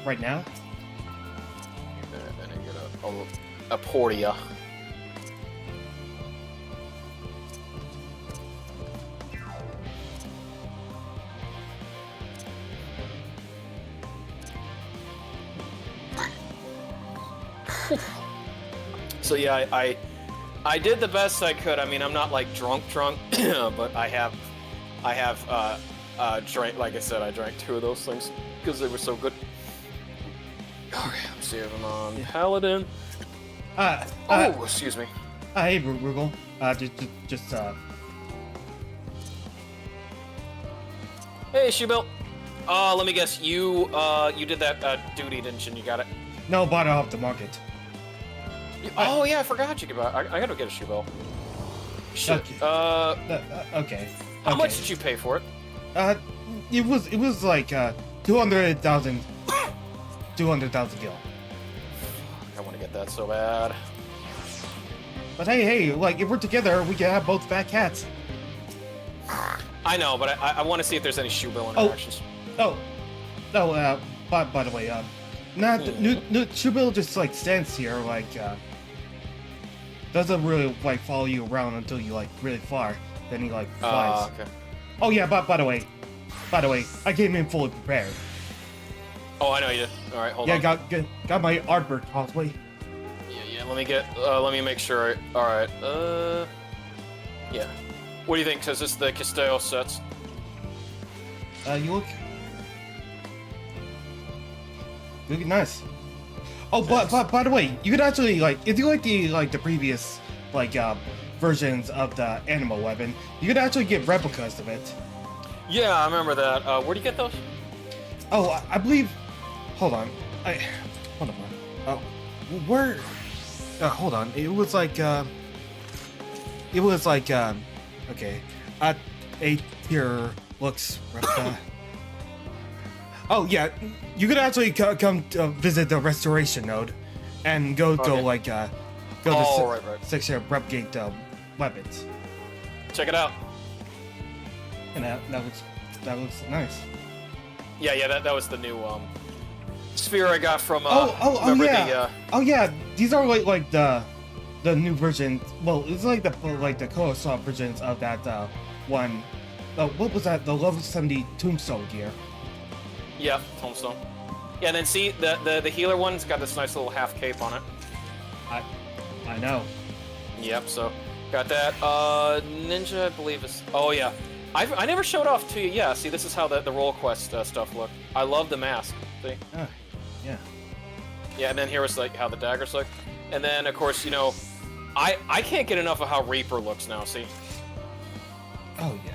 right now. And I get a Portia. So yeah, I did the best I could. I mean, I'm not like drunk, but I have drank, like I said, I drank 2 of those things because they were so good. Okay, let's see if I'm on Paladin. Oh, excuse me. Hey, Rugal. Just Hey, Shoebill. Let me guess. You did that duty, didn't you? You got it. No, bought it off the market. Oh yeah, I forgot you could buy. I gotta get a Shoebill. Shit. Okay. How much did you pay for it? It was like 200,000 gil. I want to get that so bad. But hey, like if we're together, we can have both fat cats. I know, but I want to see if there's any Shoebill interactions. By the way, Shoebill just like stands here, like doesn't really like follow you around until you like really far. Then he like flies. Okay. Oh yeah, by the way, I came in fully prepared. Oh, I know you did. All right, hold on. Yeah, got my artwork cosplay. Yeah. Let me get. Let me make sure. All right. Yeah. What do you think? Cause this the Castello sets. You look nice. Oh, but by the way, you could actually like if you like the previous like versions of the animal weapon, you could actually get replicas of it. Yeah, I remember that. Where do you get those? Oh, I believe. Hold on. Hold on. Oh, where? Hold on. It was like. Okay. A tier looks replica. Oh yeah, you could actually come visit the restoration node, and go to like go to right. section of replicate weapons. Check it out. And that looks nice. Yeah, that was the new sphere I got from. Oh yeah. These are like the new version. Well, it's like the co-assault versions of that one. What was that? The level 70 tombstone gear. Yeah, tombstone. Yeah, and then see the healer one's got this nice little half cape on it. I know. Yep. So got that. Ninja, I believe is. Oh yeah. I never showed off to you. Yeah. See, this is how the roll quest stuff look. I love the mask. See. Yeah. Yeah, and then here was like how the daggers look, and then of course I can't get enough of how Reaper looks now. See. Oh yeah.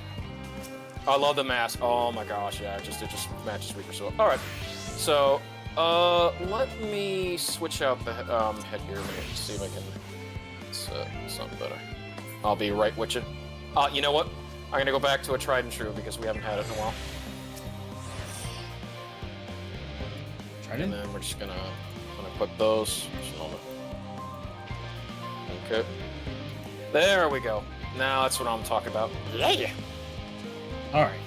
I love the mask. Oh my gosh, yeah, it just matches Reaper so well. All right, so let me switch out the headgear. Let me see if I can set something better. I'll be right with you. You know what? I'm gonna go back to a tried and true because we haven't had it in a while. Tried it? And then we're just gonna equip those. Just a moment. Okay. There we go. Now that's what I'm talking about. Yeah. All right.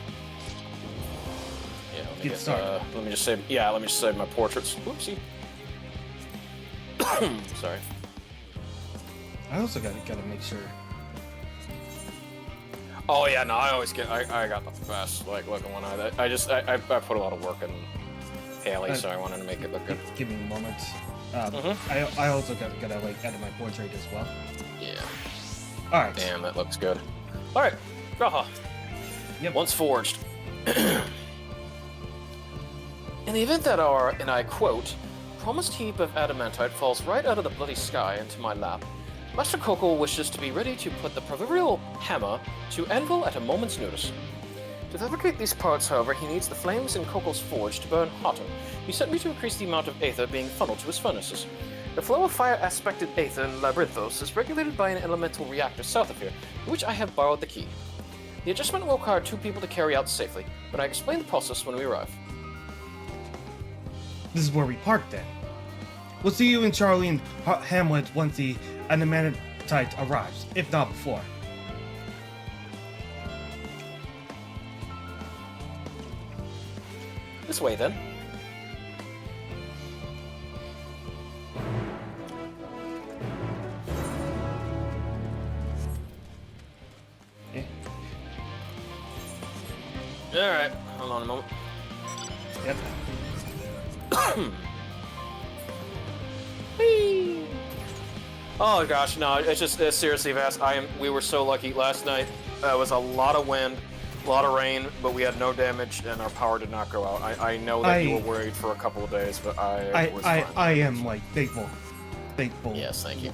Yeah. Get started. Let me just save. Yeah. Let me just save my portraits. Whoopsie. Sorry. I also gotta make sure. Oh yeah, no, I always get. I got the best like looking one. I put a lot of work in Haley, so I wanted to make it look good. Give me a moment. I also gotta like edit my portrait as well. Yeah. All right. Damn, that looks good. All right. Graha. Yep. Once forged. In the event that our, and I quote, promised heap of adamantite falls right out of the bloody sky into my lap, Master Coco wishes to be ready to put the proverbial hammer to anvil at a moment's notice. To fabricate these parts, however, he needs the flames in Coco's forge to burn hotter. He sent me to increase the amount of aether being funneled to his furnaces. The flow of fire-aspected aether in Labyrinthos is regulated by an elemental reactor south of here, to which I have borrowed the key. The adjustment will require 2 people to carry out safely, but I explain the process when we arrive. This is where we park then. We'll see you in Charlene Hamlet once the adamantite arrives, if not before. This way then. Alright, hold on a moment. Yep. Whee! Oh gosh, no, it's just seriously, Vass. We were so lucky last night. It was a lot of wind, a lot of rain, but we had no damage and our power did not go out. I know that you were worried for a couple of days, but I was fine. I am like thankful. Yes, thank you.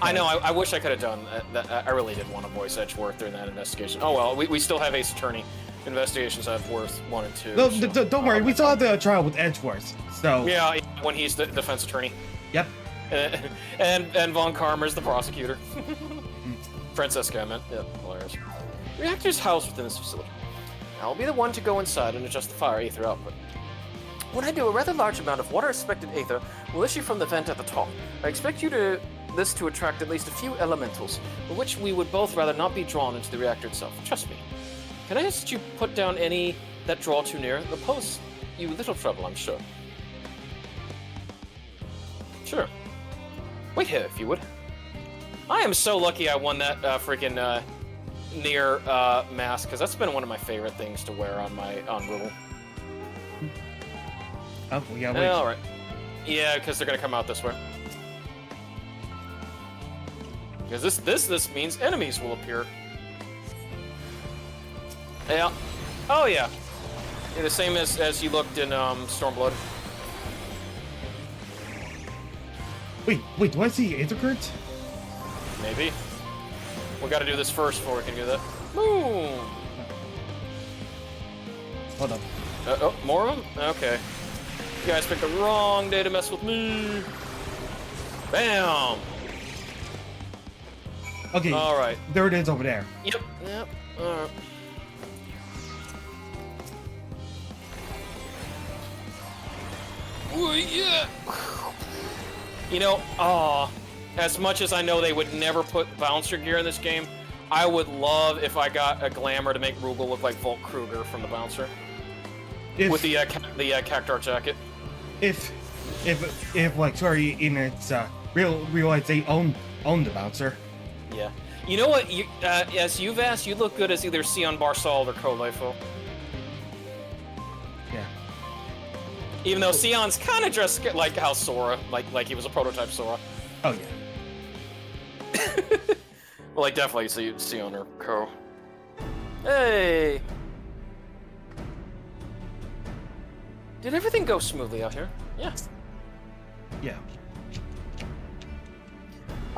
I know. I wish I could have done that. I really did want to voice Edgeworth during that investigation. Oh well, we still have Ace Attorney. Investigations have Worth 1 and 2. No, so. don't worry. We still have the trial with Edgeworth. So yeah, when he's the defense attorney. Yep. And Von Karmer's the prosecutor. Francesca, I meant. Yeah, hilarious. Reactors housed within this facility. I'll be the one to go inside and adjust the fire ether output. When I do, a rather large amount of water-expected ether will issue from the vent at the top. I expect this to attract at least a few elementals, for which we would both rather not be drawn into the reactor itself. Trust me. Can I ask that you put down any that draw too near? They'll pose you little trouble, I'm sure. Sure. Wait here, if you would. I am so lucky I won that freaking near mask, because that's been one of my favorite things to wear on Rugal. Oh, yeah, wait. All right. Yeah, because they're gonna come out this way. Because this means enemies will appear. Yeah. Oh yeah. Yeah, the same as you looked in Stormblood. Wait, do I see Aether Current? Maybe. We gotta do this first before we can do that. Boom! Hold up. Oh, more of them? Okay. You guys picked the wrong day to mess with me. Bam! Okay. Alright. There it is over there. Yep. Alright. Ooh, yeah! You know, as much as I know they would never put bouncer gear in this game, I would love if I got a glamour to make Rugal look like Volt Kruger from the bouncer. With the Cactar jacket. If like sorry in its realize they own the bouncer. Yeah. You know what? As you've asked, you look good as either Sion Barsal or Kolefo. Yeah. Even though Sion's kind of dressed like how Sora, like he was a prototype Sora. Oh yeah. Well, I definitely see Sion or Ko. Hey. Did everything go smoothly out here? Yeah. Yeah.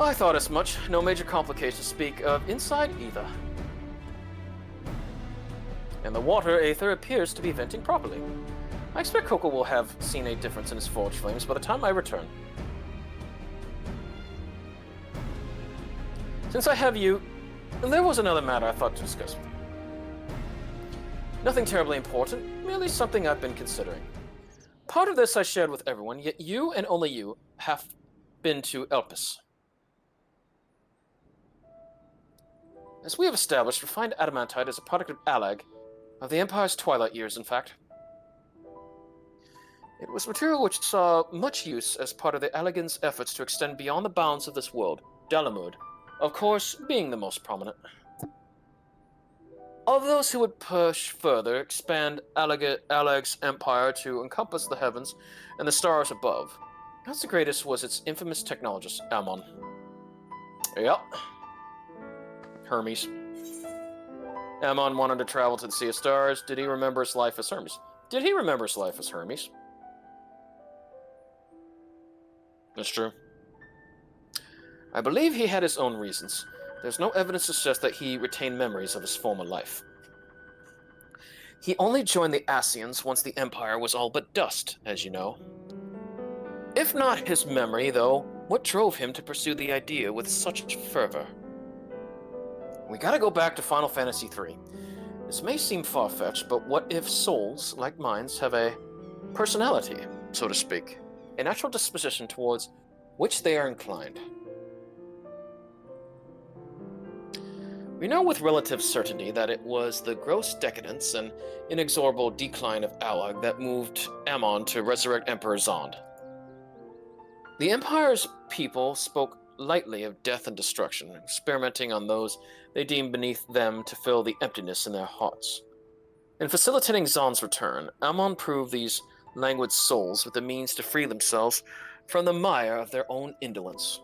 I thought as much. No major complications to speak of inside either. And the water aether appears to be venting properly. I expect Coco will have seen a difference in his forge flames by the time I return. Since I have you, there was another matter I thought to discuss with you. Nothing terribly important, merely something I've been considering. Part of this I shared with everyone, yet you and only you have been to Elpis. As we have established, refined adamantite is a product of Alag, of the Empire's twilight years, in fact. It was material which saw much use as part of the Allagan's efforts to extend beyond the bounds of this world, Dalamud, of course, being the most prominent. Of those who would push further, expand Alag's empire to encompass the heavens and the stars above, perhaps the greatest was its infamous technologist, Amon. Yep. Hermes. Amon wanted to travel to the Sea of Stars. Did he remember his life as Hermes? Did he remember his life as Hermes? That's true. I believe he had his own reasons. There's no evidence to suggest that he retained memories of his former life. He only joined the Asians once the Empire was all but dust, as you know. If not his memory, though, what drove him to pursue the idea with such fervor? We gotta go back to Final Fantasy III. This may seem far-fetched, but what if souls, like minds, have a personality, so to speak, a natural disposition towards which they are inclined? We know with relative certainty that it was the gross decadence and inexorable decline of Alag that moved Amon to resurrect Emperor Zond. The Empire's people spoke lightly of death and destruction, experimenting on those they deemed beneath them to fill the emptiness in their hearts. In facilitating Zon's return, Amon proved these languid souls with the means to free themselves from the mire of their own indolence.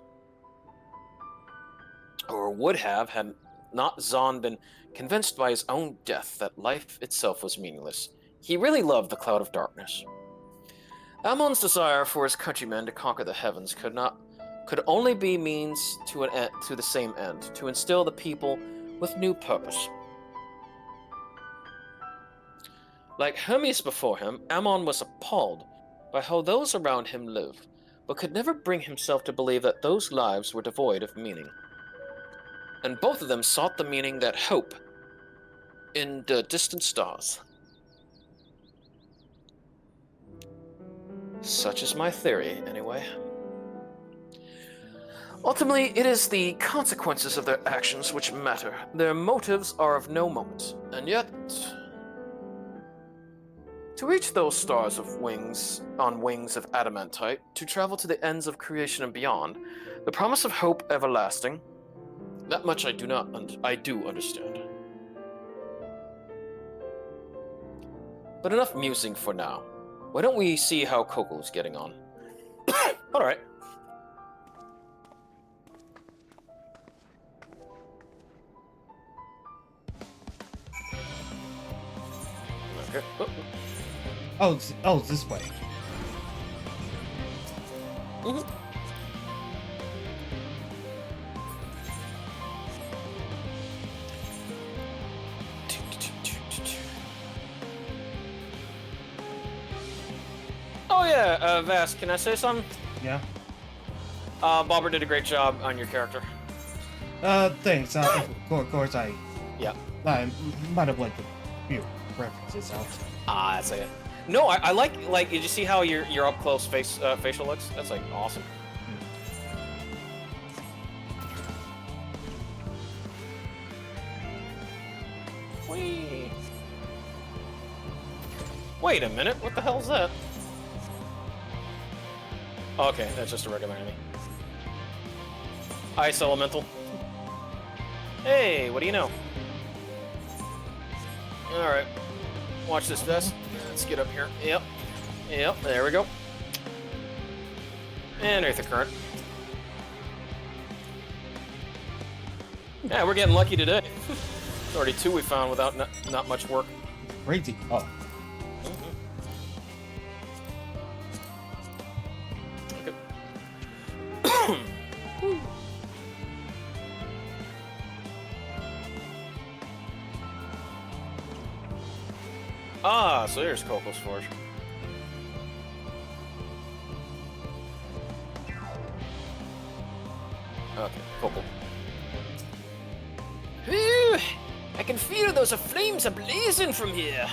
Or would have, had not Zon been convinced by his own death that life itself was meaningless. He really loved the cloud of darkness. Amon's desire for his countrymen to conquer the heavens could only be means to the same end, to instill the people with new purpose. Like Hermes before him, Amon was appalled by how those around him lived, but could never bring himself to believe that those lives were devoid of meaning. And both of them sought the meaning that hope in the distant stars. Such is my theory, anyway. Ultimately, it is the consequences of their actions which matter. Their motives are of no moment, and yet... To reach those stars of wings, on wings of adamantite, to travel to the ends of creation and beyond, the promise of hope everlasting, that much I do understand. But enough musing for now. Why don't we see how Coco's getting on? Alright. Okay. Oh, it's this way. Mm-hmm. Oh yeah, Vas, can I say something? Yeah. Bobber did a great job on your character. Thanks. Of course, I might have left a few references out. Ah, that's it. No, I like. Did you see how your up close facial looks? That's like awesome. Whee. Wait a minute. What the hell is that? Okay, that's just a regular enemy. Ice elemental. Hey, what do you know? Alright. Watch this, Vest. Let's get up here. Yep. Yep, there we go. And there's the current. Yeah, we're getting lucky today. There's already 2 we found without not much work. Crazy. Oh. Ah, so there's Coco's Forge. Okay, Coco. Whew! I can feel those flames ablazing from here.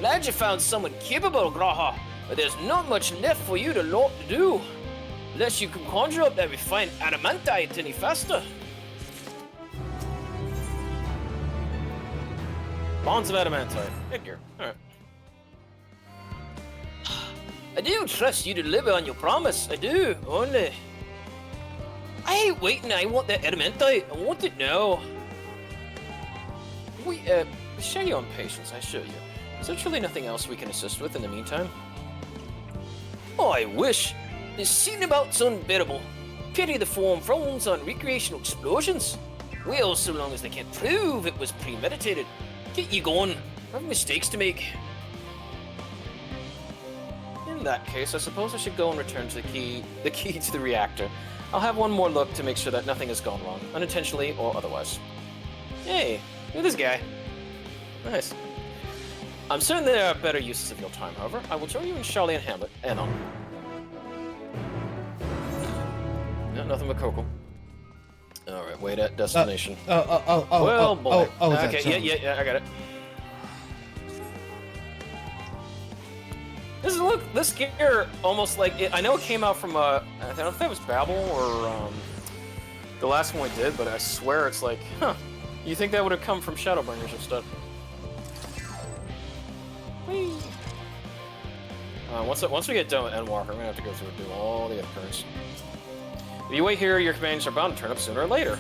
Glad you found someone capable, Graha, but there's not much left for you to do. Unless you can conjure up that refined adamantite any faster. Bonds of adamantite. Figure. Alright. I do trust you to deliver on your promise. I do, only. I ain't waiting. I want that adamantite. I want it now. Share your own patience, I assure you. Is there truly nothing else we can assist with in the meantime? Oh, I wish. The scene about's unbearable. Pity the form frowns on recreational explosions. Well, so long as they can't prove it was premeditated. Get you going. I have mistakes to make. In that case, I suppose I should go and return to the key to the reactor. I'll have one more look to make sure that nothing has gone wrong, unintentionally or otherwise. Hey, look at this guy. Nice. I'm certain there are better uses of your time, however. I will join you in Charlie and Hamlet, and on. No, nothing but Coco. Alright, wait at destination. Well, boy. Okay, yeah, I got it. This gear almost like it. I know it came out from I don't know if that was Babel or the last one we did, but I swear it's like, huh? You think that would have come from Shadowbringers instead? Whee! Once we get done with Endwalker, we're gonna have to go through and do all the upgrades. If you wait here, your companions are bound to turn up sooner or later.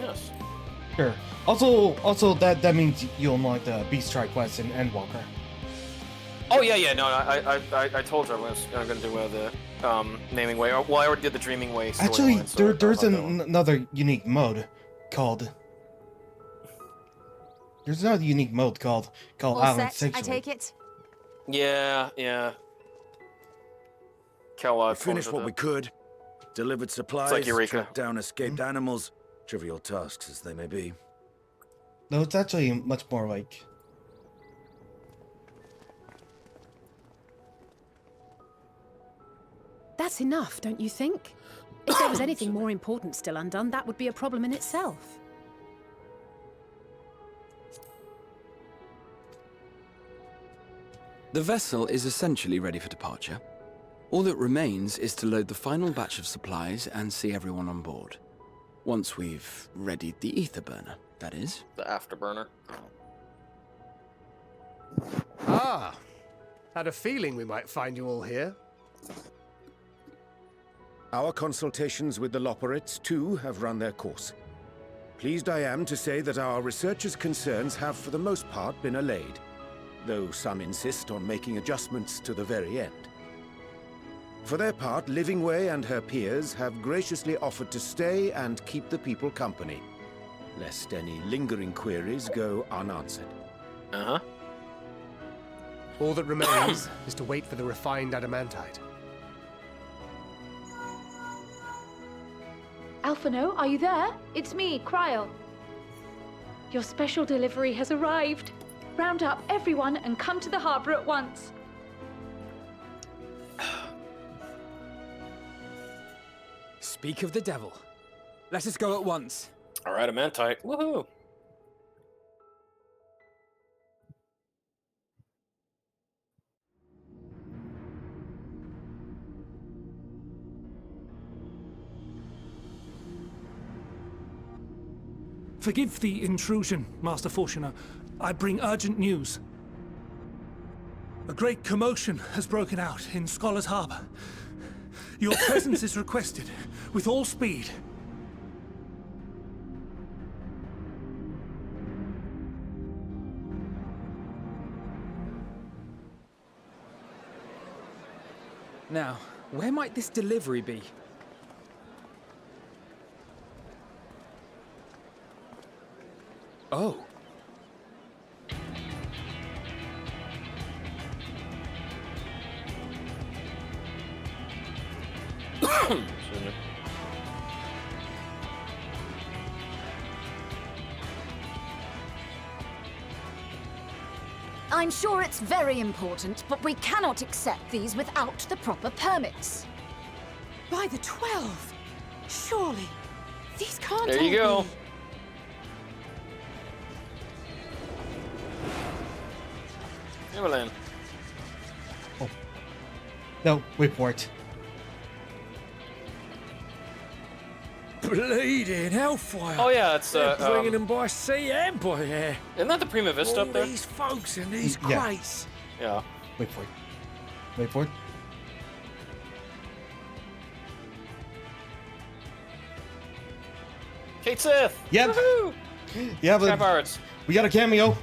Yes. Sure. Also that means you'll unlock the Beast Strike quest in Endwalker. Oh yeah. No, I told you I was gonna do the naming way. Well, I already did the dreaming way. Actually, storyline, so there's I'll do that one. another unique mode called. There's another unique mode called All Island set, Sanctuary. I take it? Yeah. Kel, We finished what we could, delivered supplies, like Eureka. tracked down escaped animals, trivial tasks as they may be. No, it's actually much more like. That's enough, don't you think? If there was anything more important still undone, that would be a problem in itself. The vessel is essentially ready for departure. All that remains is to load the final batch of supplies and see everyone on board. Once we've readied the ether burner, that is. The afterburner. Ah, had a feeling we might find you all here. Our consultations with the Loperites, too, have run their course. Pleased I am to say that our researchers' concerns have for the most part been allayed, though some insist on making adjustments to the very end. For their part, Livingway and her peers have graciously offered to stay and keep the people company, lest any lingering queries go unanswered. Uh-huh. All that remains is to wait for the refined adamantite. Alphino, are you there? It's me, Kryl. Your special delivery has arrived. Round up everyone and come to the harbor at once. Speak of the devil. Let us go at once. All right, adamantite. Woohoo! Forgive the intrusion, Master Fortuner. I bring urgent news. A great commotion has broken out in Scholar's Harbor. Your presence is requested, with all speed. Now, where might this delivery be? Oh. I'm sure it's very important, but we cannot accept these without the proper permits. By the 12! Surely, these can't There you all go. be. Evelyn. No, wait for it. Bleeding hellfire! Oh yeah, it's They're bringing them by sea and by air. Isn't that the Prima Vista All up there? these folks and these Yeah. crates. Yeah. Wait for it. Wait for it. Kate Sith. Yep. Woohoo! Yeah, Sky but Pirates. we got a cameo.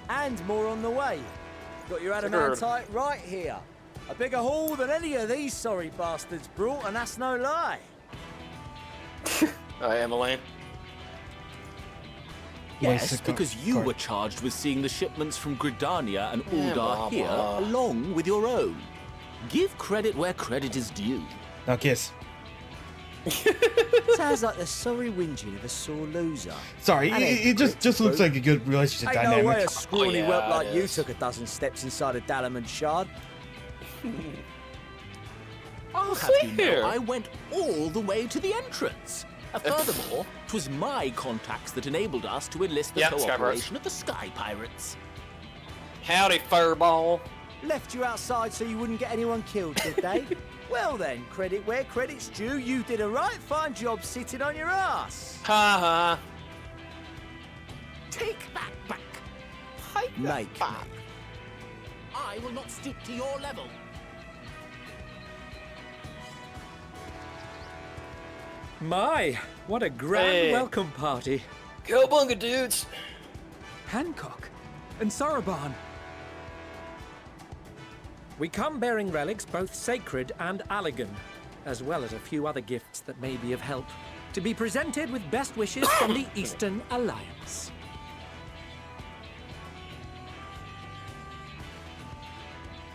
And more on the way. Got your adamantite right here. A bigger haul than any of these sorry bastards brought, and that's no lie. Emmeline. Yes, because you were charged with seeing the shipments from Gridania and Uldar here, along with your own. Give credit where credit is due. Now kiss. Sounds like the sorry whinging of a sore loser. Sorry, And it just looks like a good relationship Ain't dynamic. no way a scrawny yeah, whelp like it you is. took a dozen steps inside a Dalamon shard. I'll have you know, I went all the way to the entrance. Furthermore, 'twas my contacts that enabled us to enlist the Yeah, Sky Pirates. cooperation of the Sky Pirates. Howdy, Fireball. Left you outside so you wouldn't get anyone killed, did they? Well then, credit where credit's due. You did a right fine job sitting on your ass. Ha ha. Take that back. Take Make that back. me. I will not stoop to your level. My, what a grand welcome party. Cowabunga, dudes! Hancock and Saraban. We come bearing relics both sacred and Allegan, as well as a few other gifts that may be of help, to be presented with best wishes from the Eastern Alliance.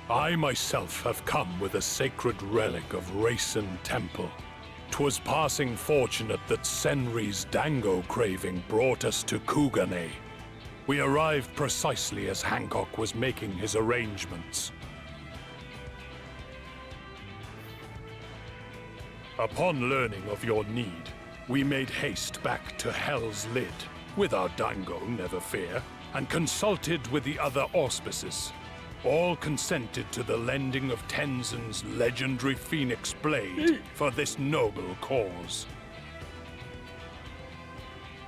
I myself have come with a sacred relic of Rayson Temple. 'Twas passing fortunate that Senri's dango craving brought us to Kugane. We arrived precisely as Hancock was making his arrangements. Upon learning of your need, we made haste back to Hell's Lid, with our dango, never fear, and consulted with the other auspices. All consented to the lending of Tenzin's legendary Phoenix Blade for this noble cause.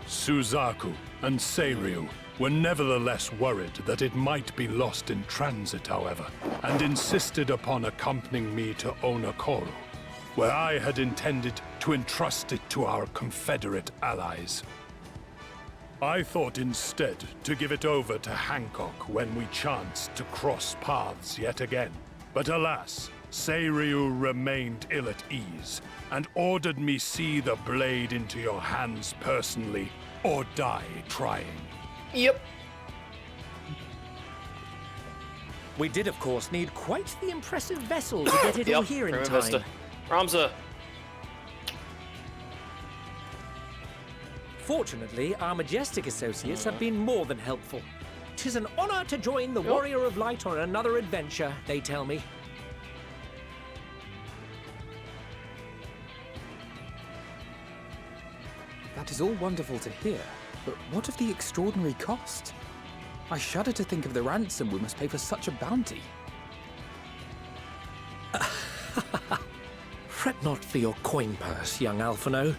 Suzaku and Seiryu were nevertheless worried that it might be lost in transit, however, and insisted upon accompanying me to Onokoro, where I had intended to entrust it to our Confederate allies. I thought instead to give it over to Hancock when we chanced to cross paths yet again. But alas, Seiryu remained ill at ease and ordered me see the blade into your hands personally or die trying. Yep. We did, of course, need quite the impressive vessel to get it all here in time. Vista. Ramza. Fortunately, our majestic associates have been more than helpful. 'Tis an honor to join the Warrior of Light on another adventure, they tell me. That is all wonderful to hear, but what of the extraordinary cost? I shudder to think of the ransom we must pay for such a bounty. Fret not for your coin purse, young Alphino.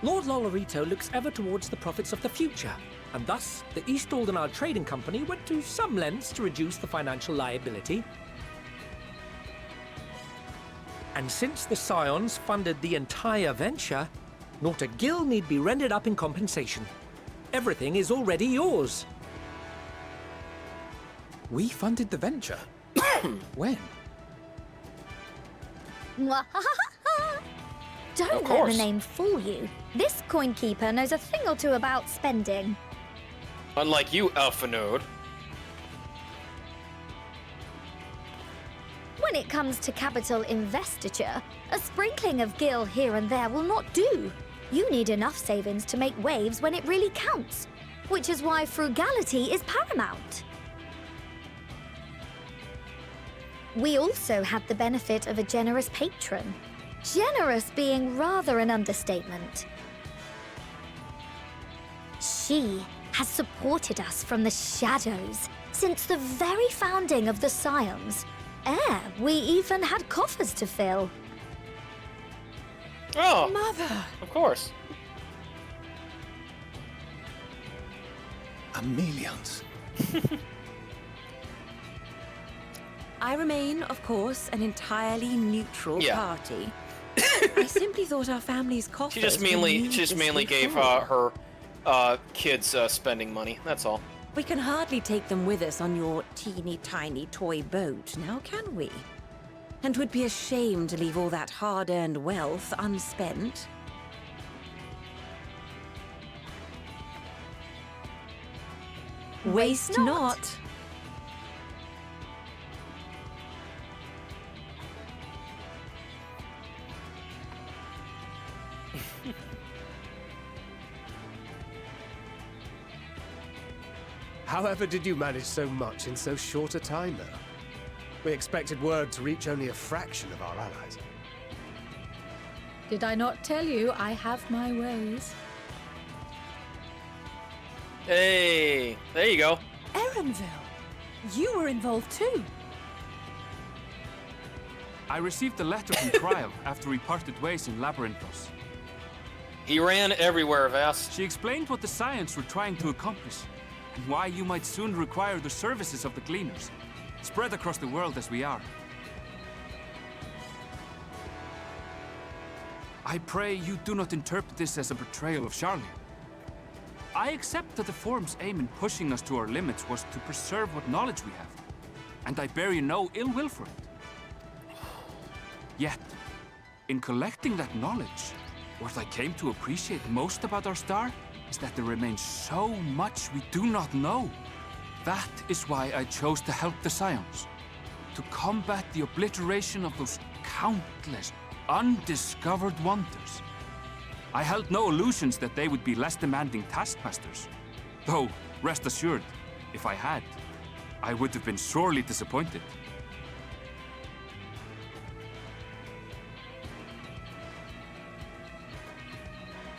Lord Lolorito looks ever towards the profits of the future, and thus the East Aldenard Trading Company went to some lengths to reduce the financial liability. And since the Scions funded the entire venture, not a gill need be rendered up in compensation. Everything is already yours. We funded the venture? When? Don't let the name fool you. This coin keeper knows a thing or two about spending. Unlike you, Alpha Node. When it comes to capital investiture, a sprinkling of gil here and there will not do. You need enough savings to make waves when it really counts, which is why frugality is paramount. We also had the benefit of a generous patron. Generous being rather an understatement. She has supported us from the shadows since the very founding of the Scions. We even had coffers to fill. Oh! Mother! Of course. Amelians. I remain, of course, an entirely neutral Yeah. party. I simply thought our family's coffers She just mainly gave her kids spending money. That's all. We can hardly take them with us on your teeny tiny toy boat, now can we? And 'twould be a shame to leave all that hard-earned wealth unspent. Waste not. However did you manage so much in so short a time, though? We expected word to reach only a fraction of our allies. Did I not tell you I have my ways? Hey, there you go. Erenville, you were involved too. I received a letter from Cryo after we parted ways in Labyrinthos. He ran everywhere, Vas. She explained what the Scions were trying to accomplish, and why you might soon require the services of the Gleaners, spread across the world as we are. I pray you do not interpret this as a betrayal of Charlie. I accept that the Forum's aim in pushing us to our limits was to preserve what knowledge we have, and I bear you no ill will for it. Yet, in collecting that knowledge, what I came to appreciate most about our star is that there remains so much we do not know. That is why I chose to help the Scions, to combat the obliteration of those countless undiscovered wonders. I held no illusions that they would be less demanding taskmasters. Though, rest assured, if I had, I would have been sorely disappointed.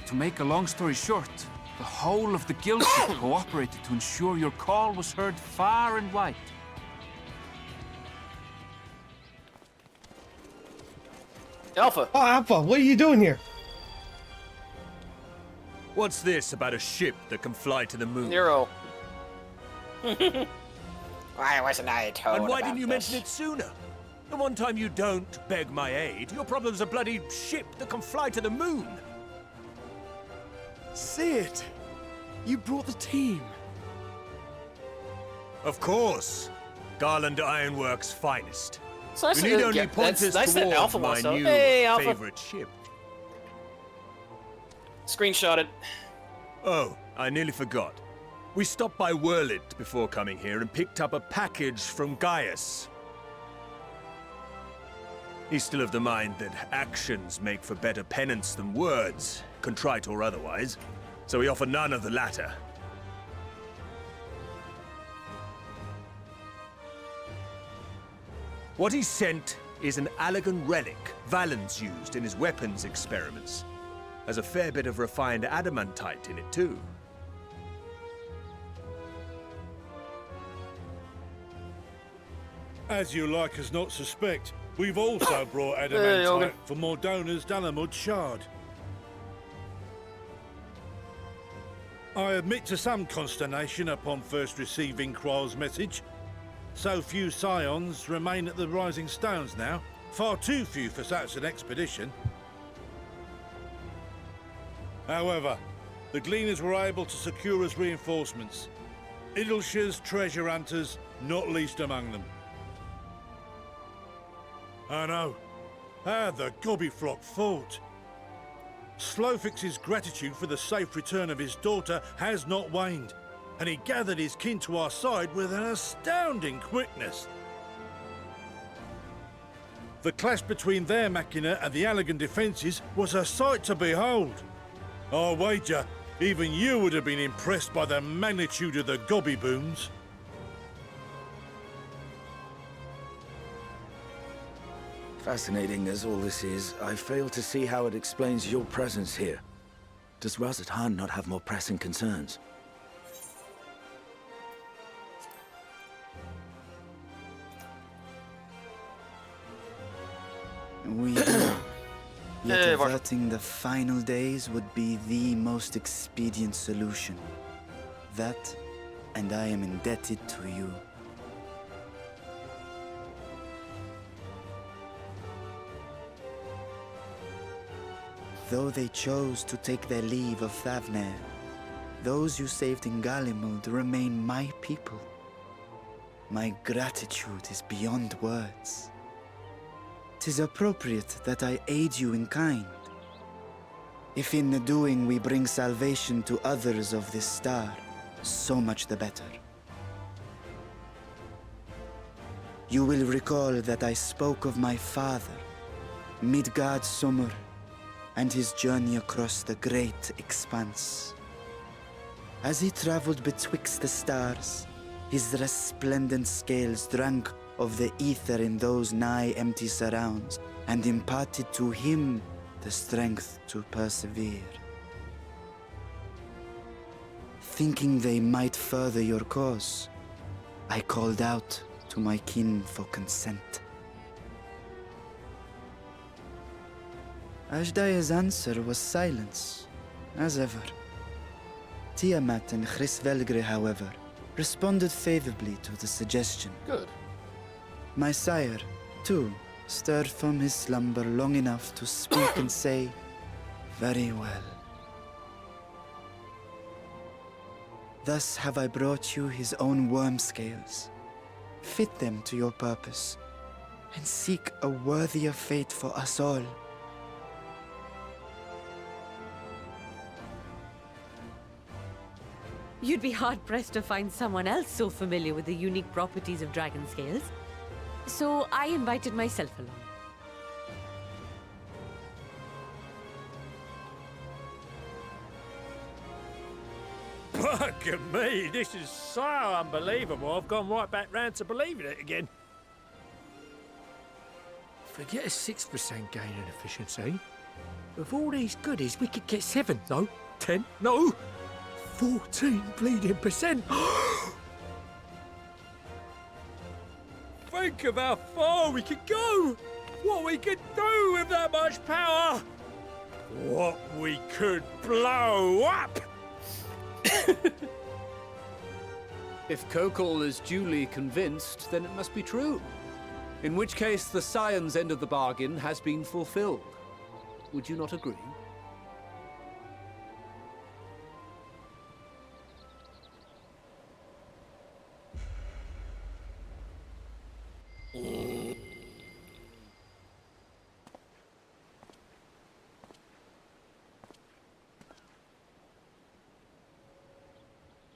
To make a long story short, the whole of the guildship cooperated to ensure your call was heard far and wide. Alpha! Oh, Alpha, what are you doing here? What's this about a ship that can fly to the moon? Nero. Why wasn't I told And why about didn't you this? mention it sooner? The one time you don't beg my aid, your problem's a bloody ship that can fly to the moon. Sid, you brought the team. Of course. Garland Ironworks' finest. It's nice We need to- only yeah, point that's us nice that towards Alpha my wants to- new Hey, Alpha. favorite ship. Screenshot it. Oh, I nearly forgot. We stopped by Whirlit before coming here and picked up a package from Gaius. He's still of the mind that actions make for better penance than words, contrite or otherwise, so we offer none of the latter. What he sent is an Allegan relic Valens used in his weapons experiments. Has a fair bit of refined adamantite in it, too. As you like us not suspect, we've also brought Hey, adamantite Hogan. for Mordona's Dalamud Shard. I admit to some consternation upon first receiving Kryl's message. So few Scions remain at the Rising Stones now. Far too few for such an expedition. However, the Gleaners were able to secure us reinforcements. Idleshire's treasure hunters, not least among them. I know. How the Gobbyflock fought. Slowfix's gratitude for the safe return of his daughter has not waned, and he gathered his kin to our side with an astounding quickness. The clash between their machina and the Allegan defences was a sight to behold. I wager even you would have been impressed by the magnitude of the Gobby booms. Fascinating as all this is, I fail to see how it explains your presence here. Does Razat Han not have more pressing concerns? We do. Yet averting the final days would be the most expedient solution. That, and I am indebted to you. Though they chose to take their leave of Thavnair, those you saved in Galimud remain my people. My gratitude is beyond words. 'Tis appropriate that I aid you in kind. If in the doing we bring salvation to others of this star, so much the better. You will recall that I spoke of my father, Midgard Summer, and his journey across the great expanse. As he traveled betwixt the stars, his resplendent scales drank of the ether in those nigh empty surrounds, and imparted to him the strength to persevere. Thinking they might further your cause, I called out to my kin for consent. Ashdaya's answer was silence, as ever. Tiamat and Chrisvelgre, however, responded favorably to the suggestion. Good. My sire, too, stirred from his slumber long enough to speak and say, "Very well." Thus have I brought you his own worm scales. Fit them to your purpose, and seek a worthier fate for us all. You'd be hard-pressed to find someone else so familiar with the unique properties of dragon scales. So I invited myself along. Bugger me, this is so unbelievable. I've gone right back round to believing it again. Forget a 6% gain in efficiency. With all these goodies, we could get 7, no, 10, no, 14 bleeding percent. Think of how far we could go. What we could do with that much power. What we could blow up. If Kokol is duly convinced, then it must be true. In which case, the Scion's end of the bargain has been fulfilled. Would you not agree?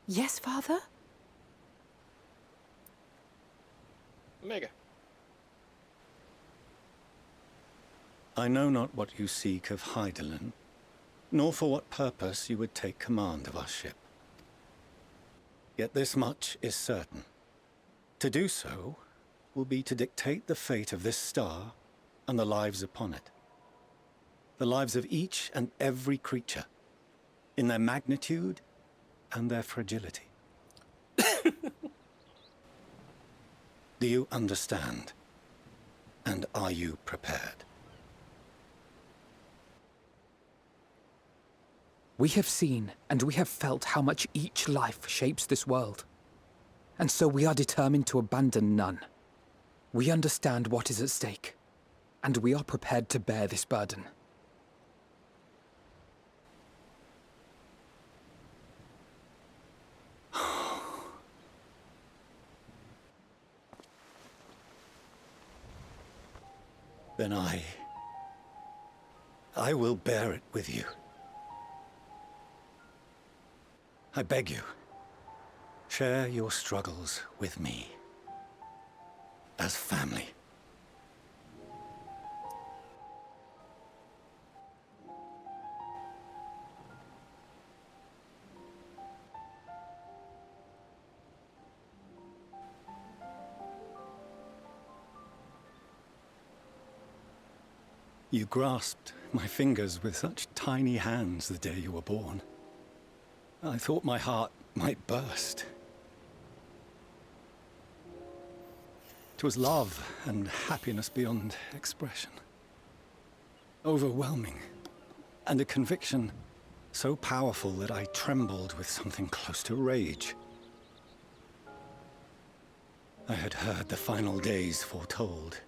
Yes, Father? Omega. I know not what you seek of Hydaelyn, nor for what purpose you would take command of our ship. Yet this much is certain. To do so will be to dictate the fate of this star and the lives upon it. The lives of each and every creature, in their magnitude and their fragility. Do you understand? And are you prepared? We have seen and we have felt how much each life shapes this world. And so we are determined to abandon none. We understand what is at stake, and we are prepared to bear this burden. Then I will bear it with you. I beg you, share your struggles with me. As family. You grasped my fingers with such tiny hands the day you were born. I thought my heart might burst. 'Twas love and happiness beyond expression. Overwhelming, and a conviction so powerful that I trembled with something close to rage. I had heard the final days foretold.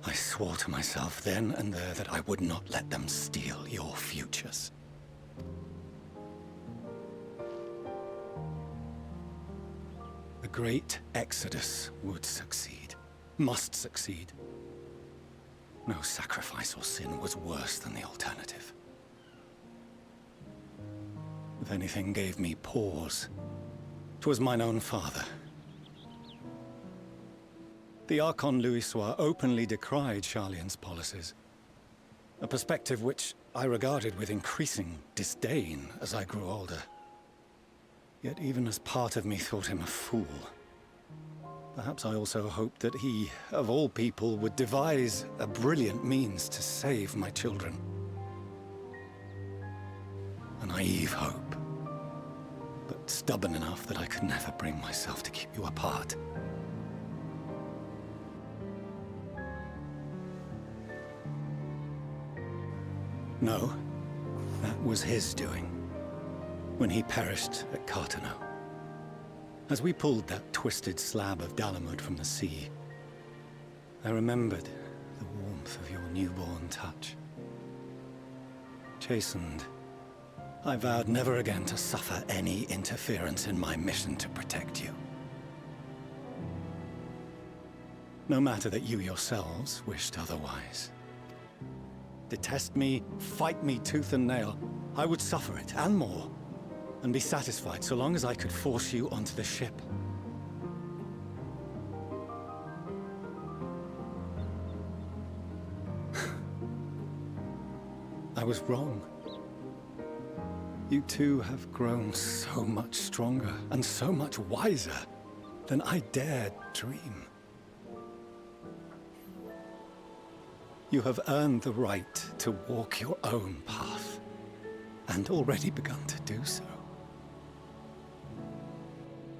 I swore to myself then and there that I would not let them steal your futures. The great exodus would succeed, must succeed. No sacrifice or sin was worse than the alternative. If anything gave me pause, 'twas mine own father. The Archon Louisoix openly decried Charlian's policies, a perspective which I regarded with increasing disdain as I grew older. Yet even as part of me thought him a fool. Perhaps I also hoped that he, of all people, would devise a brilliant means to save my children. A naive hope, but stubborn enough that I could never bring myself to keep you apart. No. That was his doing, when he perished at Cartano. As we pulled that twisted slab of Dalamud from the sea, I remembered the warmth of your newborn touch. Chastened, I vowed never again to suffer any interference in my mission to protect you. No matter that you yourselves wished otherwise. Detest me, fight me tooth and nail, I would suffer it, and more, and be satisfied so long as I could force you onto the ship. I was wrong. You two have grown so much stronger and so much wiser than I dared dream. You have earned the right to walk your own path, and already begun to do so.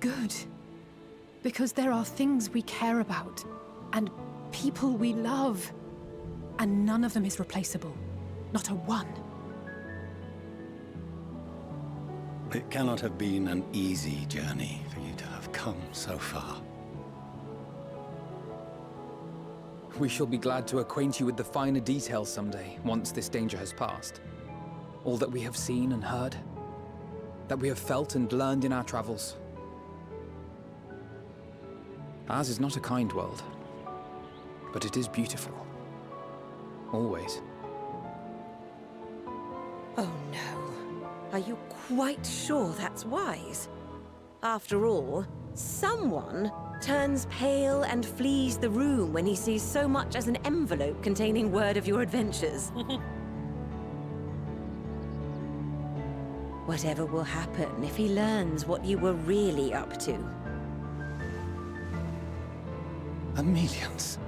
Good. Because there are things we care about, and people we love, and none of them is replaceable. Not a one. It cannot have been an easy journey for you to have come so far. We shall be glad to acquaint you with the finer details someday, once this danger has passed. All that we have seen and heard, that we have felt and learned in our travels. Ours is not a kind world, but it is beautiful. Always. Oh no. Are you quite sure that's wise? After all, someone turns pale and flees the room when he sees so much as an envelope containing word of your adventures. Whatever will happen if he learns what you were really up to? Amelians.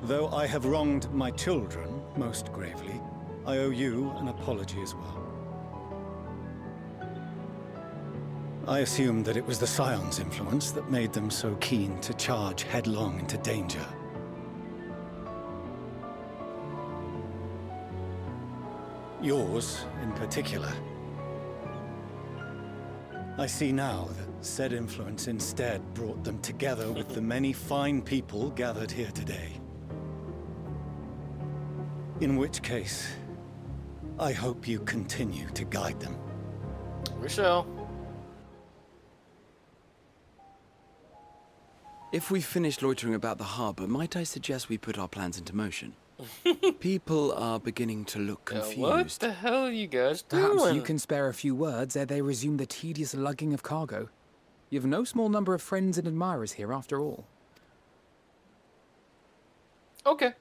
Though I have wronged my children most gravely, I owe you an apology as well. I assumed that it was the Scion's influence that made them so keen to charge headlong into danger. Yours, in particular. I see now that said influence instead brought them together with the many fine people gathered here today. In which case, I hope you continue to guide them. We shall. If we've finished loitering about the harbor, might I suggest we put our plans into motion? People are beginning to look confused. What the hell are you guys doing? Perhaps you can spare a few words ere they resume the tedious lugging of cargo. You have no small number of friends and admirers here, after all. Okay.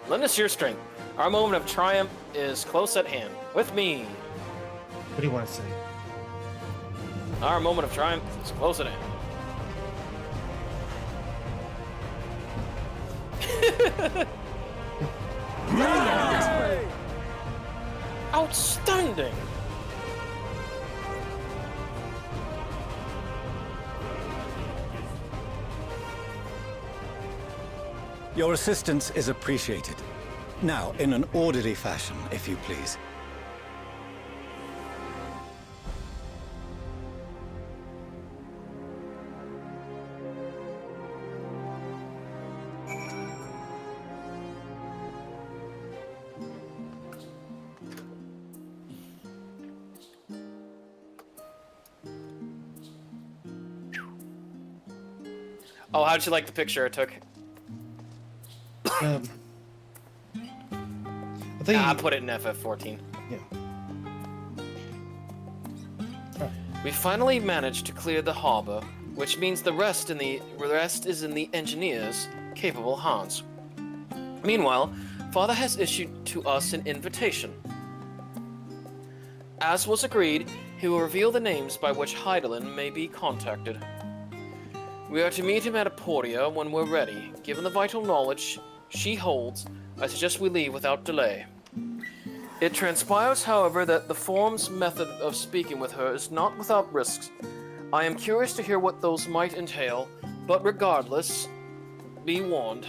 Lend us your strength. Our moment of triumph is close at hand. With me. What do you want to say? Our moment of triumph is close at hand. Outstanding! Your assistance is appreciated. Now, in an orderly fashion, if you please. Oh, how'd you like the picture I took? I think I put it in FF14. Yeah. We finally managed to clear the harbor, which means the rest is in the engineers' capable hands. Meanwhile, Father has issued to us an invitation. As was agreed, he will reveal the names by which Hydaelyn may be contacted. We are to meet him at Aporia when we're ready. Given the vital knowledge she holds, I suggest we leave without delay. It transpires, however, that the Form's method of speaking with her is not without risks. I am curious to hear what those might entail, but regardless, be warned.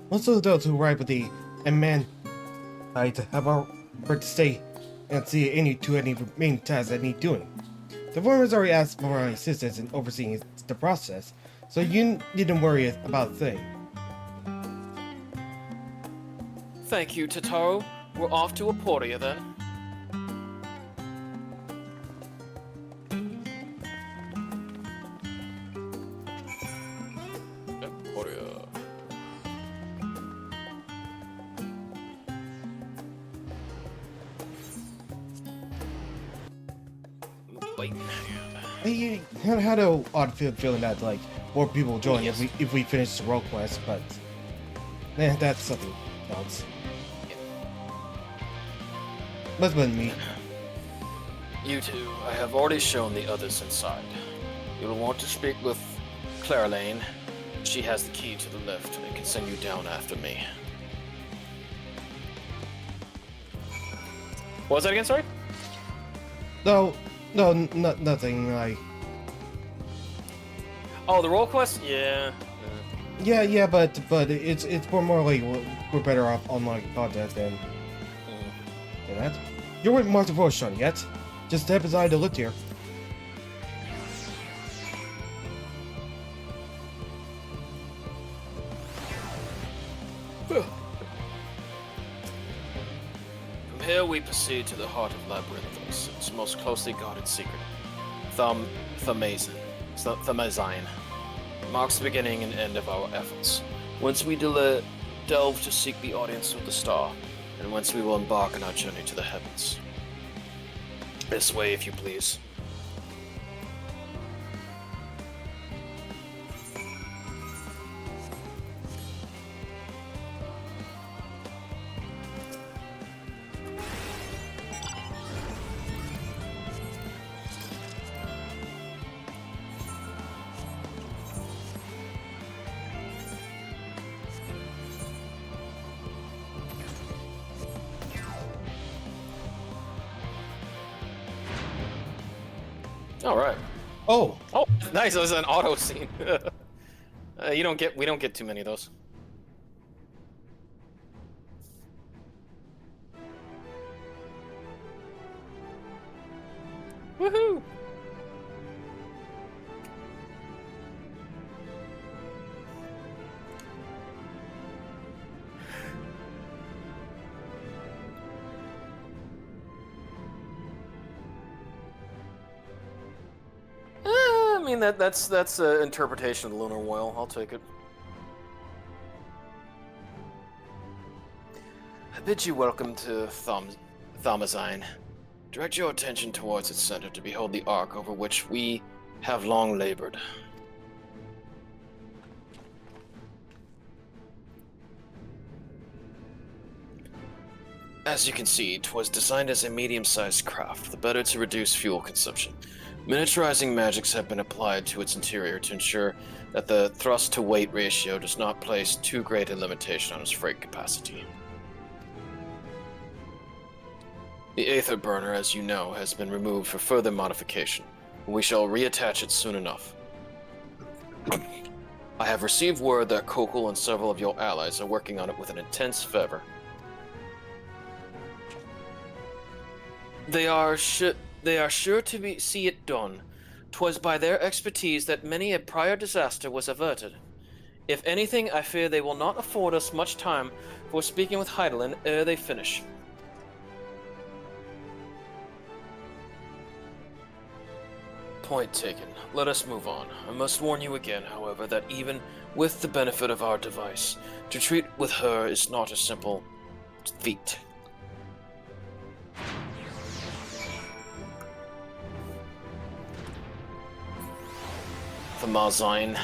Most of those who ride with the Adamantite have our right to stay and see any main tasks that need doing. The Form has already asked for my assistance in overseeing the process, so you needn't worry about a thing. Thank you, Tataru. We're off to Aporia then. Aporia. Wait. I had an odd feeling that like more people join if we finish the role quest, but that's something else. Must have been me. You two, I have already shown the others inside. You'll want to speak with Clarelane. She has the key to the lift and can send you down after me. What was that again, sorry? No, nothing. Like. Oh, the role quest? Yeah. Yeah, but it's more like we're better off online content than that. You weren't Master Voice, Sean, yet. Just step aside the lift here. From here we proceed to the heart of Labyrinthos, its most closely guarded secret. Thamazine marks the beginning and end of our efforts. Whence we delve to seek the audience with the star, and whence we will embark on our journey to the heavens. This way, if you please. All right. Oh, nice. It was an auto scene. We don't get too many of those. Woohoo! I mean that's an interpretation of the lunar whale. I'll take it. I bid you welcome to Thamazine. Direct your attention towards its center to behold the ark over which we have long labored. As you can see, 'twas designed as a medium-sized craft, the better to reduce fuel consumption. Miniaturizing magics have been applied to its interior to ensure that the thrust-to-weight ratio does not place too great a limitation on its freight capacity. The Aether Burner, as you know, has been removed for further modification. We shall reattach it soon enough. I have received word that Kokol and several of your allies are working on it with an intense fervor. They are sure to see it done. 'Twas by their expertise that many a prior disaster was averted. If anything, I fear they will not afford us much time for speaking with Hydaelyn ere they finish. Point taken. Let us move on. I must warn you again, however, that even with the benefit of our device, to treat with her is not a simple feat. Thamazine.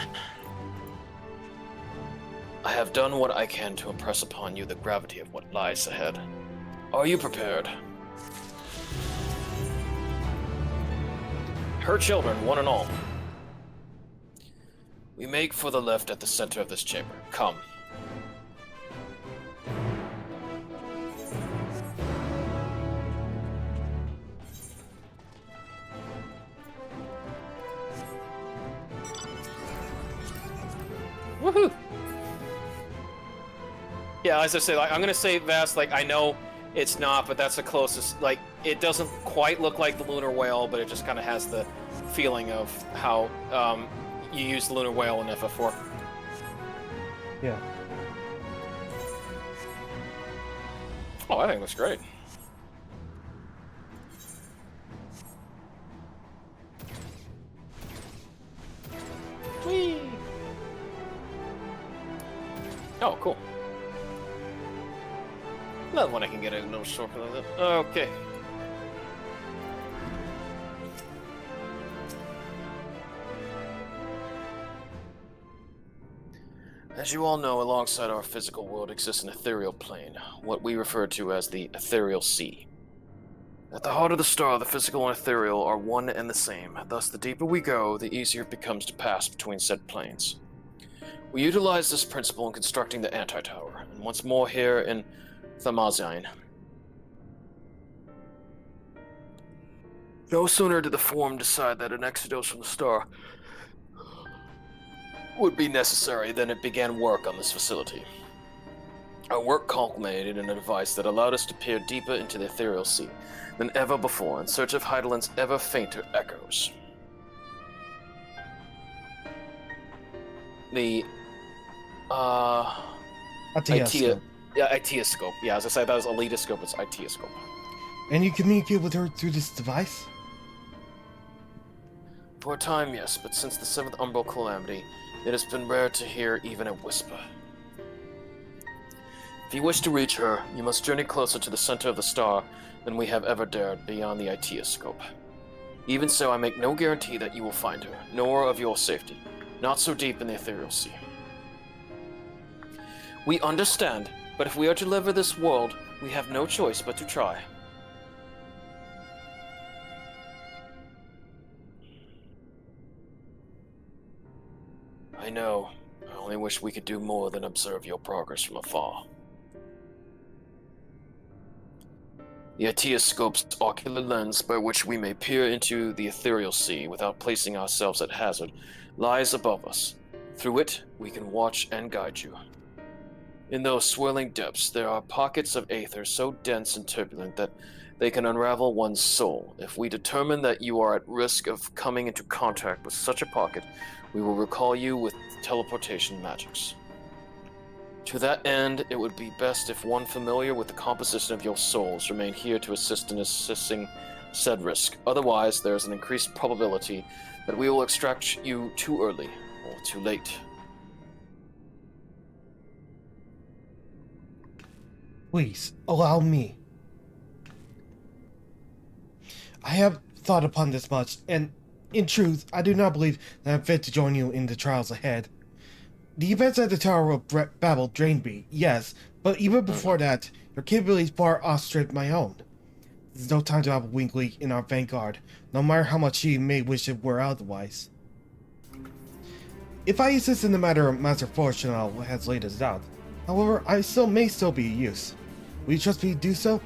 I have done what I can to impress upon you the gravity of what lies ahead. Are you prepared? Her children, one and all. We make for the left at the center of this chamber. Come. Woohoo! Yeah, as I say, like, I'm gonna say Vas, like, I know it's not, but that's the closest. Like, it doesn't quite look like the lunar whale, but it just kind of has the feeling of how you use the lunar whale in FF4. Yeah. Oh, I think it looks great. Whee! Oh, cool. Love when I can get a little shortcut like that. Okay. As you all know, alongside our physical world exists an ethereal plane, what we refer to as the ethereal sea. At the heart of the star, the physical and ethereal are one and the same. Thus, the deeper we go, the easier it becomes to pass between said planes. We utilize this principle in constructing the anti-tower, and once more here in Thamazine. No sooner did the Forum decide that an exodus from the star would be necessary than it began work on this facility. Our work culminated in a device that allowed us to peer deeper into the ethereal sea than ever before in search of Heideland's ever fainter echoes. The Itiascope. Itiascope. Yeah, as I said, that was Elitoscope, it's Itiascope. And you communicate with her through this device? For a time, yes, but since the 7th Umbral Calamity, it has been rare to hear even a whisper. If you wish to reach her, you must journey closer to the center of the star than we have ever dared beyond the Itiascope. Even so, I make no guarantee that you will find her, nor of your safety, not so deep in the ethereal sea. We understand, but if we are to deliver this world, we have no choice but to try. I know. I only wish we could do more than observe your progress from afar. The Itiascope's ocular lens by which we may peer into the ethereal sea without placing ourselves at hazard lies above us. Through it, we can watch and guide you. In those swirling depths, there are pockets of aether so dense and turbulent that they can unravel one's soul. If we determine that you are at risk of coming into contact with such a pocket, we will recall you with teleportation magics. To that end, it would be best if one familiar with the composition of your souls remained here to assist in assessing said risk. Otherwise, there is an increased probability that we will extract you too early or too late. Please, allow me. I have thought upon this much, and in truth, I do not believe that I'm fit to join you in the trials ahead. The events at the Tower of Babel drained me, yes, but even before that, your capabilities far outstripped my own. There's no time to have a weak link in our vanguard, no matter how much she may wish it were otherwise. If I assist in the matter, Master Fortunal has laid us out. However, I may still be of use. Will you trust me to do so?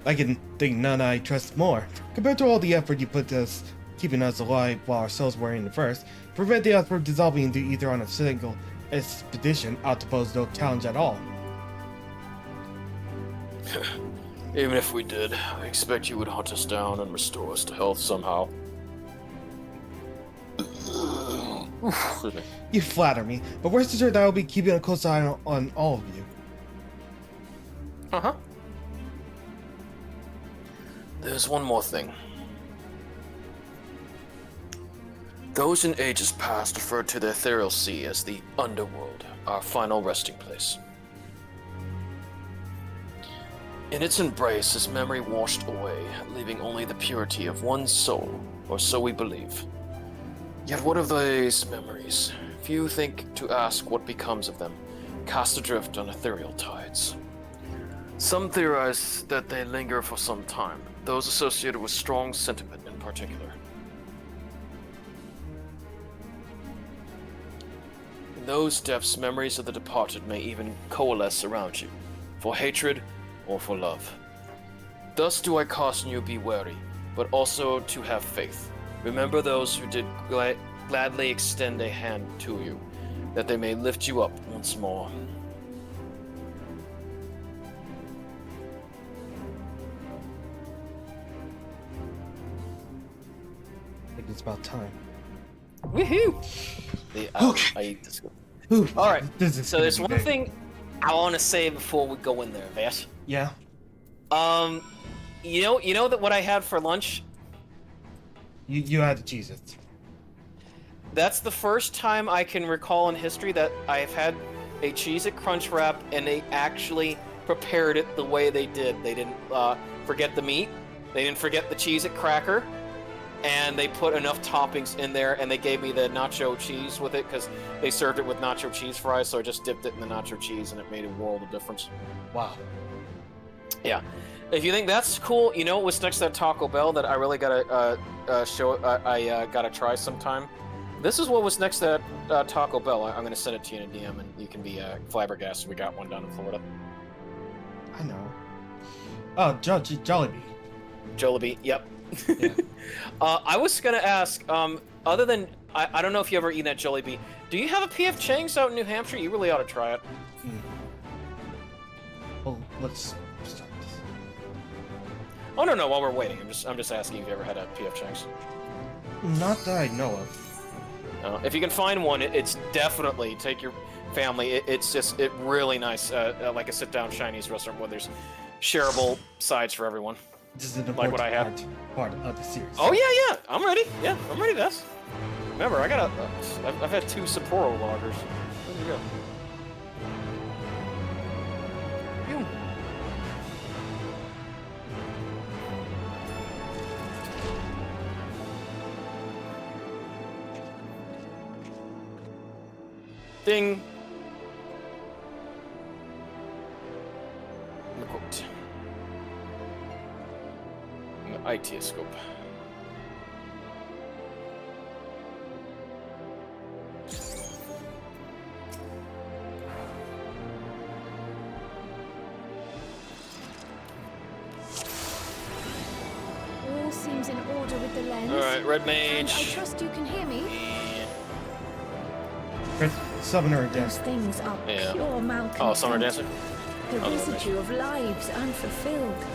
I can think none I trust more. Compared to all the effort you put to us, keeping us alive while our souls were in the first, prevent the earth from dissolving into ether on a single expedition ought to pose no challenge at all. Even if we did, I expect you would hunt us down and restore us to health somehow. You flatter me, but rest assured that I will be keeping a close eye on all of you. Uh-huh. There's one more thing. Those in ages past referred to the ethereal sea as the underworld, our final resting place. In its embrace, his memory washed away, leaving only the purity of one soul, or so we believe. Yet what of these memories? Few think to ask what becomes of them, cast adrift on ethereal tides. Some theorize that they linger for some time, those associated with strong sentiment in particular. In those depths, memories of the departed may even coalesce around you, for hatred or for love. Thus do I caution you be wary, but also to have faith. Remember those who did gladly extend a hand to you, that they may lift you up once more. I think it's about time. Woohoo! I eat this. All right. So there's one thing I want to say before we go in there, Vash. Yeah. You know that what I had for lunch? You had the Cheez-Its. That's the first time I can recall in history that I've had a Cheez-It Crunch Wrap and they actually prepared it the way they did. They didn't forget the meat. They didn't forget the Cheez-It cracker. And they put enough toppings in there, and they gave me the nacho cheese with it because they served it with nacho cheese fries, so I just dipped it in the nacho cheese, and it made a world of difference. Wow. Yeah. If you think that's cool, you know what's next to that Taco Bell that I really gotta gotta try sometime? This is what was next to that Taco Bell. I'm gonna send it to you in a DM, and you can be flabbergasted. We got one down in Florida. I know. Oh, Jollibee. Jollibee, yep. Yeah. I was gonna ask, other than I don't know if you ever eaten at Jollibee. Do you have a P.F. Chang's out in New Hampshire? You really ought to try it. Well, let's start this. Oh no, while we're waiting, I'm just asking if you ever had a P.F. Chang's. Not that I know of. If you can find one, it's definitely take your family. It's really nice, like a sit-down Chinese restaurant where there's shareable sides for everyone. This is an like what I have. Part of the series. Oh yeah, I'm ready. Yeah, I'm ready. This. Remember, I've had 2 Sapporo lagers. There you go. Phew. Ding. Quote. IT scope. All seems in order with the lens. All right, Red And Mage. I trust you can hear me. Red Summoner and Those Dancer. things are pure malcontent. Oh, Summer Dancer. The Oh, Red Mage. residue of lives unfulfilled.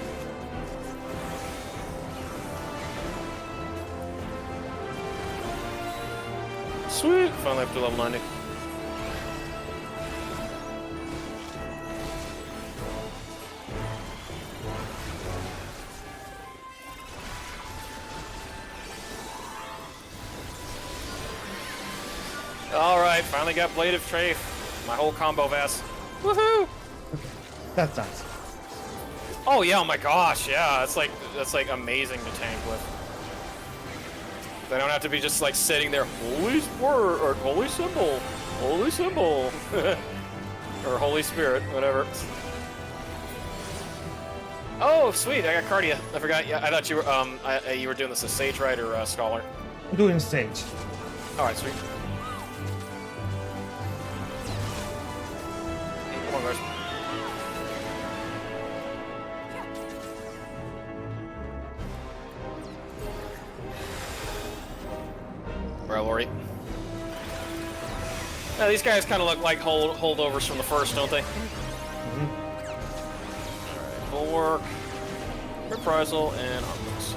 Sweet. Finally up to level 90. All right, finally got Blade of Faith. My whole combo vest. Woohoo! That's nice. Oh yeah! Oh my gosh! Yeah, that's like amazing to tank with. They don't have to be just like sitting there, holy word or holy symbol, or Holy Spirit, whatever. Oh, sweet! I got Cardia. I forgot. Yeah, I thought you were you were doing this as Sage, right, or Scholar? I'm doing Sage. All right, sweet. Come on, guys. Revelry. Yeah, these guys kind of look like holdovers from the first, don't they? Alright, Bulwark, Reprisal, and Armless.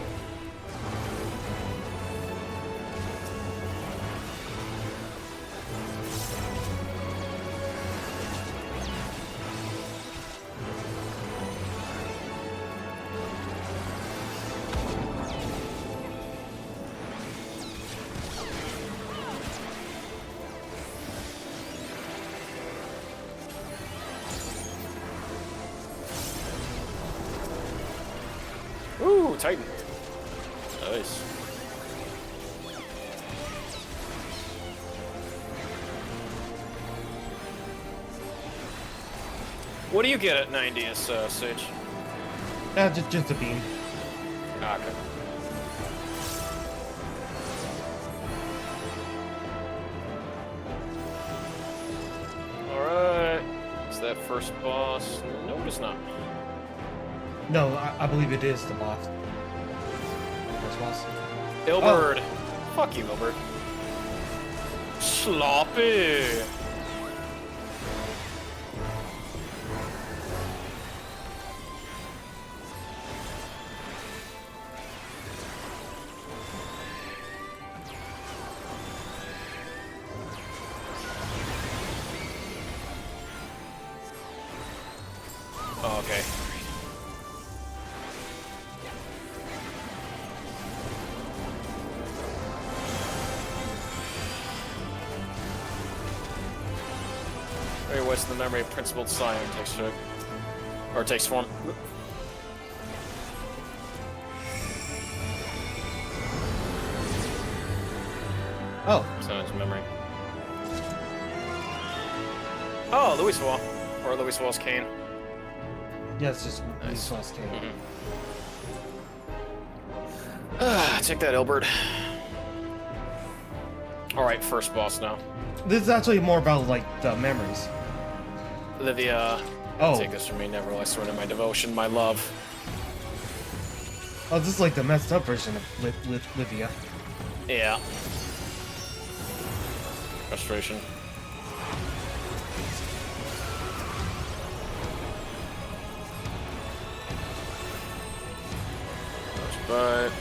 Ooh, Titan. Nice. What do you get at 90, Sage? Just a beam. Ah, okay. Alright. Is that first boss? No, it is not. No, I believe it is the boss. First boss. Ilberd. Oh. Fuck you, Ilberd. Sloppy. Oh, okay. Very what's the memory of Principled Scion takes shape. Or takes form. Oh. Scion's memory. Oh, Louis Wall. Or Louis Wall's cane. Yeah, it's just Nice. Louis cane. Take that, Ilberd. Alright, first boss now. This is actually more about, like, the memories. Livia. Oh. Take this from me, never will I surrender my devotion, my love. Oh, this is like the messed up version of Livia. Yeah. Frustration. But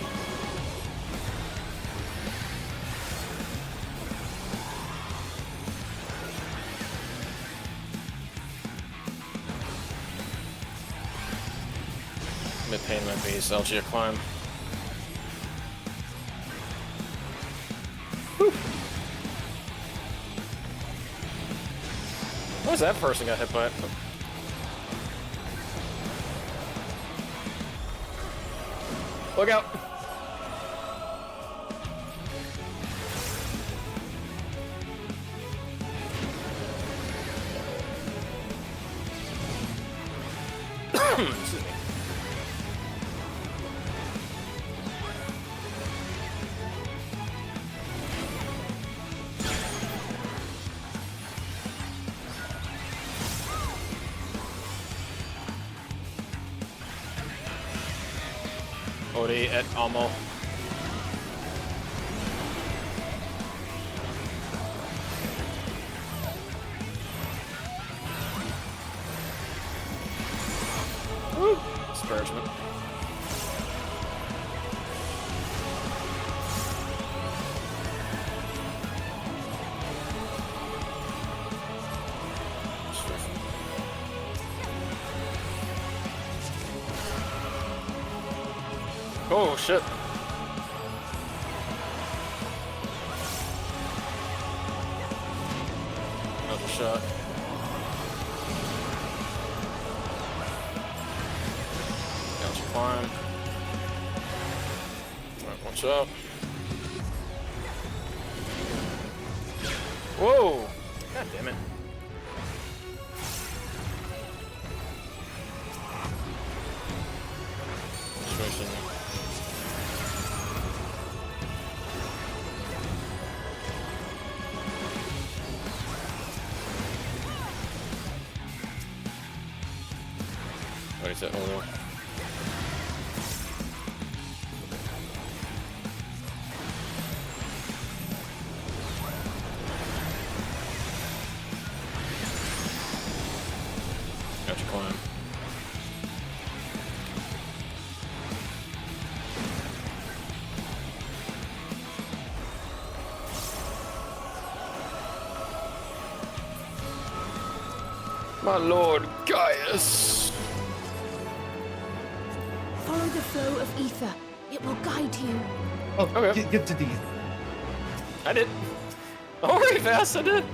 mid pain might be Algia climb. Whew. What was that person got hit by? Look out! Excuse me. Odi et amo. Woo! Disparagement. Oh shit. Another shot. Down to climb. Alright, watch out. Whoa! God damn it. Situation. What is that? Oh no. Gotcha, climb. My lord Gaius! Follow the flow of ether. It will guide you. Oh, okay. Get to D. I did. Alright, fast, I did.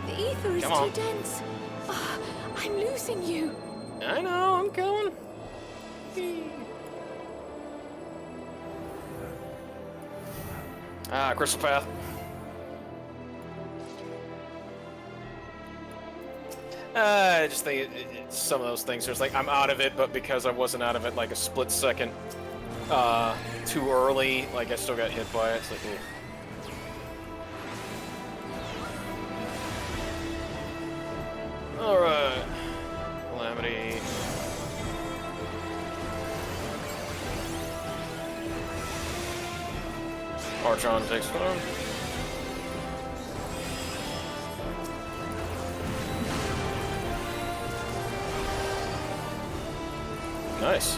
The ether is Come on. too dense. Ah, I'm losing you. I know, I'm coming. Ah, Crystal Path. I just think it's some of those things. There's like I'm out of it, but because I wasn't out of it like a split second too early, like I still got hit by it. It's like, ugh. All right, Calamity. Archon takes one. Nice.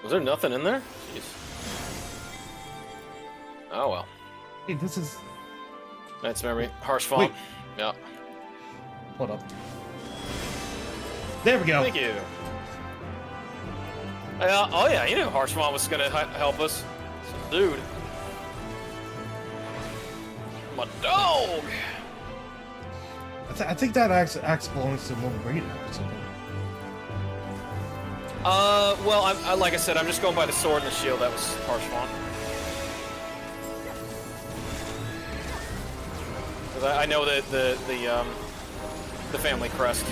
Was there nothing in there? Jeez. Oh well. Hey, this is... That's memory. Harsh Font. Yeah. Hold up. There we go. Thank you. Oh yeah, you knew Harsh Font was gonna help us. Dude. My dog! I think that axe belongs to Wolverine or something. Well, I like I said, I'm just going by the sword and the shield. That was Harsh Font. I know that the family crest.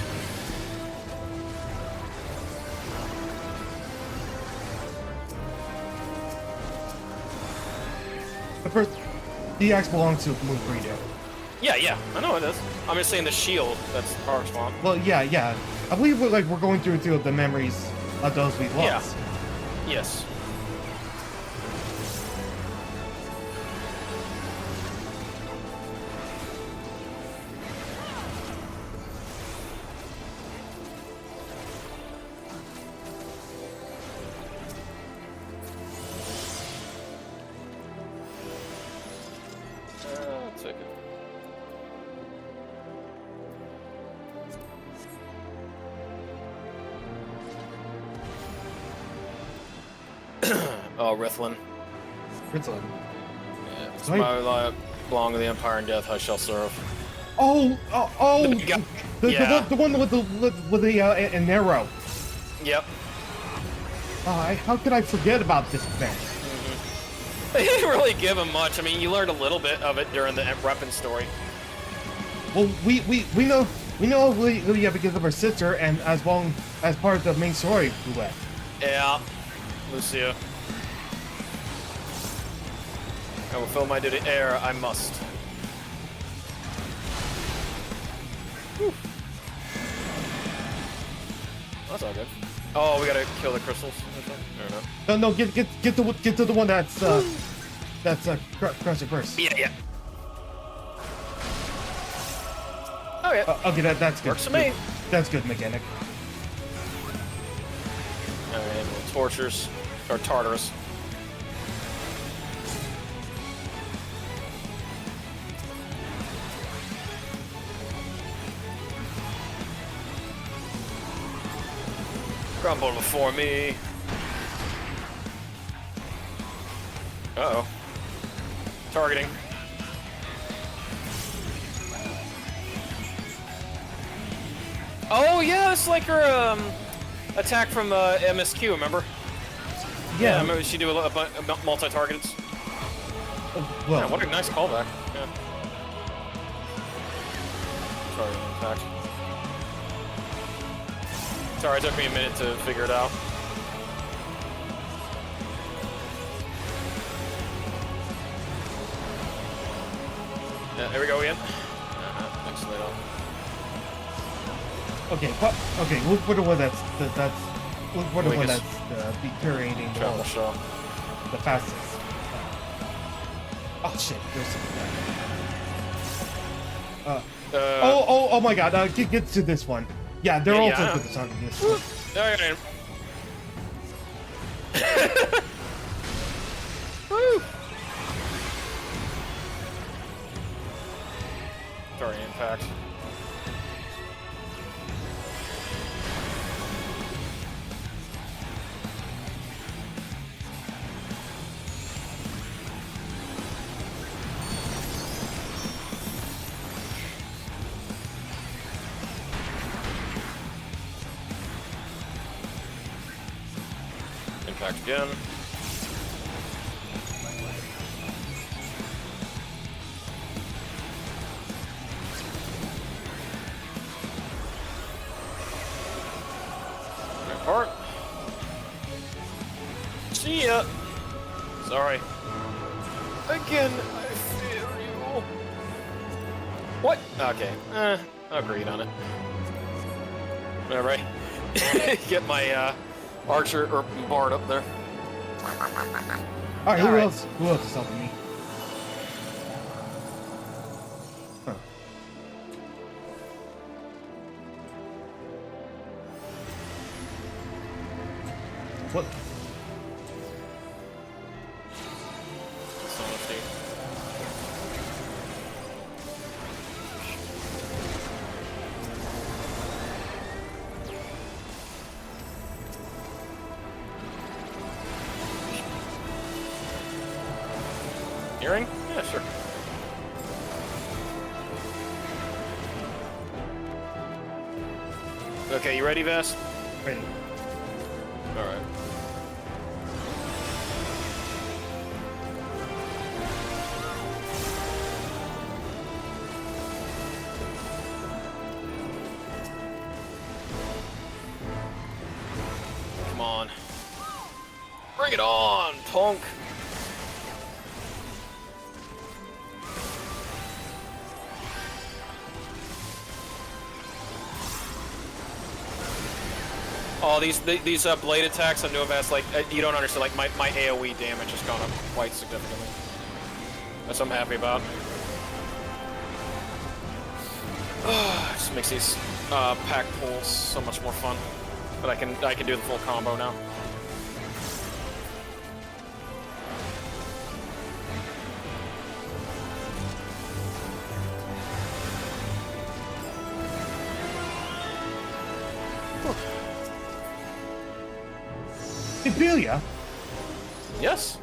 The axe belongs to Wolverine. Yeah, I know it is. I'm just saying the shield. That's Harsh Font. Well, yeah. I believe we're going through the memories of those we lost. Yeah. Yes. Oh, Rithlin. Rithlin. Yeah, it's my life belong to the Empire and death I shall serve. Oh! The one with the an arrow. Yep. How could I forget about this man? They didn't really give him much. I mean, you learned a little bit of it during the Reppin story. Well, we know Lydia because of her sister, and as well as part of the main story, Roulette. Yeah, Lucia. I will fill my duty ere I must. Whew. That's all good. Oh, we gotta kill the crystals. I don't know. No, get to the one that's crush it first. Yeah. Oh yeah. Okay, that's good. Works for me. That's good, mechanic. Alright, tortures or Tartarus. Crumble before me. Uh-oh. Targeting. Oh yeah, it's like her attack from MSQ, remember? Yeah, I remember she do a multi-targeted. Well, yeah, what a nice callback. Yeah. Sorry, impact. Sorry, it took me a minute to figure it out. Yeah, here we go again. Thanks, later. Okay, look for the one that's deteriorating the most. The fastest. Oh shit, there's something. Oh my god, get to this one. Yeah, they're all focused on this one. Okay. Woo! Sorry, impact. Back again. Part. See ya. Sorry. Again, I fear you. What? Okay. Agreed on it. All right. Get my archer or bard up there. All right. Who else? Who else is helping me? Huh. What? Hearing? Yeah, sure. Okay, you ready, Vas? Ready. All right. Come on. Bring it on, punk! Oh, these blade attacks on Novas, like, you don't understand, like, my AoE damage has gone up quite significantly. That's what I'm happy about. It just makes these pack pulls so much more fun. But I can do the full combo now. Debelia? Yes.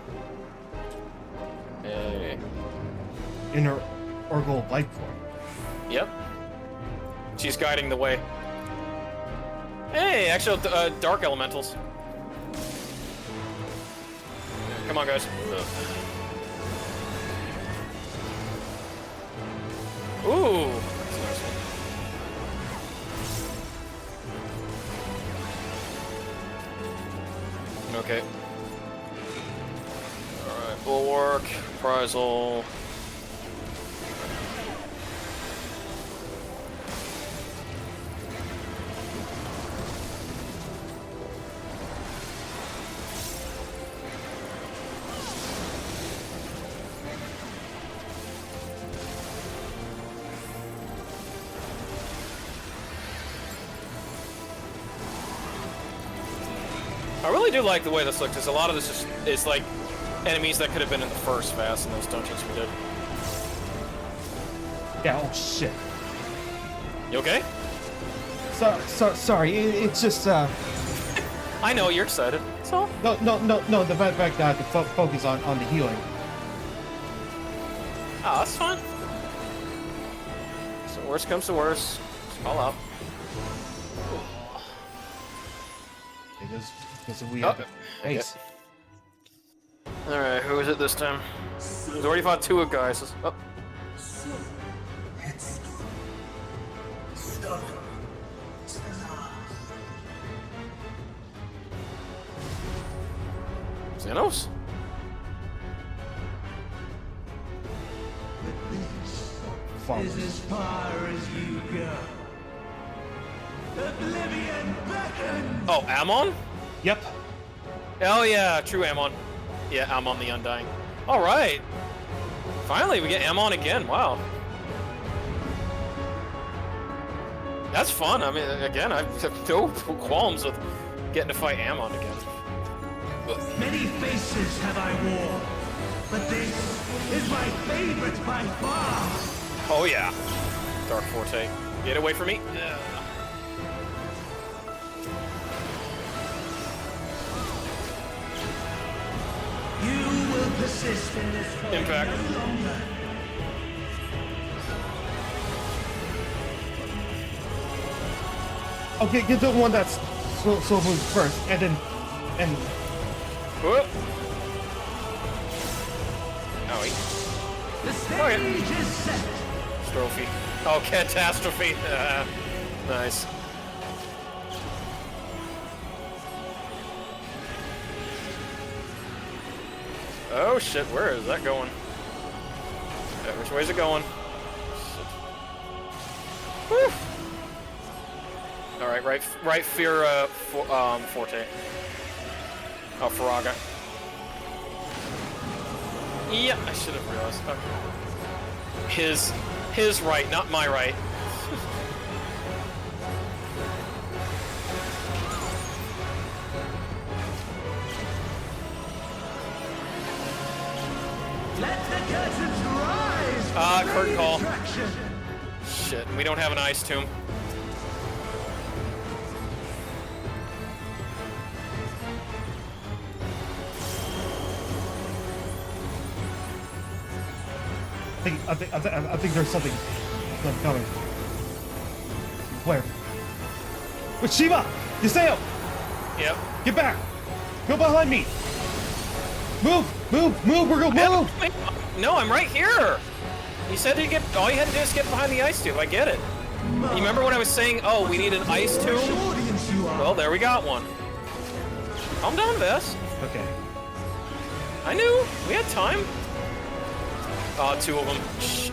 Hey. In her Orgol life form. Yep. She's guiding the way. Hey, actual dark elementals. Come on, guys. Ooh. That's a nice one. Okay. Alright, Bulwark, Prizal. I really do like the way this looks, because a lot of this is like enemies that could have been in the first Vas in those dungeons we did. Yeah, oh shit. You okay? Sorry, it's just, I know, you're excited. So? No, the fact that I have to focus on the healing. Oh, that's fine. So worst comes to worst, just call out. Because we have ace. Alright, who is it this time? He's already fought two guys. Oh. Xenos? Is as far as you go. Oblivion beckons. Oh, Ammon? Yep. Oh yeah, true Ammon. Yeah, Ammon the Undying. Alright. Finally, we get Ammon again. Wow. That's fun. I mean, again, I have no qualms with getting to fight Ammon again. Many faces have I worn, but this is my favorite by far. Oh yeah. Dark Forte. Get away from me. You will persist in this fight Impact. no longer. Okay, get the one that's so moved first, and then Whoop. Owie. The stage is set. Strophe. Oh, catastrophe. Nice. Oh shit, where is that going? Which way is it going? Whew. Alright, right fear, Forte. Oh, Faraga. Yeah, I should have realized. Okay. His right, not my right. Let the curtains rise. Curtain call. Shit, we don't have an ice tomb. I think there's something coming. Where? With Shiva! Yaseo! Yep. Get back! Go behind me! Move! We're going move! No, I'm right here! You said to get, all you had to do is get behind the ice tube, I get it. You remember when I was saying, oh, we need an ice tube? Well, there we got one. Calm down, Vess. Okay. I knew, we had time. Two of them. Shh.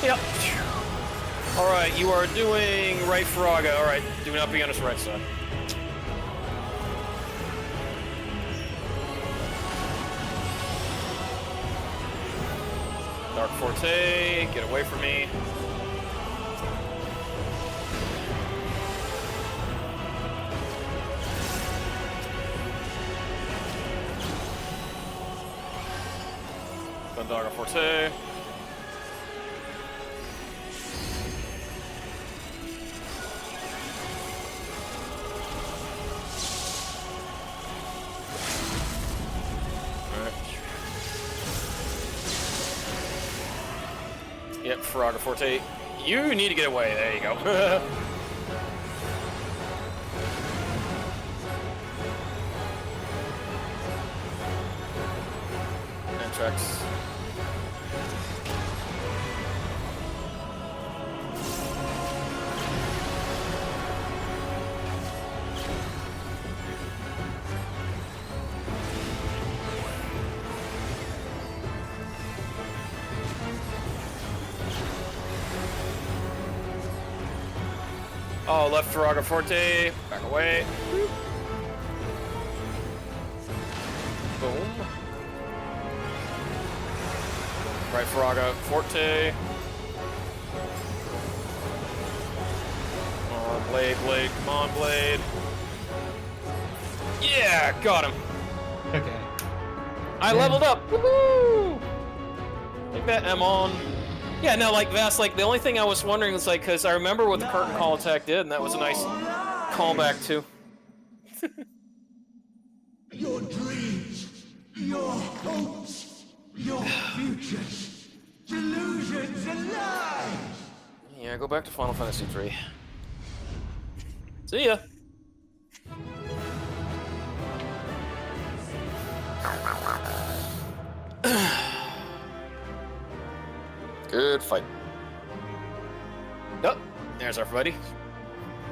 Yep. Alright, you are doing right Faraga. Alright, do not be on his right side. Dark Forte, get away from me. Dark Forte. Yep, Faraga Forte. You need to get away. There you go. Antrax. Oh, left Faraga Forte. Back away. Boom. Right Faraga Forte. Come on, Blade. Come on, Blade. Yeah, got him. Okay. I leveled up. Woohoo! Take that, M on. Yeah, no, like, Vass, like, the only thing I was wondering was, like, because I remember what the curtain call attack did, and that was a nice callback, too. Your dreams, your hopes, your futures, delusions and lies. Yeah, go back to Final Fantasy III. See ya. Good fight. Oh, there's our buddy.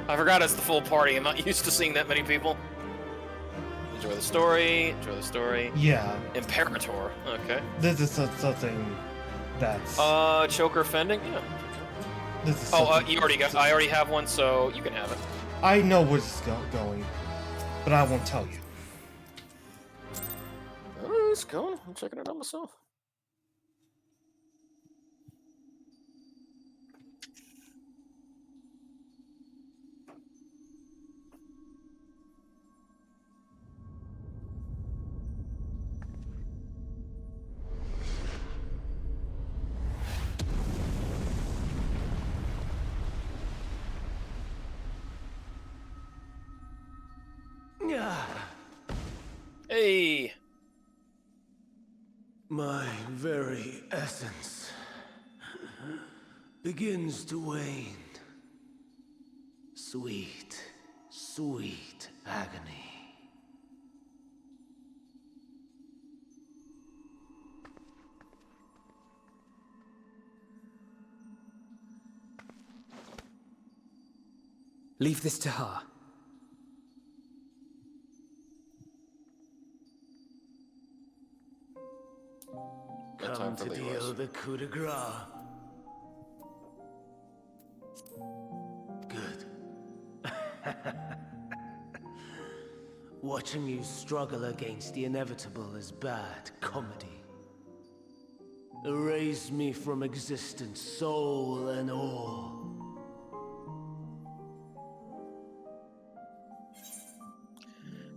I forgot it's the full party. I'm not used to seeing that many people. Enjoy the story. Enjoy the story. Yeah. Imperator. Okay. This is something that's... choker fending? Yeah. This is you already got... I already have one, so you can have it. I know where this is going, but I won't tell you. Oh, it's going. I'm checking it out myself. Hey! My very essence begins to wane. Sweet, sweet agony. Leave this to her. Come to deal the coup de grace. Good. Watching you struggle against the inevitable is bad comedy. Erase me from existence, soul and all.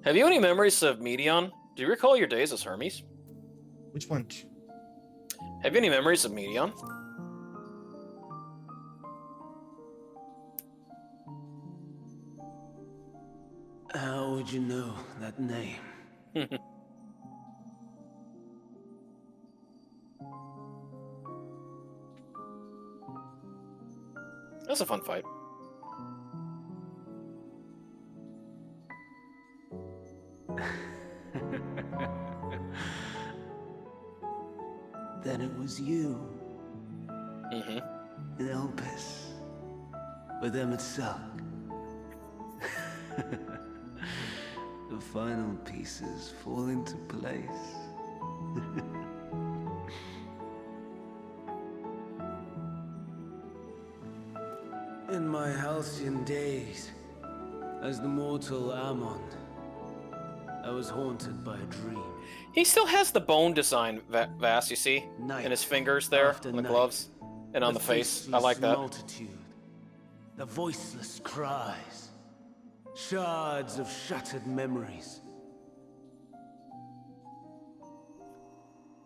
Have you any memories of Medion? Do you recall your days as Hermes? Which one? Have you any memories of Medion? How would you know that name? That's a fun fight. Then it was you. Mm-hmm. In Elpis. With Emet-Selch. The final pieces fall into place. In my halcyon days, as the mortal Ammon, I was haunted by a dream. He still has the bone design, Vas, you see? In his fingers there, on the gloves, and on the face. I like that. Multitude, the voiceless cries, shards of shattered memories.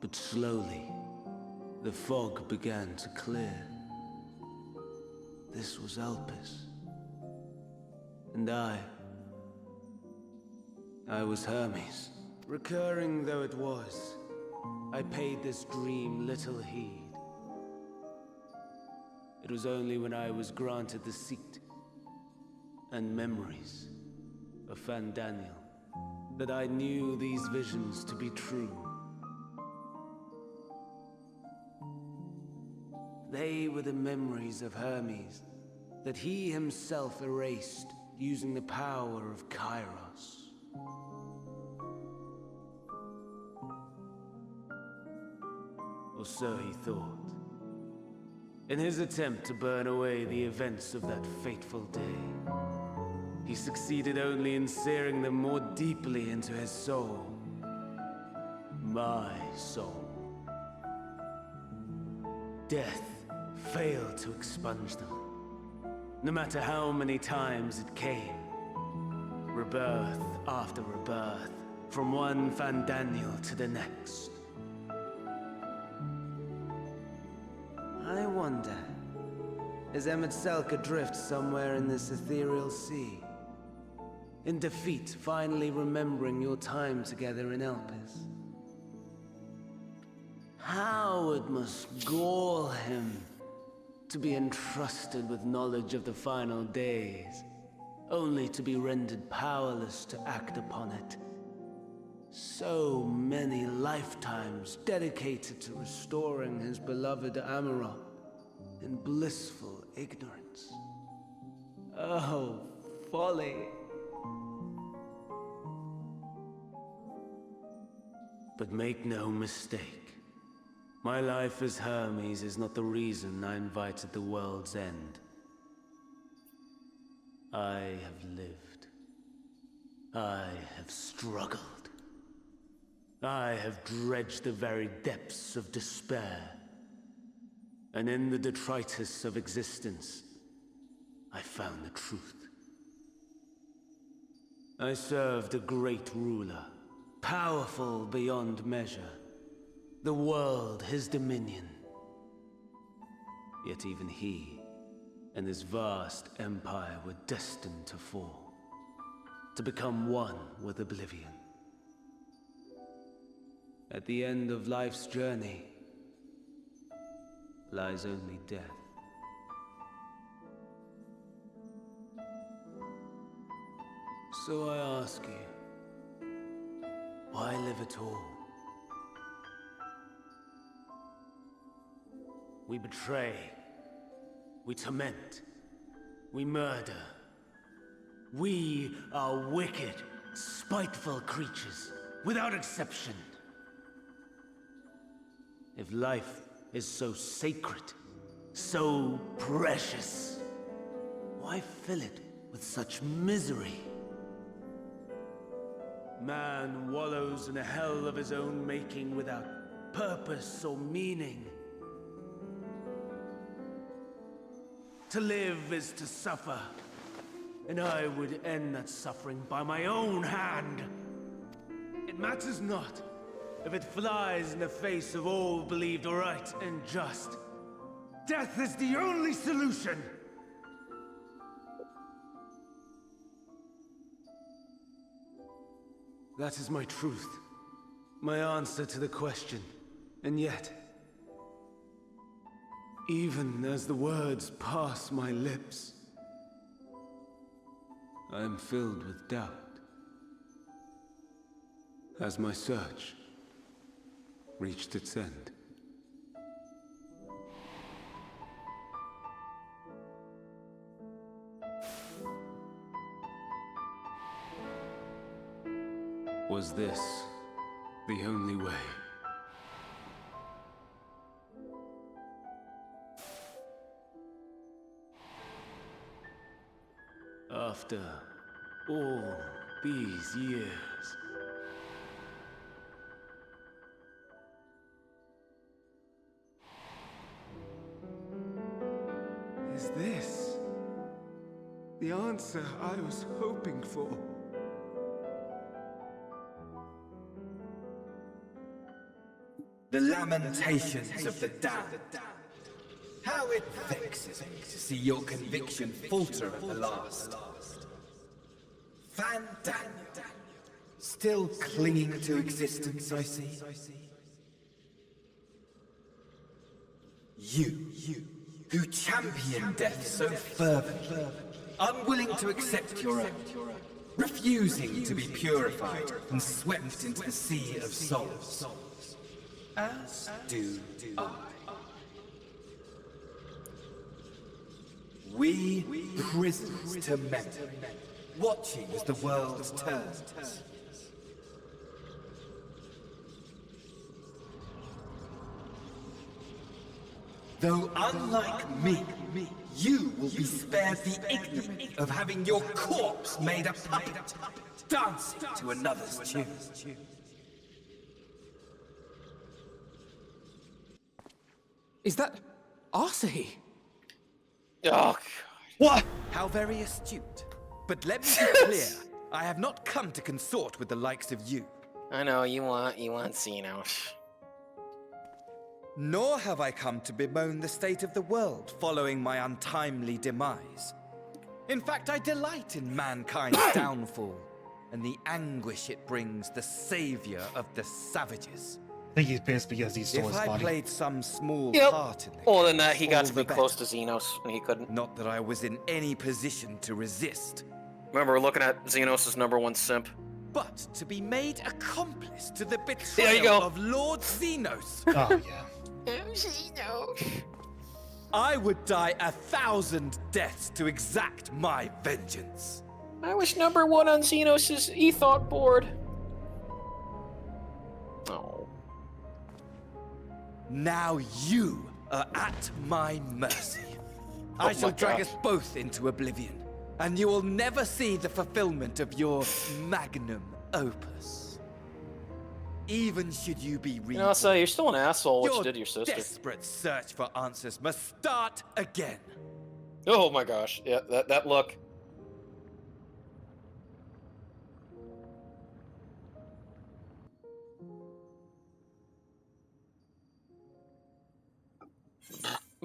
But slowly, the fog began to clear. This was Elpis. And I was Hermes. Recurring though it was, I paid this dream little heed. It was only when I was granted the seat and memories of Fandaniel that I knew these visions to be true. They were the memories of Hermes that he himself erased using the power of Kairos. Or so he thought. In his attempt to burn away the events of that fateful day, he succeeded only in searing them more deeply into his soul. My soul. Death failed to expunge them, no matter how many times it came. Rebirth after rebirth, from one Fandaniel to the next. I wonder, is Emet-Selch adrift somewhere in this ethereal sea? In defeat, finally remembering your time together in Elpis? How it must gall him to be entrusted with knowledge of the final days, only to be rendered powerless to act upon it. So many lifetimes dedicated to restoring his beloved Amarok in blissful ignorance. Oh, folly! But make no mistake. My life as Hermes is not the reason I invited the world's end. I have lived. I have struggled. I have dredged the very depths of despair. And in the detritus of existence, I found the truth. I served a great ruler, powerful beyond measure. The world his dominion. Yet even he and his vast empire were destined to fall, to become one with oblivion. At the end of life's journey lies only death. So I ask you, why live at all? We betray, we torment, we murder. We are wicked, spiteful creatures, without exception. If life is so sacred, so precious, why fill it with such misery? Man wallows in a hell of his own making without purpose or meaning. To live is to suffer, and I would end that suffering by my own hand. It matters not if it flies in the face of all believed right and just. Death is the only solution! That is my truth, my answer to the question. And yet, even as the words pass my lips, I am filled with doubt. Has my search reached its end? Was this the only way? After all these years, is this the answer I was hoping for? The lamentations of the damned. How it vexes me to see your conviction falter at the last. Van Daniel, still clinging to existence, I see. You, who champion death so fervently, unwilling to accept your own, refusing to be purified and swept into the sea of souls. As do I. We prisoners to memory, watching as the world turns. Though unlike me, you will be spared the ignominy of having your corpse made a puppet, dancing to another's tune. Is that Arsahi? Oh, God. What? How very astute. But let me be clear, I have not come to consort with the likes of you. I know, you want Xenos. Nor have I come to bemoan the state of the world following my untimely demise. In fact, I delight in mankind's downfall and the anguish it brings the savior of the savages. I think he's pissed because he stole his If I body. played some small Yep. part in the Well, then case, he got all to be the close better. to Xenos, and he couldn't. Not that I was in any position to resist. Remember, we're looking at Xenos' #1 simp. But to be made accomplice to the There you go. betrayal of Lord Xenos. Oh, yeah. Xenos. I would die 1,000 deaths to exact my vengeance. I was #1 on Xenos' e-thought board. Oh. Now you are at my mercy. Oh I shall my drag gosh. us both into oblivion, and you will never see the fulfillment of your magnum opus. Even should you be You know, I'll say, you're still an asshole, what you your did to your sister. desperate search for answers must start again. Oh my gosh, yeah, that look.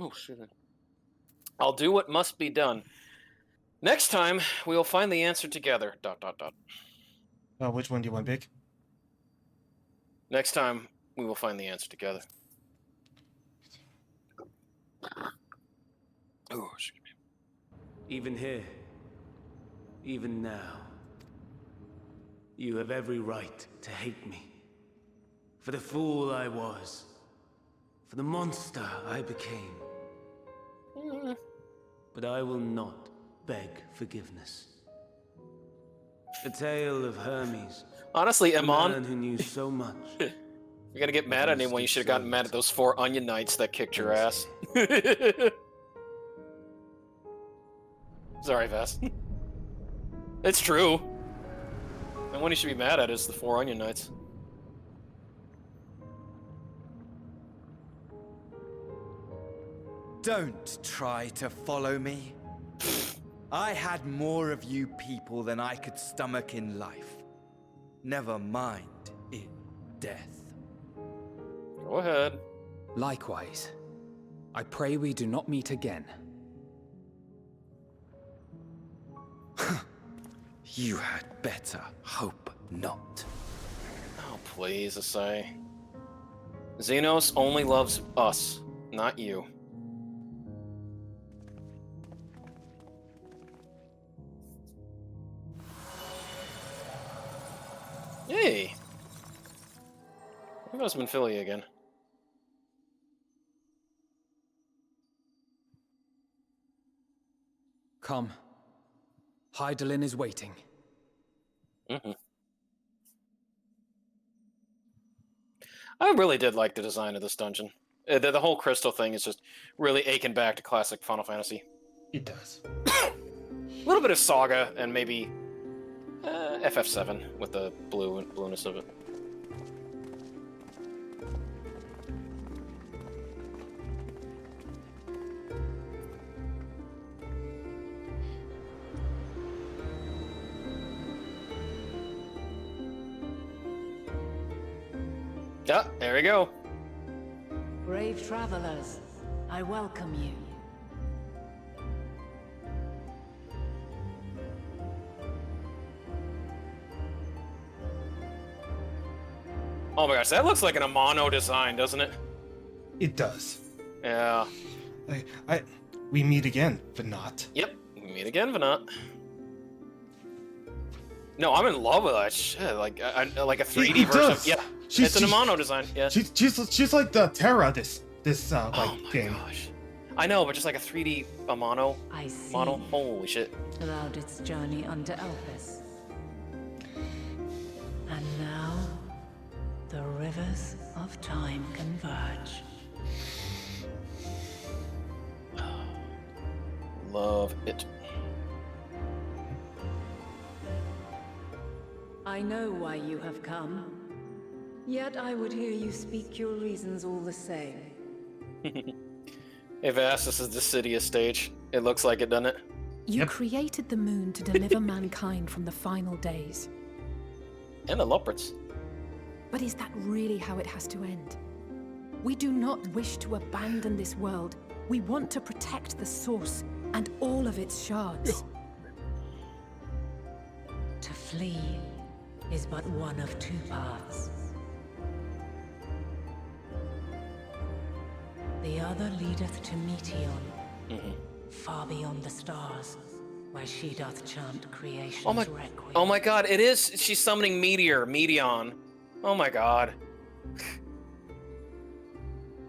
Oh, shit. I'll do what must be done. Next time, we will find the answer together. ... Which one do you want, Big? Next time, we will find the answer together. Oh, excuse me. Even here, even now, you have every right to hate me. For the fool I was. For the monster I became. But I will not beg forgiveness. The tale of Hermes. Honestly, a Amon, man who knew so much. You're gonna get mad at anyone. You should have gotten mad at those 4 onion knights that kicked your ass. Sorry, Vas. It's true. The one you should be mad at is the 4 onion knights. Don't try to follow me. I had more of you people than I could stomach in life. Never mind in death. Go ahead. Likewise. I pray we do not meet again. You had better hope not. Oh, please, Asai. Xenos only loves us, not you. Hey! It must have been Philly again. Come. Hydaelyn is waiting. I really did like the design of this dungeon. The whole crystal thing is just really aching back to classic Final Fantasy. It does. A little bit of Saga and maybe FF7 with the blueness of it. Yeah, there we go. Brave travelers, I welcome you. Oh my gosh, that looks like an Amano design, doesn't it? It does. Yeah. We meet again, but not. Yep, we meet again, but not. No, I'm in love with that shit. Like a 3D version. Of, yeah, it's an Amano design. Yeah. She's like the Terra this game. Gosh. I know, but just like a 3D Amano model. Holy shit. Allowed its journey under Elpis. And now, the rivers of time converge. Love it. I know why you have come. Yet I would hear you speak your reasons all the same. Hey Vas, this is the Cydia stage. It looks like it, doesn't it? You created the moon to deliver mankind from the final days. And the Loprits. But is that really how it has to end? We do not wish to abandon this world. We want to protect the source and all of its shards. To flee is but one of 2 paths. The other leadeth to Meteon, far beyond the stars, where she doth chant creation's requiem. Oh my god, it is! She's summoning Meteon. Oh my god.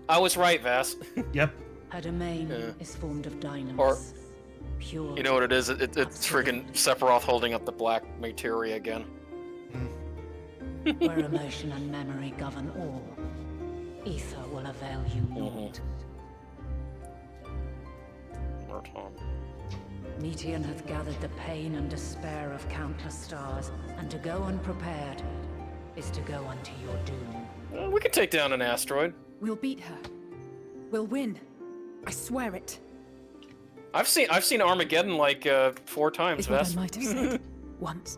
I was right, Vas. Yep. Her domain is formed of dynamis. Or, pure. you know what it is? It's friggin' Sephiroth holding up the black materia again. Where emotion and memory govern all, ether will avail you naught. Meteon hath gathered the pain and despair of countless stars, and to go unprepared is to go unto your doom. We could take down an asteroid. We'll beat her. We'll win. I swear it. I've seen Armageddon like 4 times, Is what Vas. I might have said once.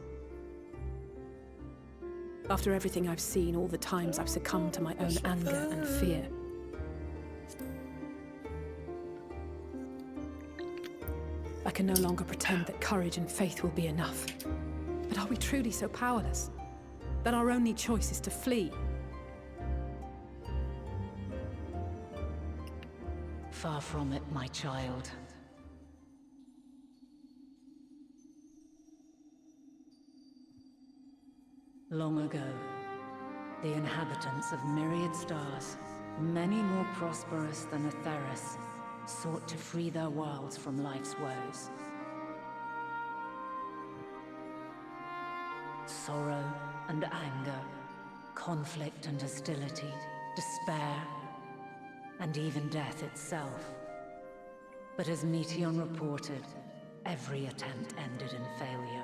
After everything I've seen, all the times I've succumbed to my own anger and fear. I can no longer pretend that courage and faith will be enough. But are we truly so powerless? That our only choice is to flee? Far from it, my child. Long ago, the inhabitants of myriad stars, many more prosperous than Atheris, sought to free their worlds from life's woes. Sorrow and anger, conflict and hostility, despair, and even death itself. But as Meteon reported, every attempt ended in failure.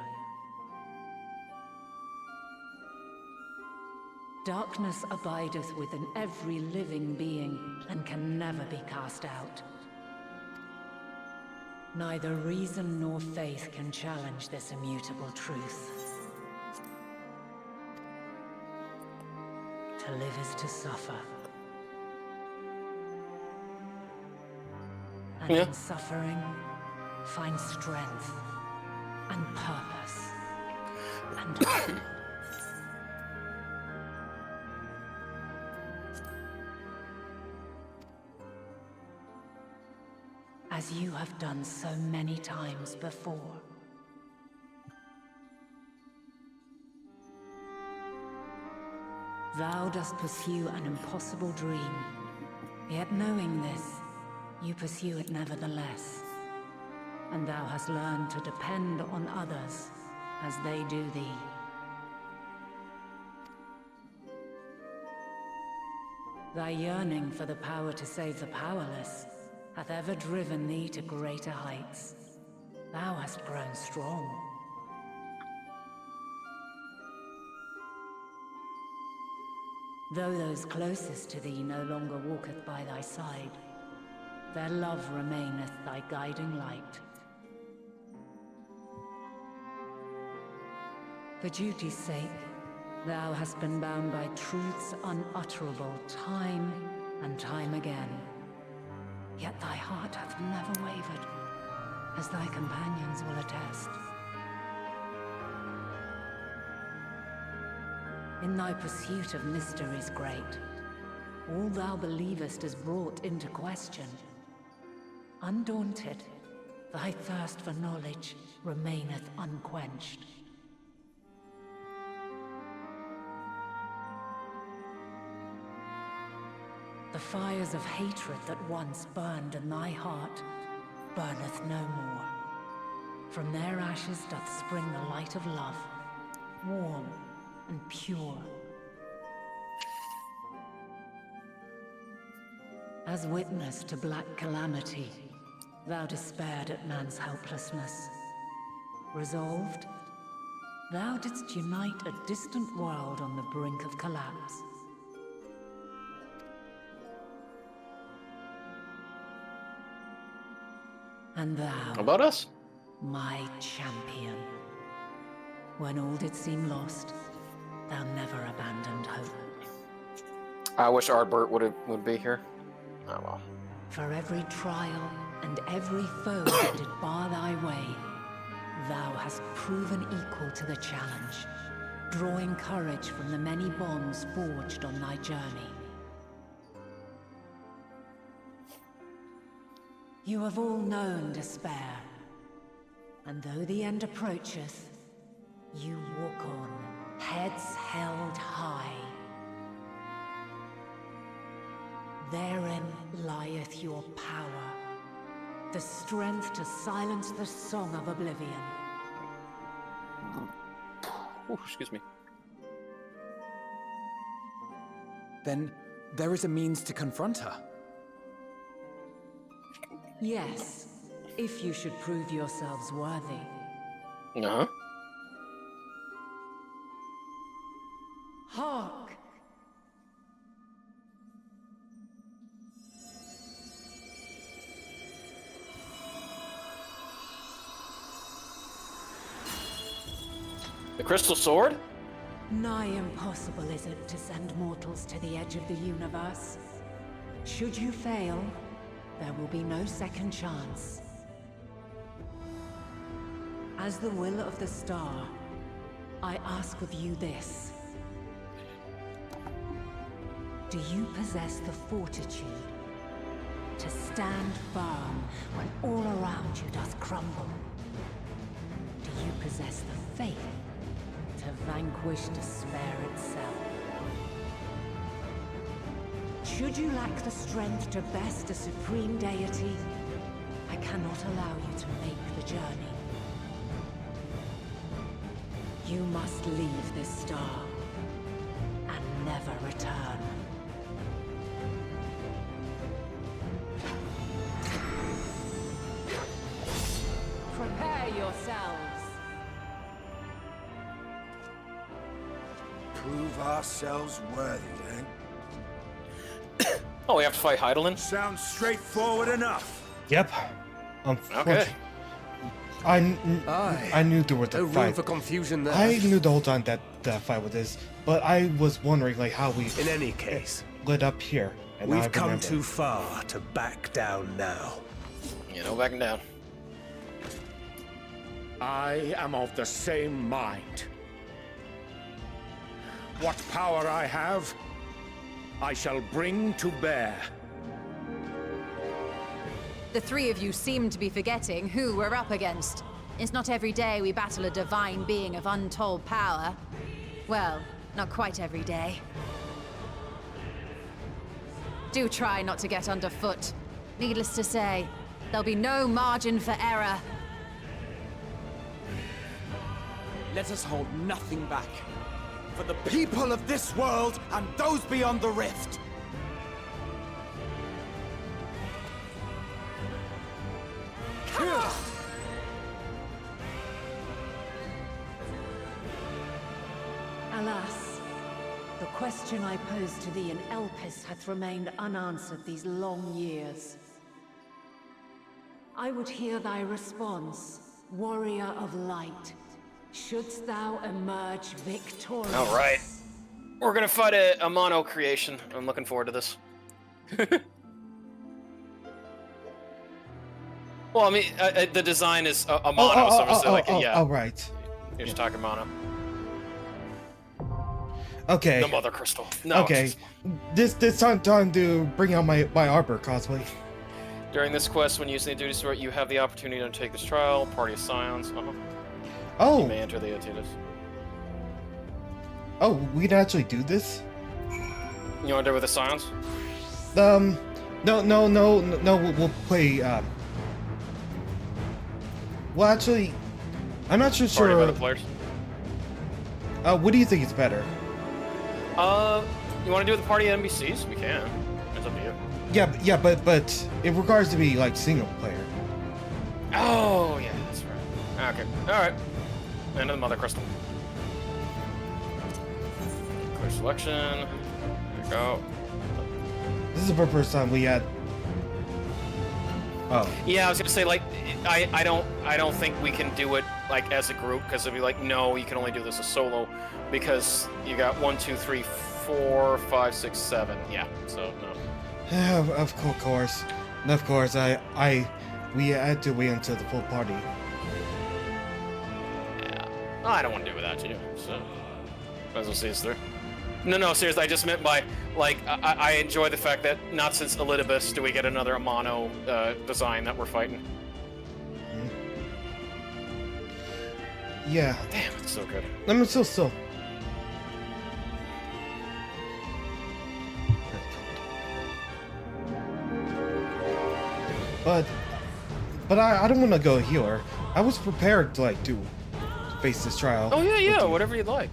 Darkness abideth within every living being, and can never be cast out. Neither reason nor faith can challenge this immutable truth. To live is to suffer. And in suffering, find strength and purpose and hope. As you have done so many times before. Thou dost pursue an impossible dream, yet knowing this, you pursue it nevertheless. And thou hast learned to depend on others as they do thee. Thy yearning for the power to save the powerless hath ever driven thee to greater heights. Thou hast grown strong. Though those closest to thee no longer walketh by thy side, their love remaineth thy guiding light. For duty's sake, thou hast been bound by truths unutterable time and time again. Yet thy heart hath never wavered, as thy companions will attest. In thy pursuit of mysteries great, all thou believest is brought into question. Undaunted, thy thirst for knowledge remaineth unquenched. The fires of hatred that once burned in thy heart burneth no more. From their ashes doth spring the light of love, warm and pure. As witness to black calamity, thou despaired at man's helplessness. Resolved, thou didst unite a distant world on the brink of collapse. And thou, How about us? my champion. When all did seem lost, thou never abandoned hope. I wish Ardbert would be here. Oh well. For every trial and every foe that did bar thy way, thou hast proven equal to the challenge, drawing courage from the many bonds forged on thy journey. You have all known despair, and though the end approacheth, you walk on, heads held high. Therein lieth your power, the strength to silence the song of oblivion. Ooh, excuse me. Then there is a means to confront her. Yes, if you should prove yourselves worthy. Uh-huh. Hark! The crystal sword? Nigh impossible is it to send mortals to the edge of the universe. Should you fail, there will be no second chance. As the will of the star, I ask of you this. Do you possess the fortitude to stand firm when all around you doth crumble? Do you possess the faith to vanquish despair itself? Should you lack the strength to best a supreme deity, I cannot allow you to make the journey. You must leave this star and never return. Prepare yourselves. Prove ourselves worthy, then. Oh, we have to fight Heidelin? Sounds straightforward enough. Yep. Okay. I knew there was a No fight. room for confusion there. I knew the whole time that the fight was this, but I was wondering like how we. In any case, lit up here. And now I We've come remember. too far to back down now. You know, backing down. I am of the same mind. What power I have, I shall bring to bear. The three of you seem to be forgetting who we're up against. It's not every day we battle a divine being of untold power. Well, not quite every day. Do try not to get underfoot. Needless to say, there'll be no margin for error. Let us hold nothing back. For the people of this world and those beyond the rift. Alas, the question I posed to thee in Elpis hath remained unanswered these long years. I would hear thy response, warrior of light. Shouldst thou emerge victorious? All right. We're gonna fight a mono creation. I'm looking forward to this. Well, I mean, the design is a mono, so it's like, yeah. Oh, right. You're just talking mono. Okay. The Mother Crystal. No. Okay. This time to bring out my Arbor cosplay. During this quest, when using the duty sword, you have the opportunity to undertake this trial. Party of Scions. Oh. You may enter the Otitis. Oh, we can actually do this? You want to do it with the Scions? No. We'll play. Well, actually, I'm not sure. Party of other players. What do you think is better? You want to do it with the party of NPCs? We can. It's up to you. Yeah, but in regards to be like single player. Oh yeah, that's right. Okay, all right. End of the Mother Crystal. Clear selection. There you go. This is the first time we had. Oh. Yeah, I was gonna say like, I don't think we can do it like as a group because it'd be like, no, you can only do this as solo because you got 1, 2, 3, 4, 5, 6, 7. Yeah, so no. Of course. We had to wait until the full party. Yeah. I don't want to do it without you, so might as well see us through. No, seriously, I just meant by, like, I enjoy the fact that not since Elidibus do we get another mono design that we're fighting. Yeah. Damn, it's so good. I mean, still. But I don't want to go healer. I was prepared to like face this trial. Oh yeah, whatever you'd like.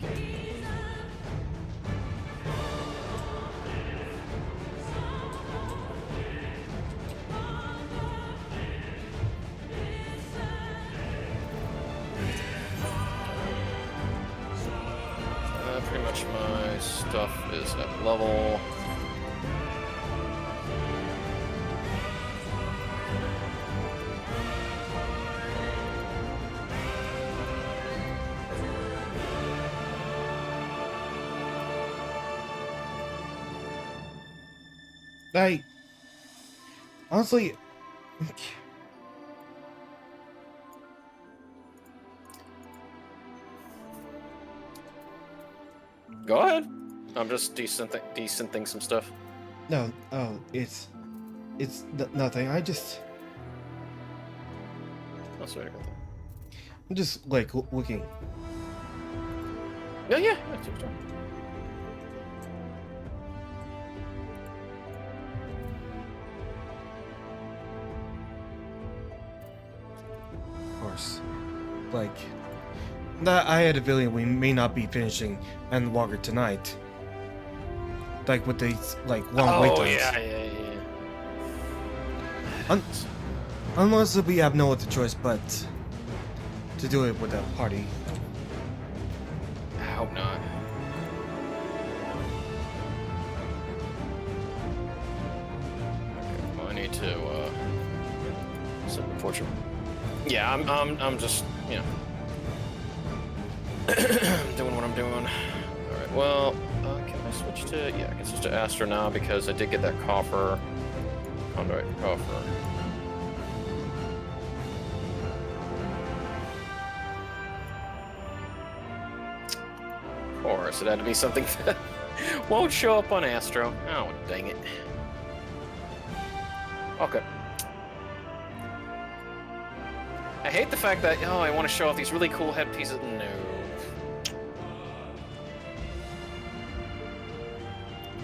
Pretty much my stuff is at level. Honestly, Go ahead. I'm just decenting some stuff. no. Oh, it's It's nothing. I just. Oh, sorry, I got that. I'm just like looking. Yeah. That's your turn. Of course. Like, that I had a feeling we may not be finishing Endwalker tonight. Like with these like long wait times. Yeah. Unless we have no other choice but to do it with a party. I hope not. Okay, well, I need to set the portrait. Yeah, I'm just, you know, doing what I'm doing. All right. Well, can I switch to? Yeah, I can switch to Astra now because I did get that coffer. Conduit coffer. Of course, it had to be something that won't show up on Astro. Oh, dang it. Okay. I hate the fact that, I want to show off these really cool headpieces. No.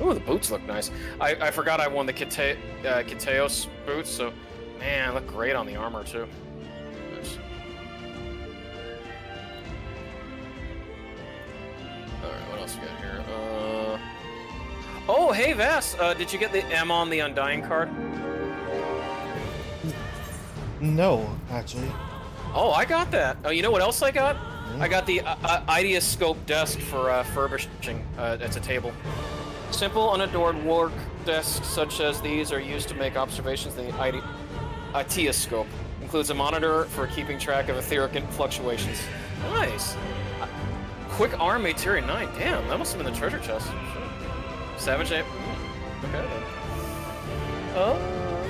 Ooh, the boots look nice. I forgot I won the Kiteos boots, so, man, look great on the armor, too. Nice. Alright, what else we got here? Oh, hey, Vass! Did you get the M on the Undying card? No, actually. Oh, I got that. Oh, you know what else I got? I got the Ideascope desk for furbishing. It's a table. Simple, unadored work desks such as these are used to make observations in the Ideascope. Includes a monitor for keeping track of etheric fluctuations. Nice. Quick arm materia 9. Damn, that must have been the treasure chest. Shit. Savage ape. Okay.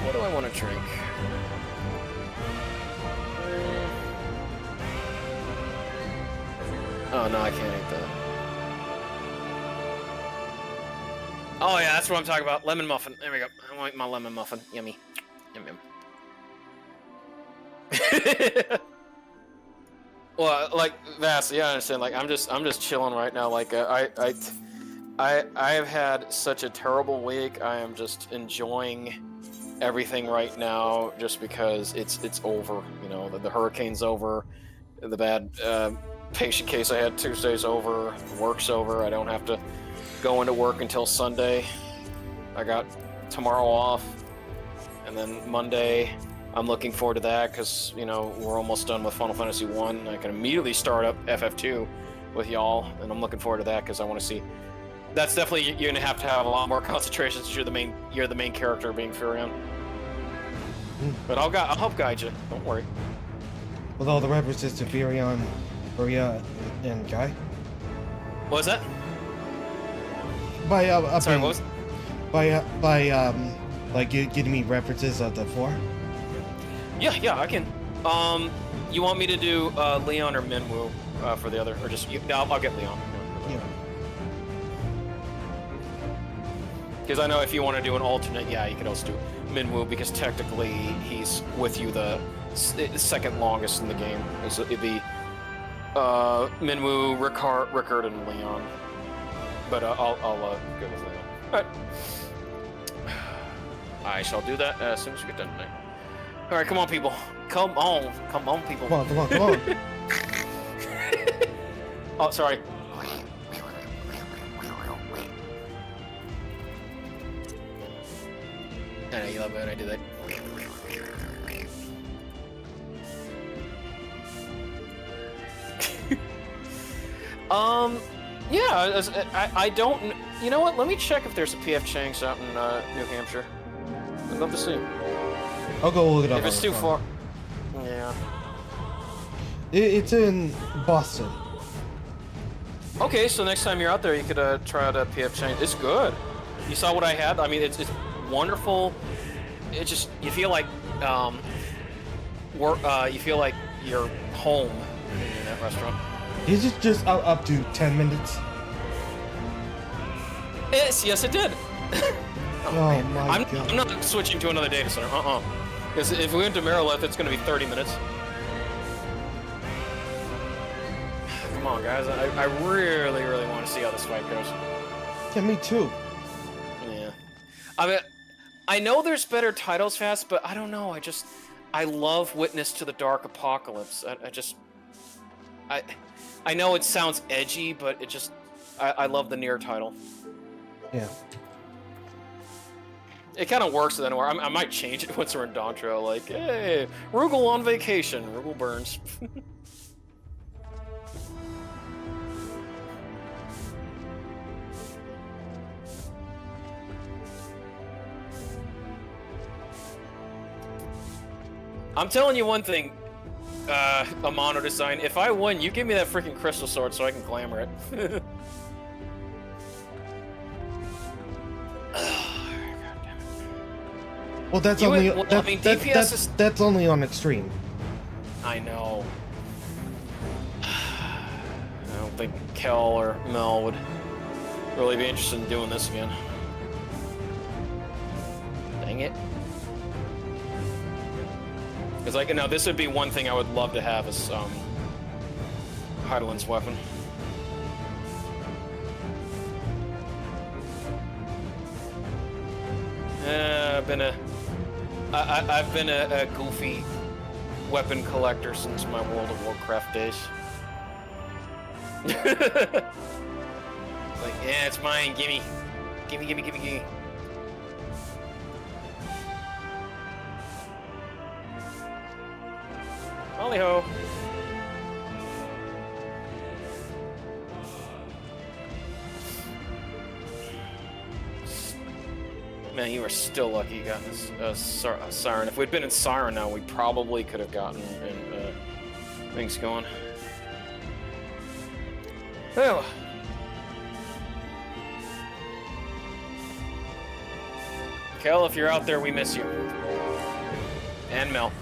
What do I want to drink? Oh, no, I can't eat that. Oh, yeah, that's what I'm talking about. Lemon muffin. There we go. I want my lemon muffin. Yummy. Yum, yum. Well, like, Vass, yeah, I understand. Like, I'm just chilling right now. Like, I have had such a terrible week. I am just enjoying everything right now just because it's over. You know, the hurricane's over. The bad patient case I had Tuesday's over. Work's over. I don't have to go into work until Sunday. I got tomorrow off, and then Monday I'm looking forward to that because, you know, we're almost done with Final Fantasy 1. I can immediately start up FF2 with y'all, and I'm looking forward to that because I want to see. That's definitely, you're gonna have to have a lot more concentration since you're the main character being Furion. But I'll help guide you. Don't worry. With all the references to Furion, Furia, and Guy. What was that? By Sorry, what was? Like getting me references of the 4. Yeah, I can. You want me to do Leon or Minwoo for the other, or just you? No, I'll get Leon. Yeah. Because I know if you want to do an alternate, yeah, you can also do Minwoo because technically he's with you the second longest in the game. So it'd be Minwoo, Rickard, and Leon. But I'll go with Leon. All right. I shall do that as soon as we get done tonight. All right, come on, people. Come on, people. Come on. Oh, sorry. I know you love it when I do that. Yeah, I don't. You know what? Let me check if there's a PF Chang's out in New Hampshire. I'd love to see. I'll go look it up. If it's too far. Yeah. It's in Boston. Okay, so next time you're out there, you could try out a PF Chang's. It's good. You saw what I had? I mean, it's wonderful. It just, you feel like you feel like you're home in that restaurant. Is it just up to 10 minutes? Yes, it did. Oh man. my god. I'm not switching to another data center. Because if we went to Marilith, it's going to be 30 minutes. Come on, guys. I really, really want to see how this fight goes. Yeah, me too. Yeah. I mean, I know there's better titles, Fast, but I don't know. I love Witness to the Dark Apocalypse. I know it sounds edgy, but I love the Nier title. Yeah. It kind of works then, or I might change it once we're in Dontro, like, hey, Rugal on vacation, Rugal burns. I'm telling you one thing, Amano Design, if I win, you give me that freaking crystal sword so I can glamour it. Well, that's that's only on extreme. I know. I don't think Kel or Mel would really be interested in doing this again. Dang it. Because, like, no, this would be one thing I would love to have as Heidelin's weapon. I've been a goofy weapon collector since my World of Warcraft days. Like, yeah, it's mine. Gimme. Gimme. Holly ho. Man, you were still lucky you got this Siren. If we'd been in Siren now, we probably could have gotten things going. Oh. Kel, if you're out there, we miss you. And Mel.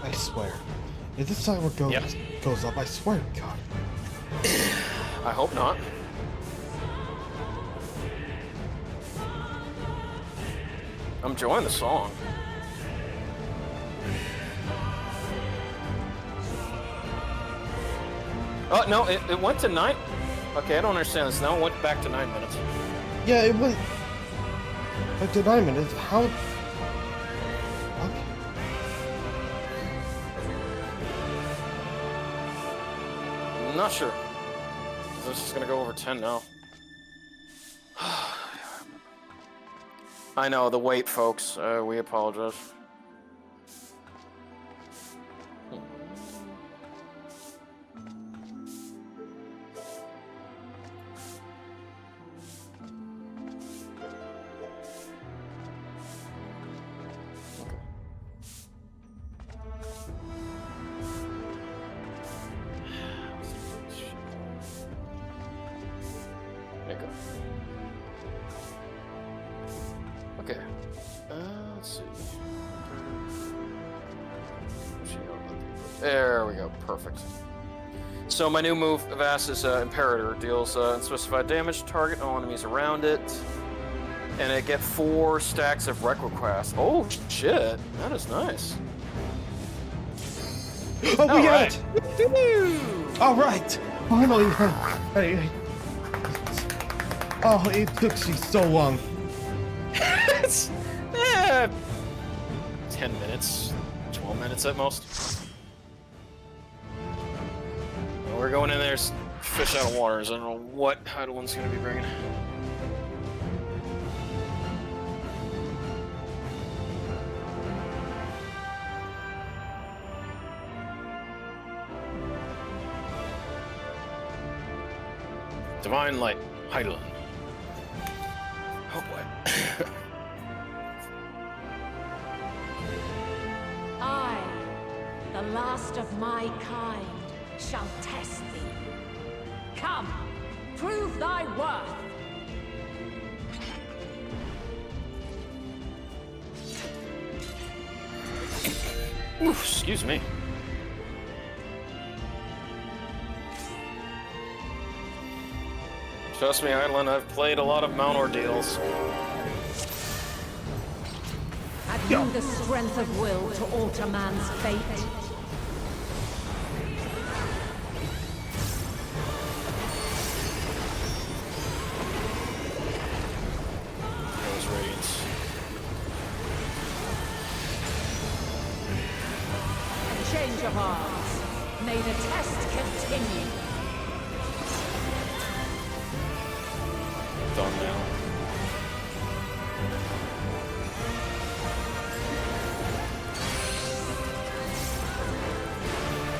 I swear. If this timer goes up, I swear to God. I hope not. I'm enjoying the song. Oh, no, it went to 9. Okay, I don't understand this. Now it went back to 9 minutes. Yeah, it went back to 9 minutes. How? I'm not sure. This is gonna go over 10 now. I know, the wait, folks. We apologize. Okay. Let's see. There we go. Perfect. So my new move, Vass, is Imperator. Deals unspecified damage to target and all enemies around it. And I get 4 stacks of Request. Oh, shit. That is nice. Oh, we got it! All right. Finally. Hey. Oh, it took you so long. 10 minutes, 12 minutes at most. Well, we're going in there, fish out of waters. I don't know what Heidelin's going to be bringing. Divine Light, Heidelin. Oh boy. I, the last of my kind, shall test thee. Come, prove thy worth. Oof, excuse me. Trust me, Eidolon, I've played a lot of Mount Ordeals. Have you the strength of will to alter man's fate? Those radiants. Change of arms. May the test continue. Done now.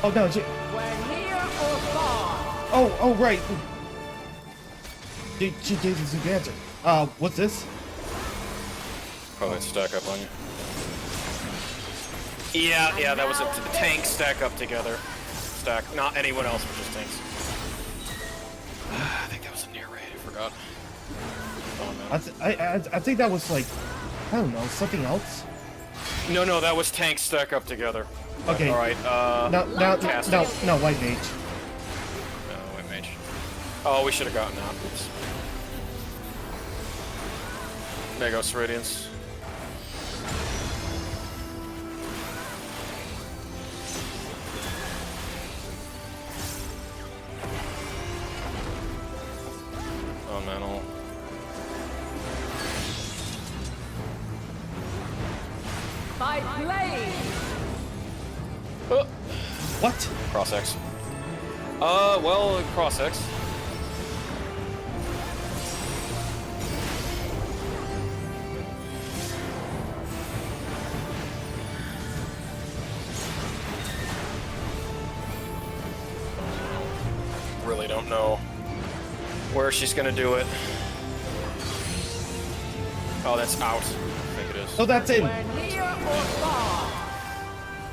Oh no, We're near or far. oh right. She gave us the answer. What's this? Probably stack up on you. Yeah, that was it. The tanks stack up together. Stack, not anyone else, but just tanks. I think that was a near raid, I forgot. Oh, man. I think that was like, I don't know, something else. No, that was tanks stack up together. Okay. All right. No, white mage. No, white mage. Oh, we should have gotten that. Oops. Negos Radiance. Elemental. By blade. What? Cross X. Well, Cross X. Really don't know where she's gonna do it. Oh, that's out. I think it is. Oh, that's in.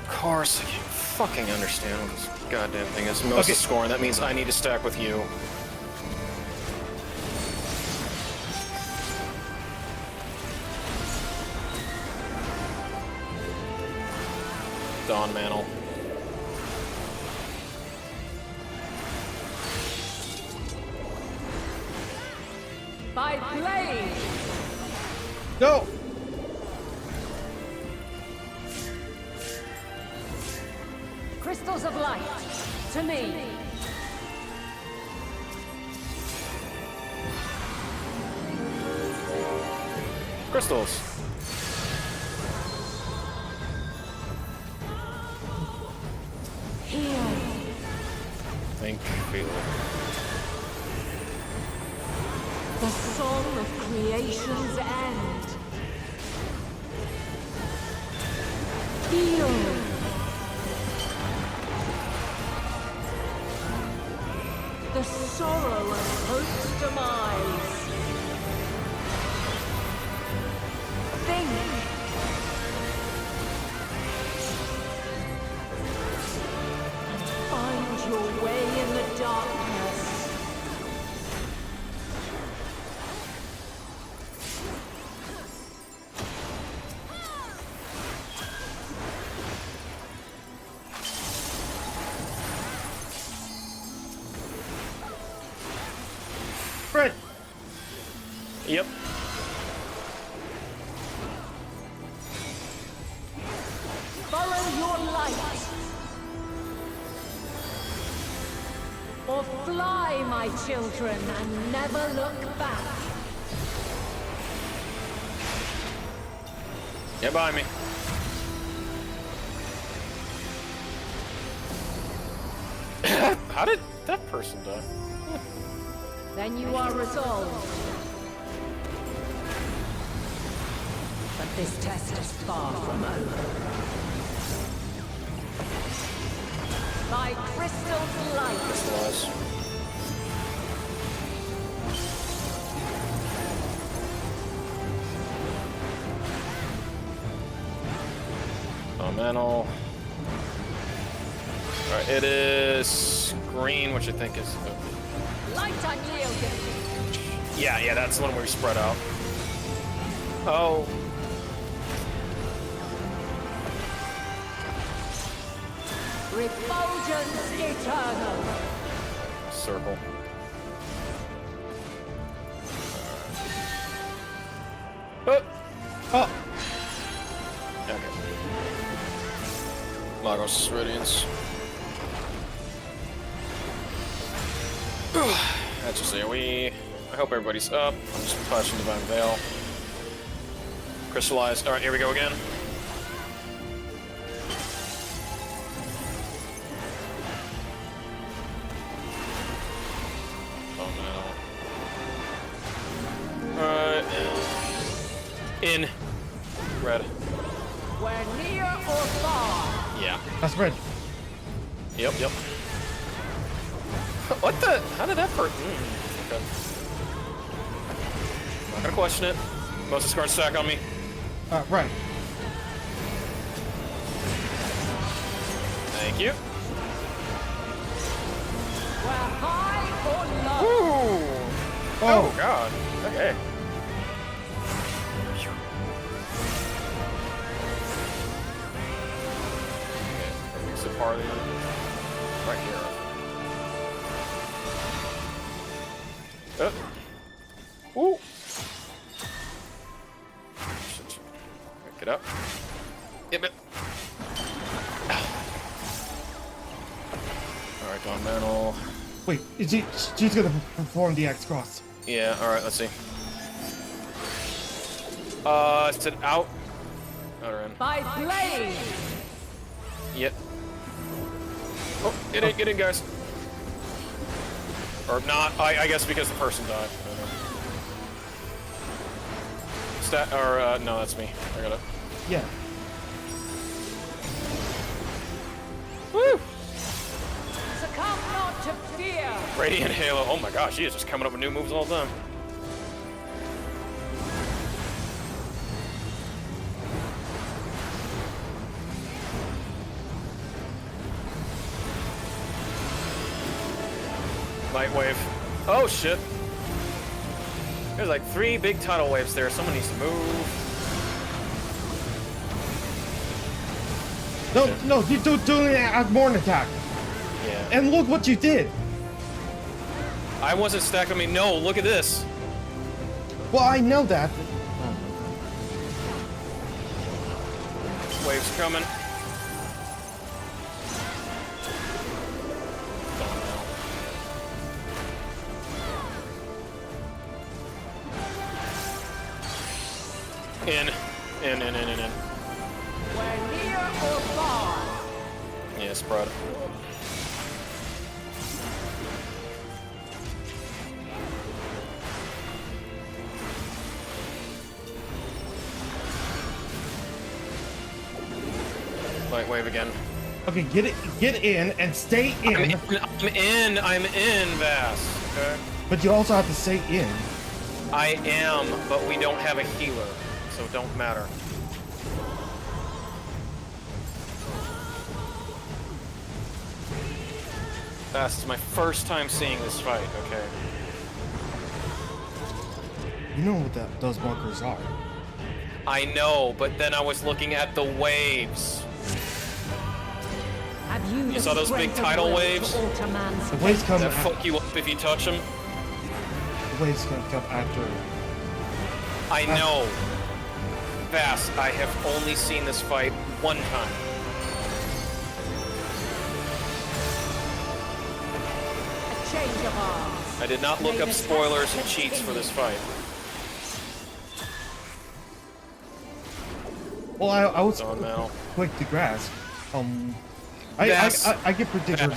Of course, I can't fucking understand what this goddamn thing is. Most of scoring. That means I need to stack with you. Dawn Mantle. By blade. No. Crystals of light. To me. Crystals. Here. Think, feel. The song of creation's end. Feel. The sorrow of hope's demise. Think. Find your way in the darkness. Fred. Yep. Follow your light. Or fly, my children, and never look back. Get by me. How did that person die? Then you are resolved. But this test is far from over. By crystal's light. Crystallize. Elemental. Alright, it is green, which I think is... Light unyielding. Yeah, that's the one where we spread out. Oh. Refulgence eternal. Circle. Lagos Radiance. That's just AoE. I hope everybody's up. I'm just flashing Divine Veil. Crystallize. Alright, here we go again. Alright. In. Red. We're near or far. Yeah. That's red. Yep. What the? How did that hurt? Okay. Not gonna question it. Most of the cards stack on me. Right. Thank you. We're high or low. Ooh. Oh god. Okay. Everything's a party right here. Ooh. Pick it up. Yep. Alright, Dawn Mantle. Wait, she's gonna perform the X cross. Yeah, alright, let's see. Is it out? Outer in. By blade. Yep. Oh, get in, guys. Or not, I guess because the person died. No, that's me. I got it. Yeah. Woo! Succumb not to fear. Radiant Halo. Oh my gosh, he is just coming up with new moves all the time. Light wave. Oh shit. There's like 3 big tidal waves there. Someone needs to move. No, you're doing an Admorn attack. Yeah. And look what you did. I wasn't stacked on me. No, look at this. Well, I know that. Waves coming. In. We're near or far. Yeah, spread. Light wave again. Okay, get in and stay in. I'm in, Vass. Okay. But you also have to stay in. I am, but we don't have a healer, so it don't matter. Vass, it's my first time seeing this fight, okay? You know what those bunkers are. I know, but then I was looking at the waves. Have you saw those big tidal waves? The waves come. That fuck you up if you touch them. The waves come after. I know. Vass, I have only seen this fight one time. A change of arms. I did not look up spoilers and cheats for this fight. Well, I was Dawn Mantle. quick to grasp. I get particular.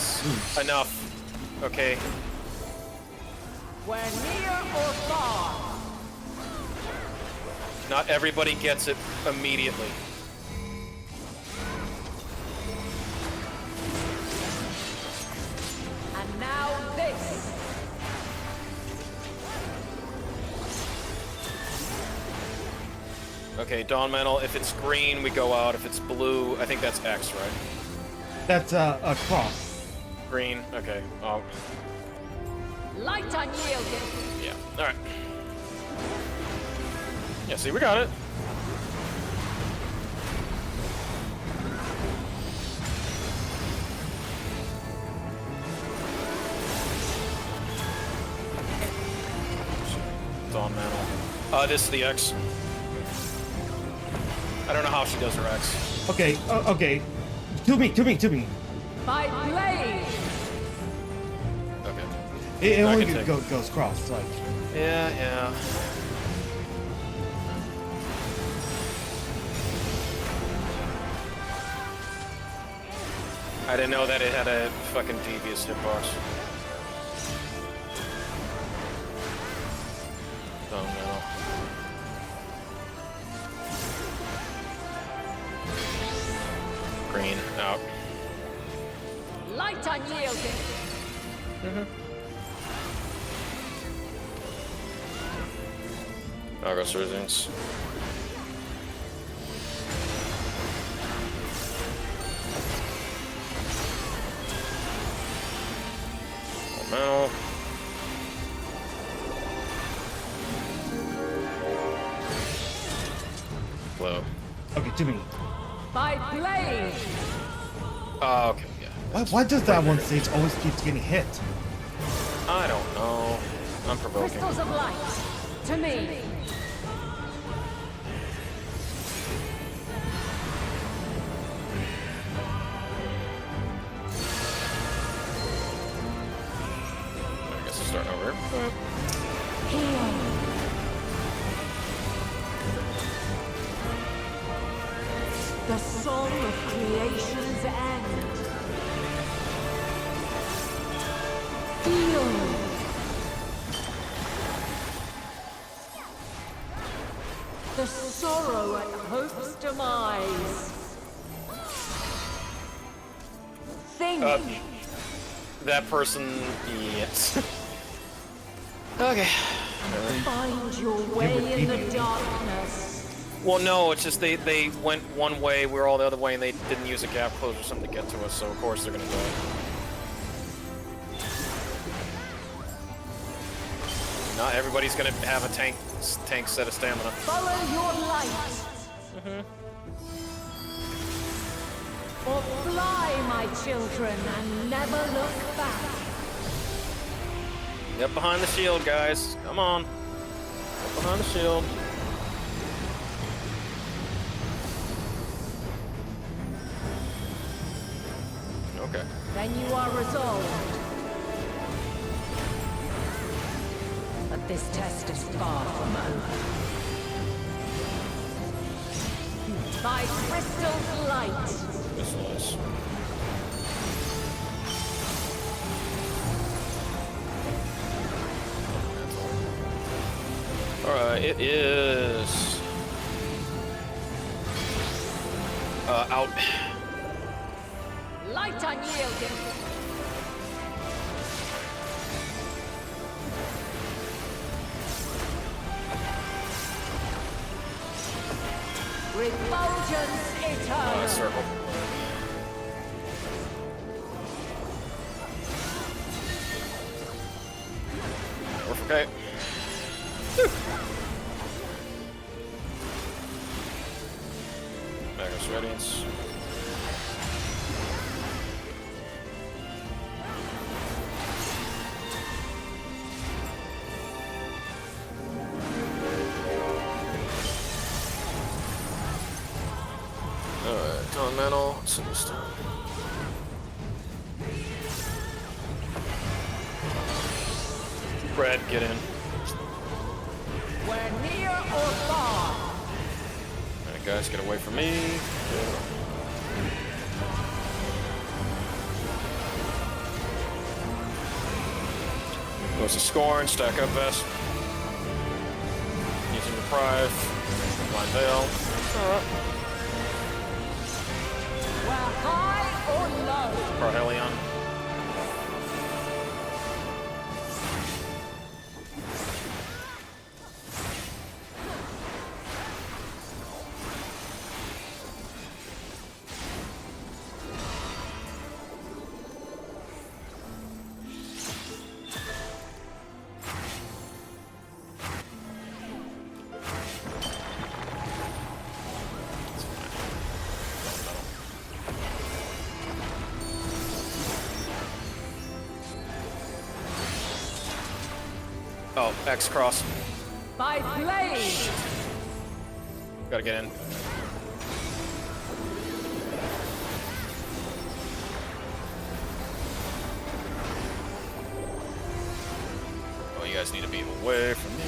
Enough. Okay. We're near or far. Not everybody gets it immediately. And now this. Okay, Dawn Mantle, if it's green, we go out. If it's blue, I think that's X, right? That's a cross. Green, okay. Oh. Light unyielding. Yeah, alright. Yeah, see, we got it. Dawn Mantle. This is the X. I don't know how she does her X. Okay, okay. To me. By blade! Okay. It I only can take- goes cross, like. Yeah. I didn't know that it had a fucking devious hitbox. Oh no. Green, out. Light unyielding! August Resilience. Metal. Flow. Okay, to me. By blade! Oh, okay, yeah. Why does that one stage always keeps getting hit? I don't know. I'm provoking. Crystals of light! To me! I guess I'll start over. The song of creation's end. Feel. The sorrow at hope's demise. Think. That person, yes. Okay. Find your way in the darkness. Well, no, it's just they went one way, we were all the other way, and they didn't use a gap close or something to get to us, so of course they're gonna die. Not everybody's gonna have a tank set of stamina. Follow your light. Or fly, my children, and never look back. Get behind the shield, guys. Come on. Get behind the shield. Okay. Then you are resolved. But this test is far from over. By crystal's light. Crystals. Alright, it is out. Light unyielding. Refulgence eternal. Circle. Okay. Magnus Radiance. Alright, Elemental, Sinister. Brad, get in. We're near or far. Alright, guys, get away from me. Goes to Scorn, stack up vest. Using Deprive. Blind Veil. Alright. We're high or low. Parhelion. Oh, X cross. By blade. Gotta get in. guys need to be away from me.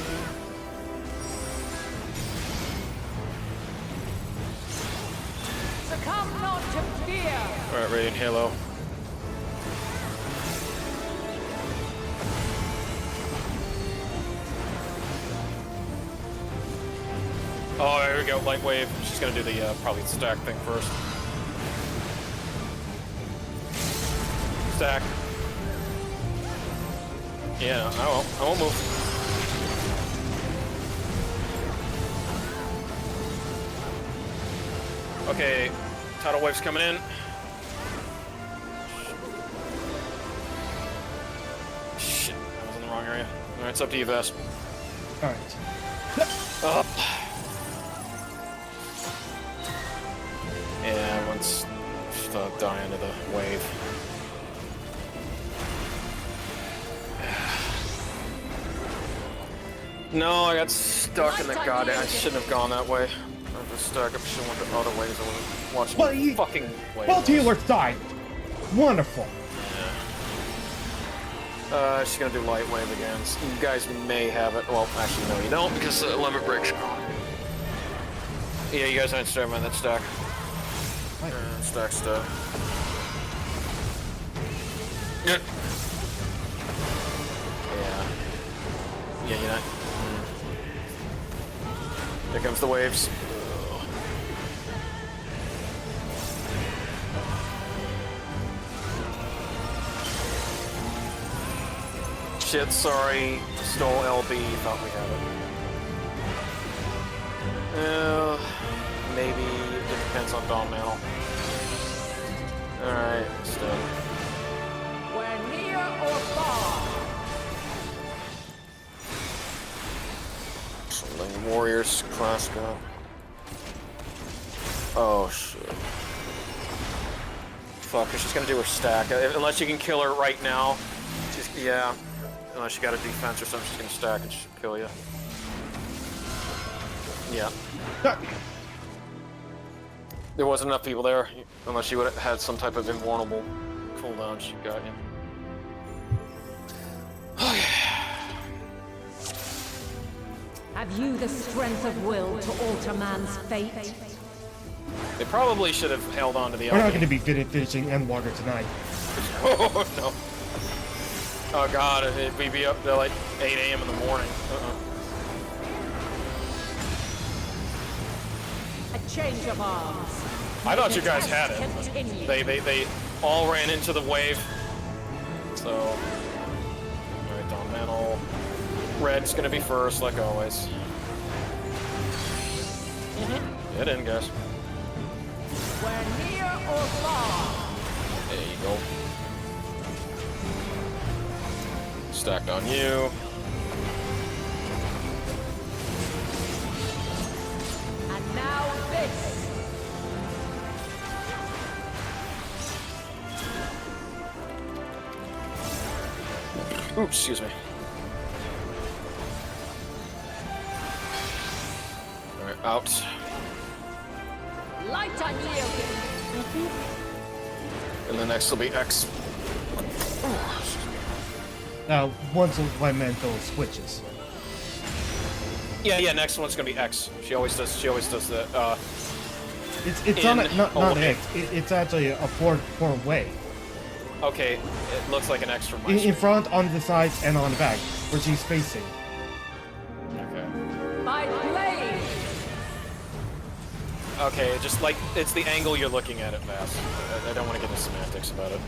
Succumb not to fear! Alright, Radiant Halo. Oh, there we go, Light Wave. She's gonna do the, probably stack thing first. Stack. Yeah, no, I won't move. Okay, tidal wave's coming in. Shit, I was in the wrong area. Alright, it's up to you, Vest. Alright. Yeah, everyone's just dying to the wave. No, I got stuck in the goddamn. I shouldn't have gone that way. I was stuck. I should have went the other ways. I would have watched the fucking way. Both healers died. Wonderful. She's gonna do light wave again. So you guys may have it. Well, actually, no, you don't because the limit break's gone. Yeah, you guys aren't starting on that stack. Stack stuff. Yeah. Yeah, you're not. Here comes the waves. Shit, sorry. Stole LB. Thought we had it. Maybe. It depends on Dawn Mantle. Alright, still. Where near or far? Something Warriors class go. Oh shit. Fuck, she's gonna do her stack. Unless you can kill her right now. She's, yeah. Unless you got a defense or something, she's gonna stack and she'll kill you. Yeah. There wasn't enough people there. Unless you would have had some type of invulnerable cooldown, she got you. Have you the strength of will to alter man's fate? They probably should have held on to the We're not going to be finishing Endwalker tonight. Oh, no. Oh, God, we'd be up till like 8 a.m. in the morning. A change of arms. I thought you guys had it. They all ran into the wave. So, alright, Dawn Mantle. Red's gonna be first, like always. Get in, guys. Where near or far? There you go. Stacked on you. And now this. Oops, excuse me. Alright, out. Light unyielding. And the next will be X. Now, once elemental switches. Yeah, next one's gonna be X. She always does the, It's not X. It's actually a four way. Okay, it looks like an X from my In screen. front, on the sides, and on the back, where she's facing. Okay. My blade. Okay, just like, it's the angle you're looking at it, Vass. I don't want to get into semantics about it.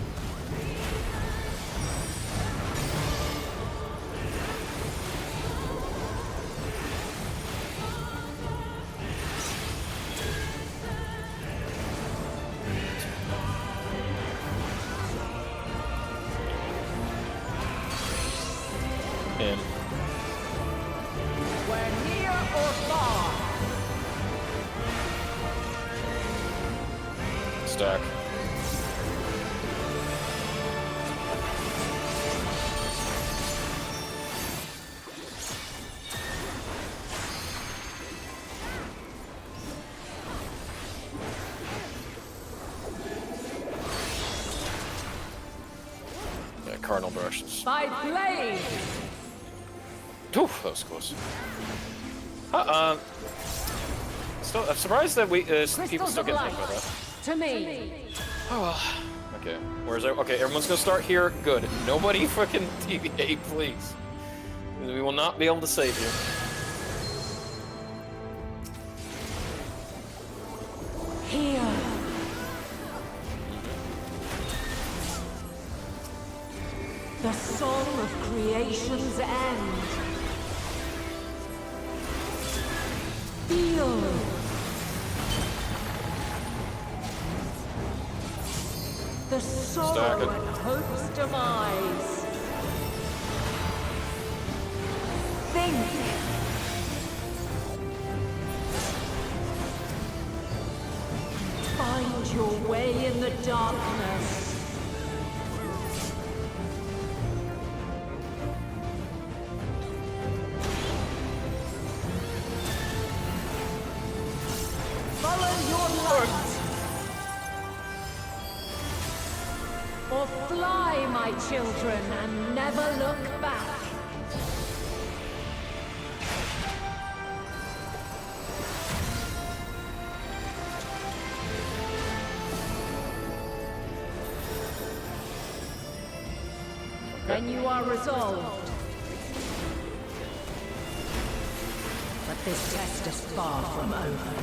In. Where near or far? Stack. Yeah, cardinal directions. By blade. Oof, that was close. Still, I'm surprised that people still get hit by that. To me. Oh, okay. Where's it? Okay, everyone's gonna start here. Good. Nobody fucking deviate, please. We will not be able to save you. Here. The song of creation's end. Feel. The sorrow and hope's demise. Think. Find your way in the darkness. Follow your light. Or fly, my children, and never look back. When you are resolved. But this test is far from over.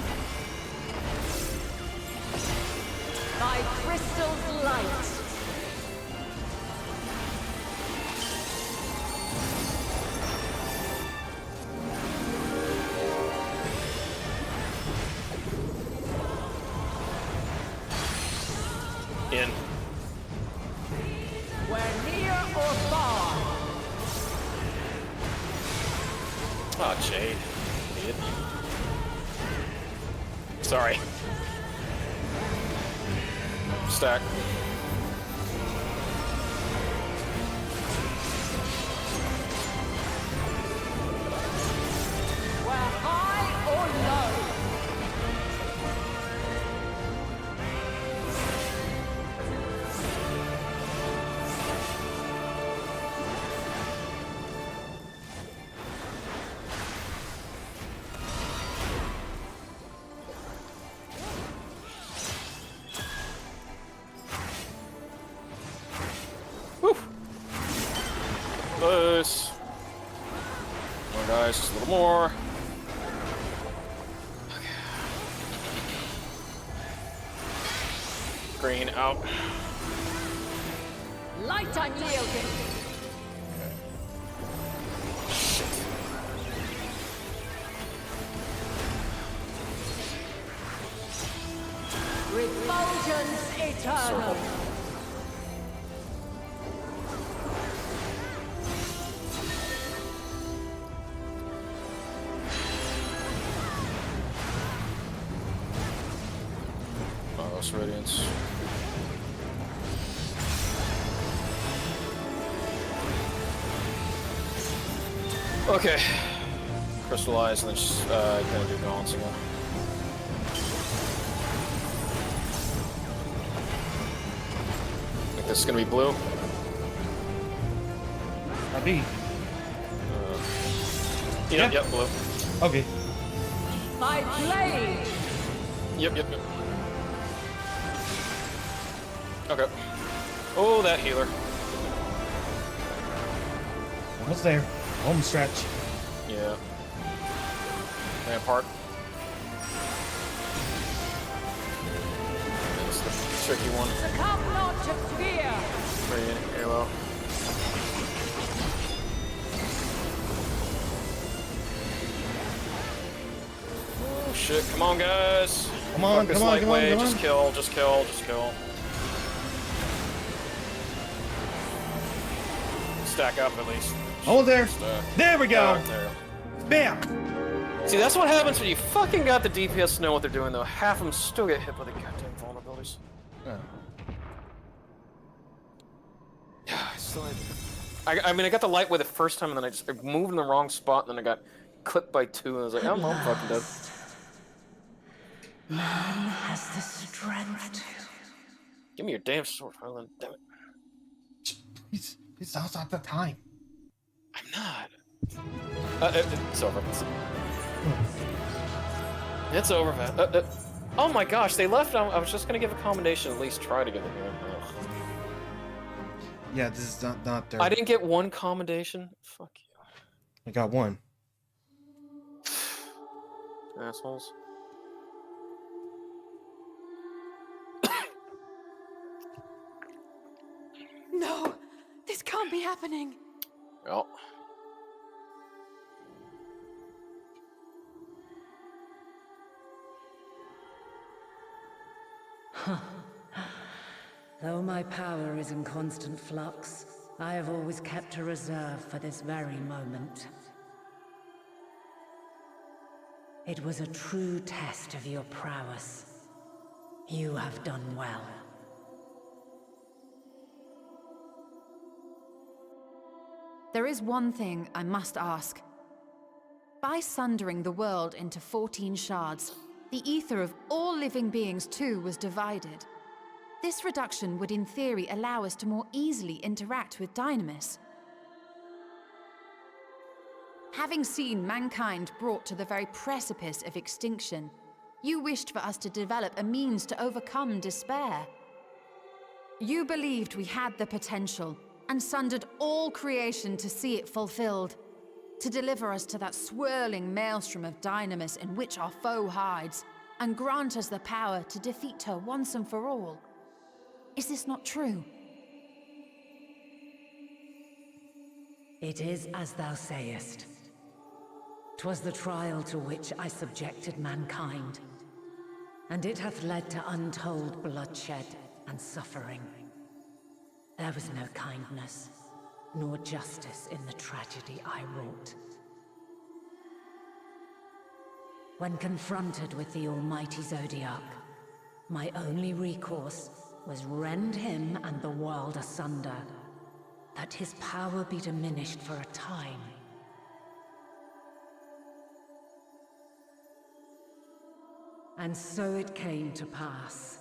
Thy crystal's light. In. Where near or far. Oh, Jade. Idiot. Sorry. Stack. Where high or low. Close. More guys, just a little more. Okay. Green out. Light unyielding. Refulgence eternal. Radiance. Okay. Crystallize and then just gonna do balance again. I think this is gonna be blue. That'd be. Yep, blue. Okay. My blade. Yep. Okay. Oh, that healer. Almost there. Home stretch. Yeah. Rampart. That's the tricky one. Succumb not to fear. Pretty halo. Oh shit! Come on, guys. Come on, Focus come on, come on, lightweight. come on. Just kill. Just kill. Just kill. Stack up at least. Hold there. There we go. There we go. Bam. See, that's what happens when you fucking got the DPS to know what they're doing, though. Half of them still get hit by the goddamn vulnerabilities. I mean, I got the light way the first time, and then I moved in the wrong spot, and then I got clipped by 2, and I was like, I'm fucking dead. Man has the strength to. Give me your damn sword, Harlan. Damn it. Please, now's not the time. I'm not. It's over. It's over. Oh my gosh, they left. I was just gonna give a commendation. At least try to get it here. Yeah, this is not there. I didn't get one commendation. Fuck you. I got one. Assholes. No! This can't be happening! Well. Though my power is in constant flux, I have always kept a reserve for this very moment. It was a true test of your prowess. You have done well. There is one thing I must ask. By sundering the world into 14 shards, the ether of all living beings too was divided. This reduction would in theory allow us to more easily interact with Dynamis. Having seen mankind brought to the very precipice of extinction, you wished for us to develop a means to overcome despair. You believed we had the potential, and sundered all creation to see it fulfilled, to deliver us to that swirling maelstrom of Dynamis in which our foe hides, and grant us the power to defeat her once and for all. Is this not true? It is as thou sayest. 'Twas the trial to which I subjected mankind, and it hath led to untold bloodshed and suffering. There was no kindness, nor justice in the tragedy I wrought. When confronted with the almighty Zodiac, my only recourse was rend him and the world asunder, that his power be diminished for a time. And so it came to pass.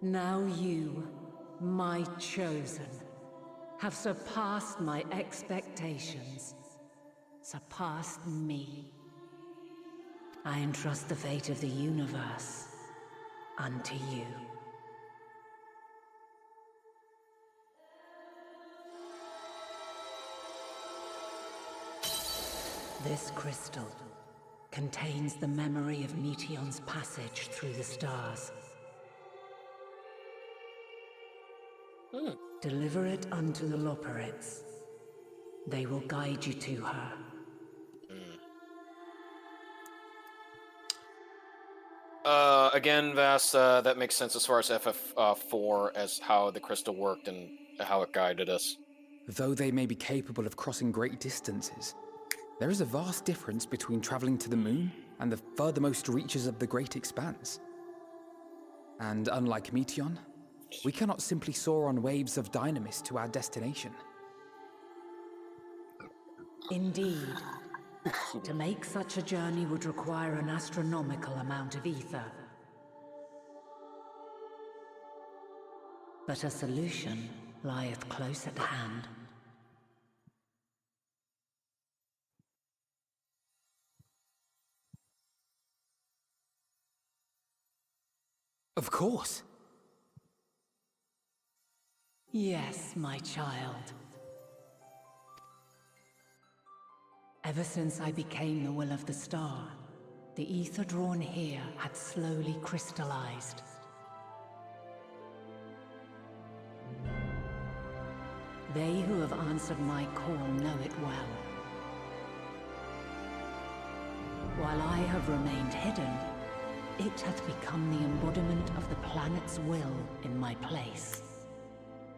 Now you, my chosen, have surpassed my expectations, surpassed me. I entrust the fate of the universe unto you. This crystal contains the memory of Meteion's passage through the stars. Deliver it unto the Loporrits. They will guide you to her. Again, Vas, that makes sense as far as FF4 as how the crystal worked and how it guided us. Though they may be capable of crossing great distances, there is a vast difference between traveling to the moon and the furthermost reaches of the great expanse. And unlike Meteion, we cannot simply soar on waves of Dynamis to our destination. Indeed. To make such a journey would require an astronomical amount of ether. But a solution lieth close at hand. Of course. Yes, my child. Ever since I became the will of the star, the ether drawn here had slowly crystallized. They who have answered my call know it well. While I have remained hidden, it hath become the embodiment of the planet's will in my place.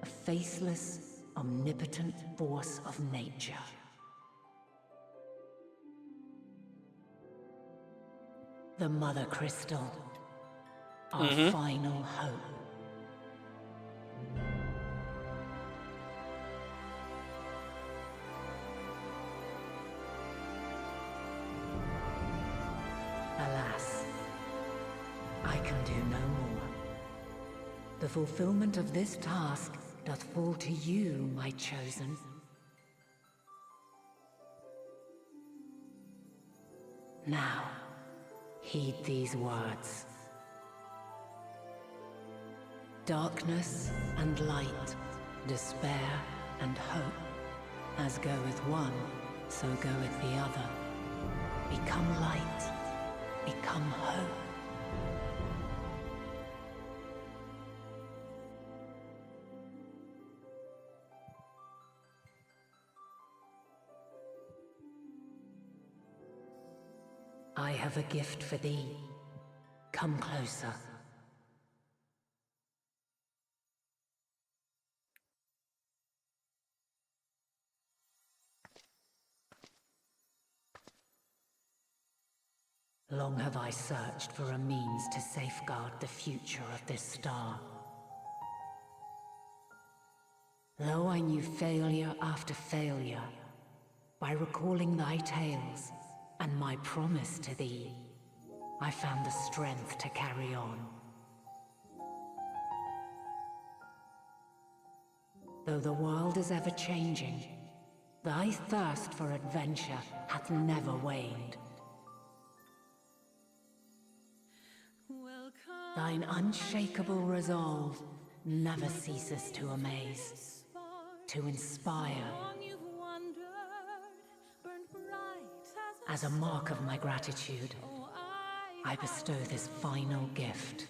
A faceless, omnipotent force of nature. The Mother Crystal, our final hope. Alas, I can do no more. The fulfillment of this task doth fall to you, my chosen. Now, heed these words. Darkness and light, despair and hope. As goeth one, so goeth the other. Become light, become hope. I have a gift for thee. Come closer. Long have I searched for a means to safeguard the future of this star. Though I knew failure after failure, by recalling thy tales and my promise to thee, I found the strength to carry on. Though the world is ever changing, thy thirst for adventure hath never waned. Thine unshakable resolve never ceases to amaze, to inspire. As a mark of my gratitude, I bestow this final gift.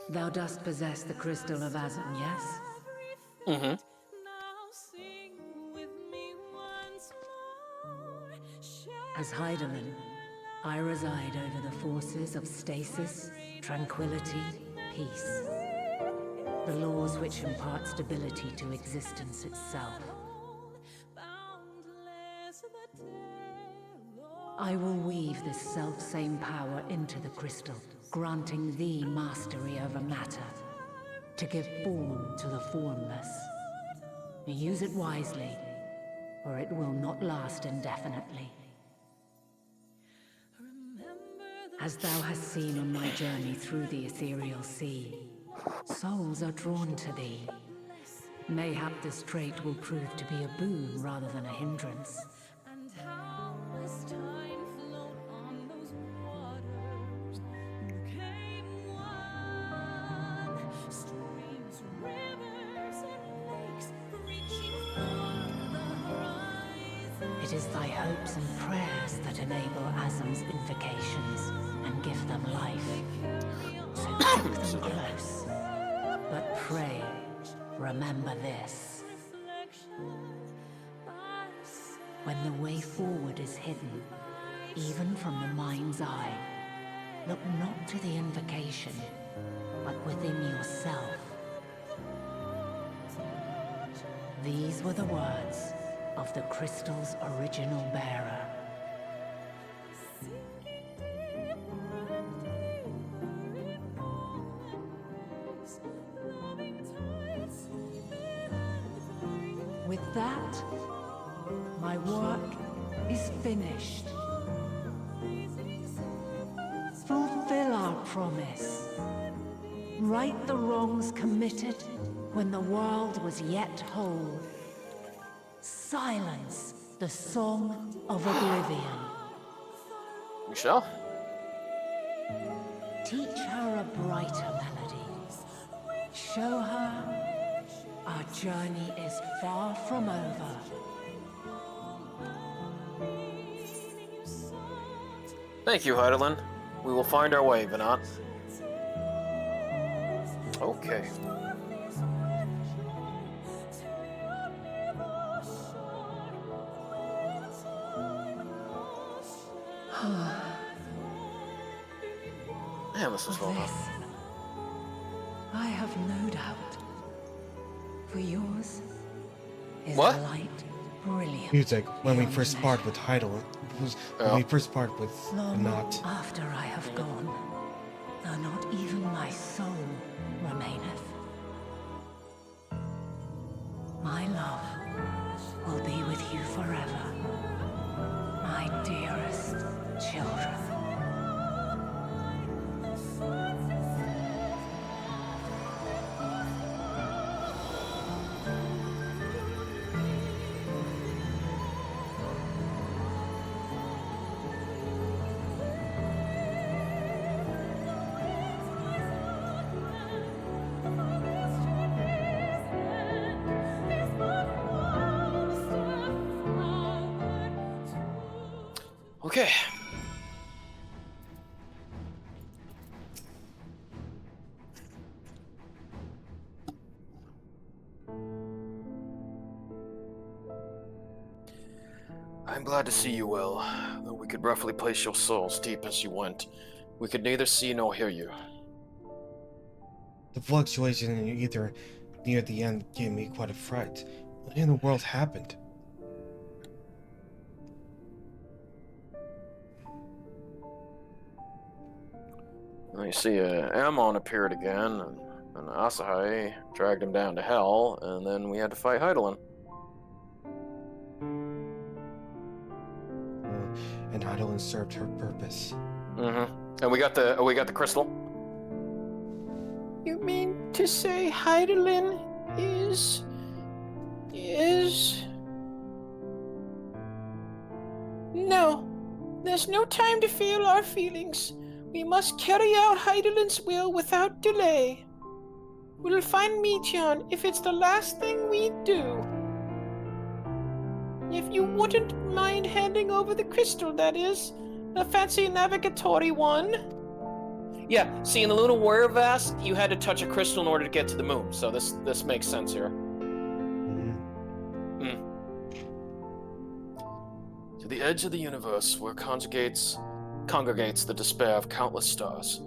Thou dost possess the crystal of Azan, yes? Mm-hmm. As Heidelin, I reside over the forces of stasis, tranquility, peace. The laws which impart stability to existence itself. I will weave this self-same power into the crystal, granting thee mastery over matter, to give form to the formless. Use it wisely, or it will not last indefinitely. As thou hast seen on my journey through the ethereal sea, souls are drawn to thee. Mayhap this trait will prove to be a boon rather than a hindrance. It is thy hopes and prayers that enable Azam's invocations and give them life. So keep them close. But pray, remember this. When the way forward is hidden, even from the mind's eye, look not to the invocation, but within yourself. These were the words of the crystal's original bearer. With that, my work is finished. Fulfill our promise. Right the wrongs committed when the world was yet whole. Silence the song of oblivion. We shall. Teach her a brighter melody. Show her our journey is far from over. Thank you, Heidelin. We will find our way, Venat. Okay. Man, this was well done. I have no doubt. For yours is What? a light brilliant. Music when we first part with Heidelin. When we first part with Long Not. after I have gone, though not even my soul remaineth. My love will be with you forever, my dearest children. Okay. I'm glad to see you well, though we could roughly place your souls deep as you went. We could neither see nor hear you. The fluctuation in your ether near the end gave me quite a fright. What in the world happened? Well, you see, Ammon appeared again, and Asahai dragged him down to hell, and then we had to fight Hydaelyn. And Hydaelyn served her purpose. Mm-hmm. And we got the crystal. You mean to say Hydaelyn is... No. There's no time to feel our feelings. We must carry out Hydaelyn's will without delay. We'll find Meteon if it's the last thing we do. If you wouldn't mind handing over the crystal, that is. The fancy navigatory one. Yeah, see, in the Lunar Warrior Vast, you had to touch a crystal in order to get to the moon, so this makes sense here. To the edge of the universe, where congregates the despair of countless stars.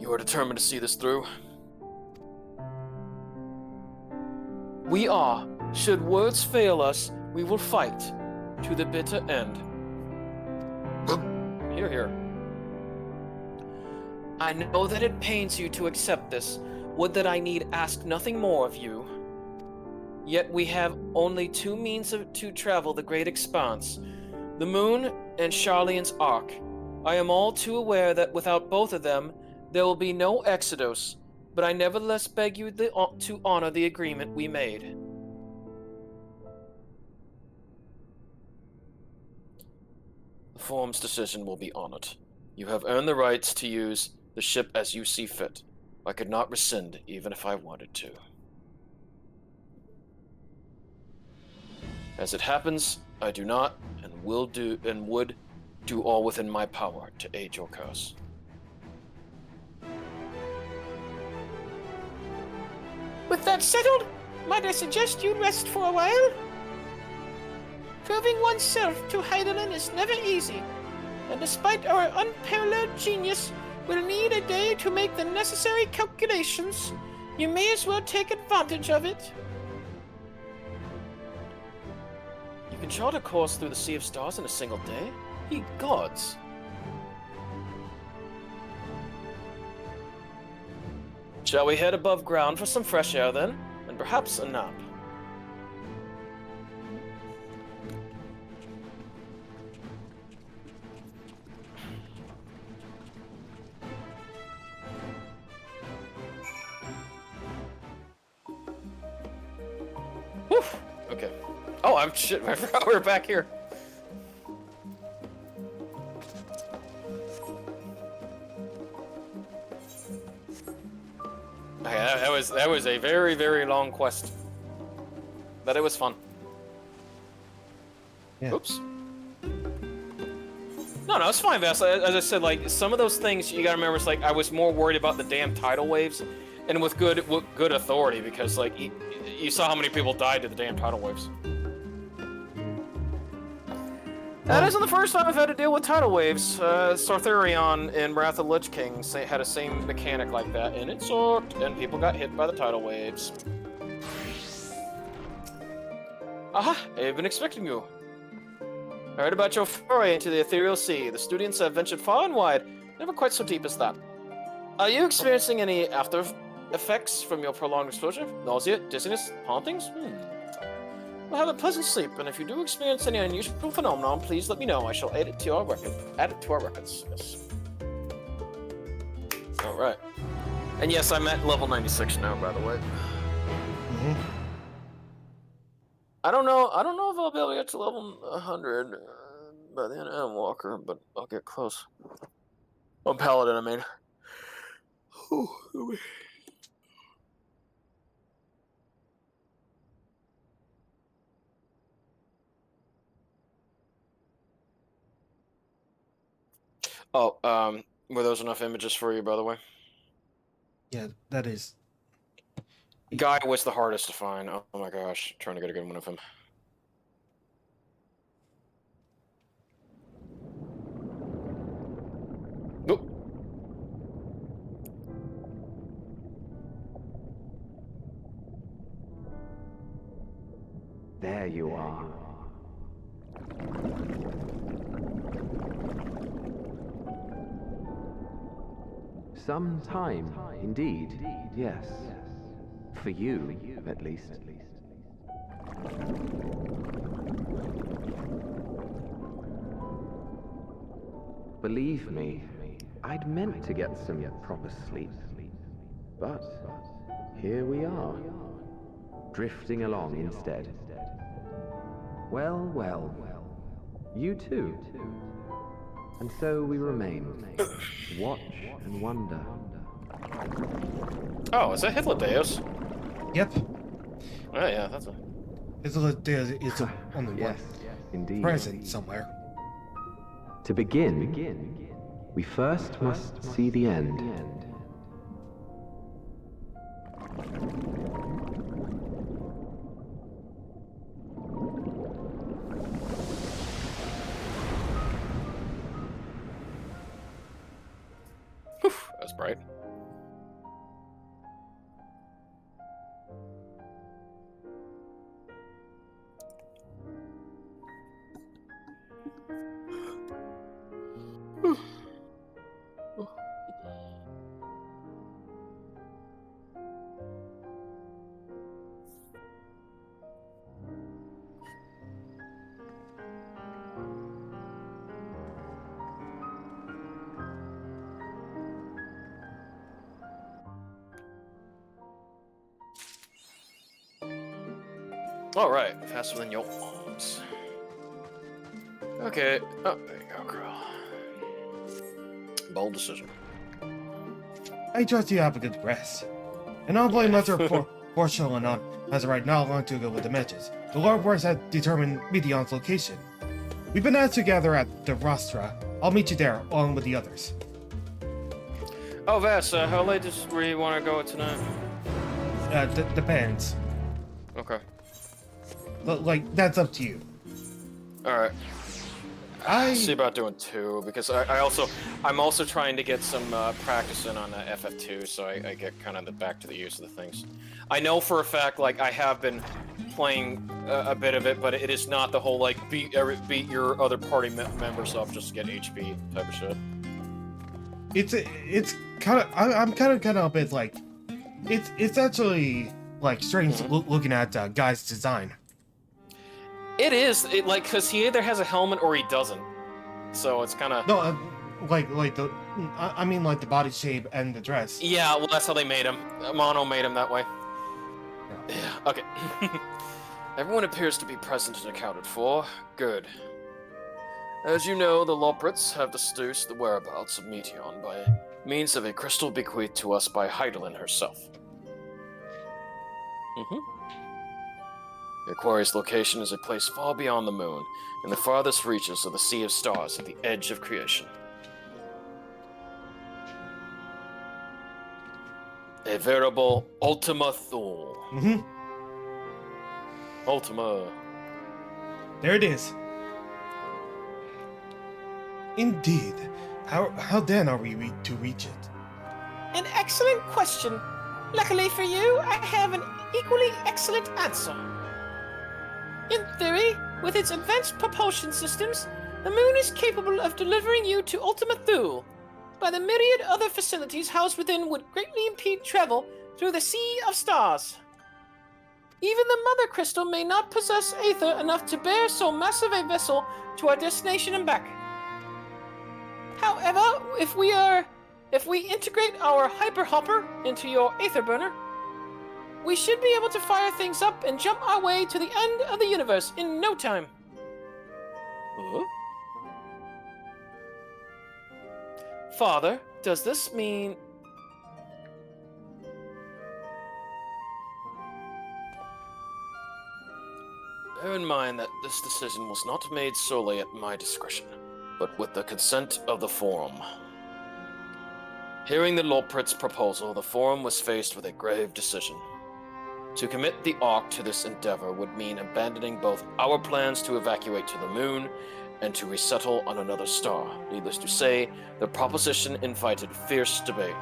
You are determined to see this through? We are. Should words fail us, we will fight to the bitter end. Hear, hear. I know that it pains you to accept this. Would that I need ask nothing more of you. Yet we have only two means to travel the great expanse. The moon and Charlene's Ark. I am all too aware that without both of them, there will be no Exodus, but I nevertheless beg you to honor the agreement we made. The Forum's decision will be honored. You have earned the rights to use the ship as you see fit. I could not rescind even if I wanted to. As it happens, I do not and would do all within my power to aid your cause. With that settled, might I suggest you rest for a while? Proving oneself to Hydaelyn is never easy, and despite our unparalleled genius, we'll need a day to make the necessary calculations. You may as well take advantage of it. You can chart a course through the Sea of Stars in a single day? Ye gods! Shall we head above ground for some fresh air then? And perhaps a nap? Whew! Okay. Oh, I forgot we were back here. Okay, that was a very, very long quest. But it was fun. Yeah. Oops. No, it's fine, Vass. As I said, like, some of those things you gotta remember, it's like, I was more worried about the damn tidal waves, and with good authority, because, like, you saw how many people died to the damn tidal waves. That isn't the first time I've had to deal with tidal waves. Sarthurion in Wrath of the Lich King had a same mechanic like that, and it sucked, and people got hit by the tidal waves. Aha! I've been expecting you. I heard about your foray into the ethereal sea. The students have ventured far and wide, never quite so deep as that. Are you experiencing any after effects from your prolonged exposure? Nausea, dizziness, hauntings? Well, have a pleasant sleep, and if you do experience any unusual phenomenon, please let me know. I shall add it to our records. Yes. All right. And yes, I'm at level 96 now, by the way. I don't know if I'll be able to get to level 100 by the end of Endwalker, but I'll get close. Oh, Paladin, I mean. Oh, were those enough images for you, by the way? Yeah, that is. Guy was the hardest to find. Oh my gosh, trying to get a good one of him. Nope. There you are. Some time, indeed, yes. For you, at least. Believe me, I'd meant to get some proper sleep. But here we are, drifting along instead. Well, well, you too. And so we remain, watch and wonder. Oh, is that Hitler Deus? Yep. Oh yeah, that's a... It's only yes, indeed. Present somewhere. To begin, we first must see the end. Whew, that's bright. All right, faster than your arms. Okay. Oh, there you go, girl. Bold decision. I trust you have a good rest. And I'll blame Mother for showing on as of right now long to go with the matches. The Lord Wars have determined Meteon's location. We've been asked to gather at the Rostra. I'll meet you there, along with the others. Oh, Vass, how late does we want to go tonight? Depends. Okay. But, like, that's up to you. Alright. I see about doing 2, because I'm also trying to get some practice in on FF2, so I get kind of back to the use of the things. I know for a fact, like, I have been playing a bit of it, but it is not the whole, like, beat your other party members up just to get HP type of shit. It's kind of, I'm kind of a bit like, it's actually, like, strange looking at Guy's design. It is, like, because he either has a helmet or he doesn't. So it's kind of... No, like I mean, like, the body shape and the dress. Yeah, well, that's how they made him. Mono made him that way. Yeah, okay. Everyone appears to be present and accounted for. Good. As you know, the Loprits have deduced the whereabouts of Meteon by means of a crystal bequeathed to us by Heidelin herself. The Aquarius location is a place far beyond the moon, in the farthest reaches of the Sea of Stars at the edge of creation. A veritable Ultima Thule. Ultima. There it is. Indeed. How then are we to reach it? An excellent question. Luckily for you, I have an equally excellent answer. In theory, with its advanced propulsion systems, the moon is capable of delivering you to Ultima Thule, but the myriad other facilities housed within would greatly impede travel through the Sea of Stars. Even the Mother Crystal may not possess aether enough to bear so massive a vessel to our destination and back. However, if we integrate our Hyper Hopper into your aether burner, we should be able to fire things up and jump our way to the end of the universe in no time. Father, does this mean... Bear in mind that this decision was not made solely at my discretion. but with the consent of the Forum. Hearing the Loprit's proposal, the Forum was faced with a grave decision. To commit the Ark to this endeavor would mean abandoning both our plans to evacuate to the moon and to resettle on another star. Needless to say, the proposition invited fierce debate.